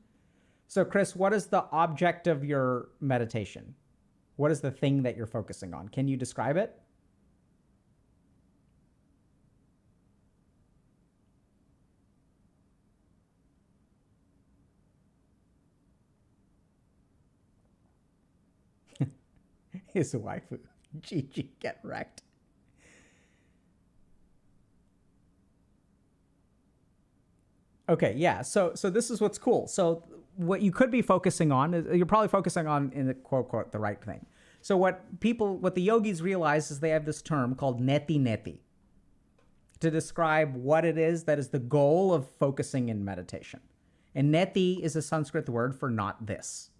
So, Chris, what is the object of your meditation? What is the thing that you're focusing on? Can you describe it? His waifu. GG, get wrecked. Okay, yeah. So this is what's cool. So what you could be focusing on is you're probably focusing on, in the quote quote, the right thing. So what the yogis realize is they have this term called neti neti to describe what it is that is the goal of focusing in meditation. And neti is a Sanskrit word for not this.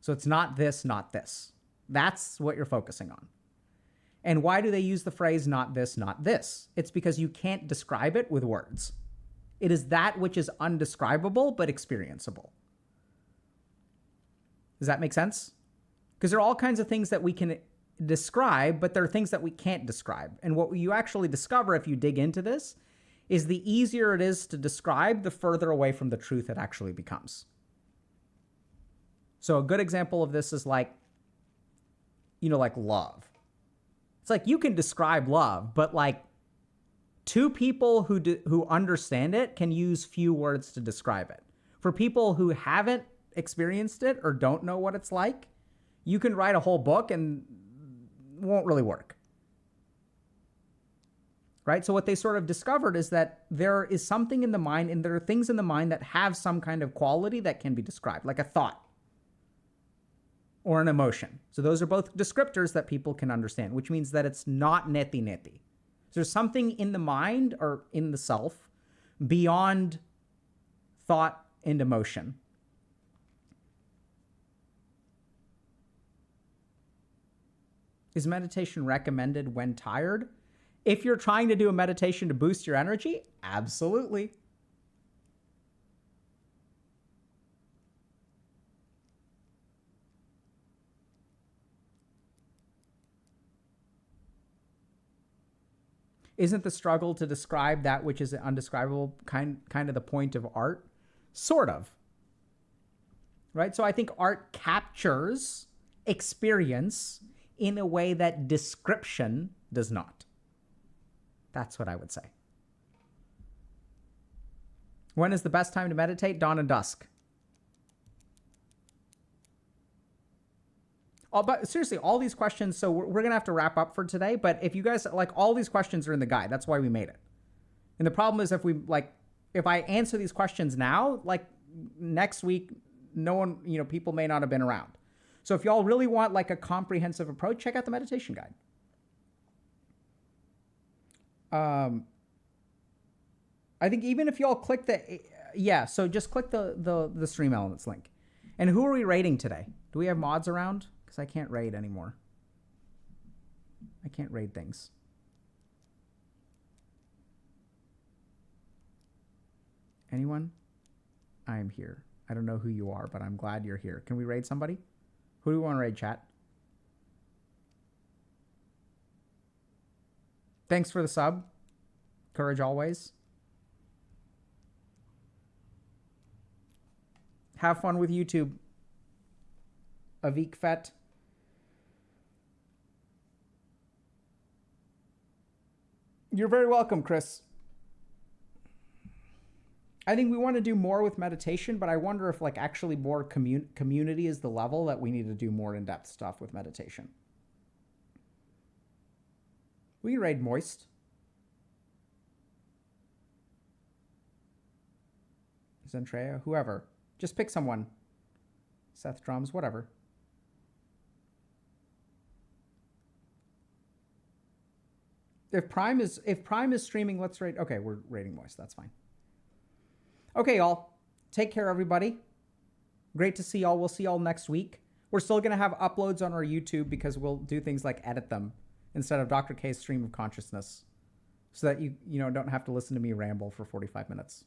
So it's not this, not this. That's what you're focusing on. And why do they use the phrase not this, not this? It's because you can't describe it with words. It is that which is undescribable but experienceable. Does that make sense? Because there are all kinds of things that we can describe, but there are things that we can't describe. And what you actually discover if you dig into this is the easier it is to describe, the further away from the truth it actually becomes. So a good example of this is like love. It's like you can describe love, but like two people who understand it can use few words to describe it. For people who haven't experienced it or don't know what it's like, you can write a whole book and it won't really work. Right? So what they sort of discovered is that there is something in the mind, and there are things in the mind that have some kind of quality that can be described, like a thought or an emotion. So those are both descriptors that people can understand, which means that it's not neti neti. So there's something in the mind or in the self beyond thought and emotion. Is meditation recommended when tired? If you're trying to do a meditation to boost your energy, absolutely. Isn't the struggle to describe that which is undescribable kind of the point of art? Sort of. Right? So I think art captures experience in a way that description does not. That's what I would say. When is the best time to meditate? Dawn and dusk. But seriously, all these questions, so we're going to have to wrap up for today, but if you guys, like, all these questions are in the guide. That's why we made it. And the problem is if I answer these questions now, like, next week, no one, people may not have been around. So if y'all really want, like, a comprehensive approach, check out the meditation guide. I think even if y'all click so just click the Stream Elements link. And who are we rating today? Do we have mods around? Because I can't raid anymore. I can't raid things. Anyone? I am here. I don't know who you are, but I'm glad you're here. Can we raid somebody? Who do we want to raid, chat? Thanks for the sub. Courage always. Have fun with YouTube. Avik Fet. You're very welcome, Chris. I think we want to do more with meditation, but I wonder if like actually more community is the level that we need to do more in-depth stuff with meditation. We can raid Moist. Zentrea, whoever. Just pick someone. Seth Drums, whatever. If Prime is streaming, let's raid. Okay, we're raiding Moist. That's fine. Okay, y'all. Take care, everybody. Great to see y'all. We'll see y'all next week. We're still going to have uploads on our YouTube because we'll do things like edit them instead of Dr. K's stream of consciousness so that you don't have to listen to me ramble for 45 minutes.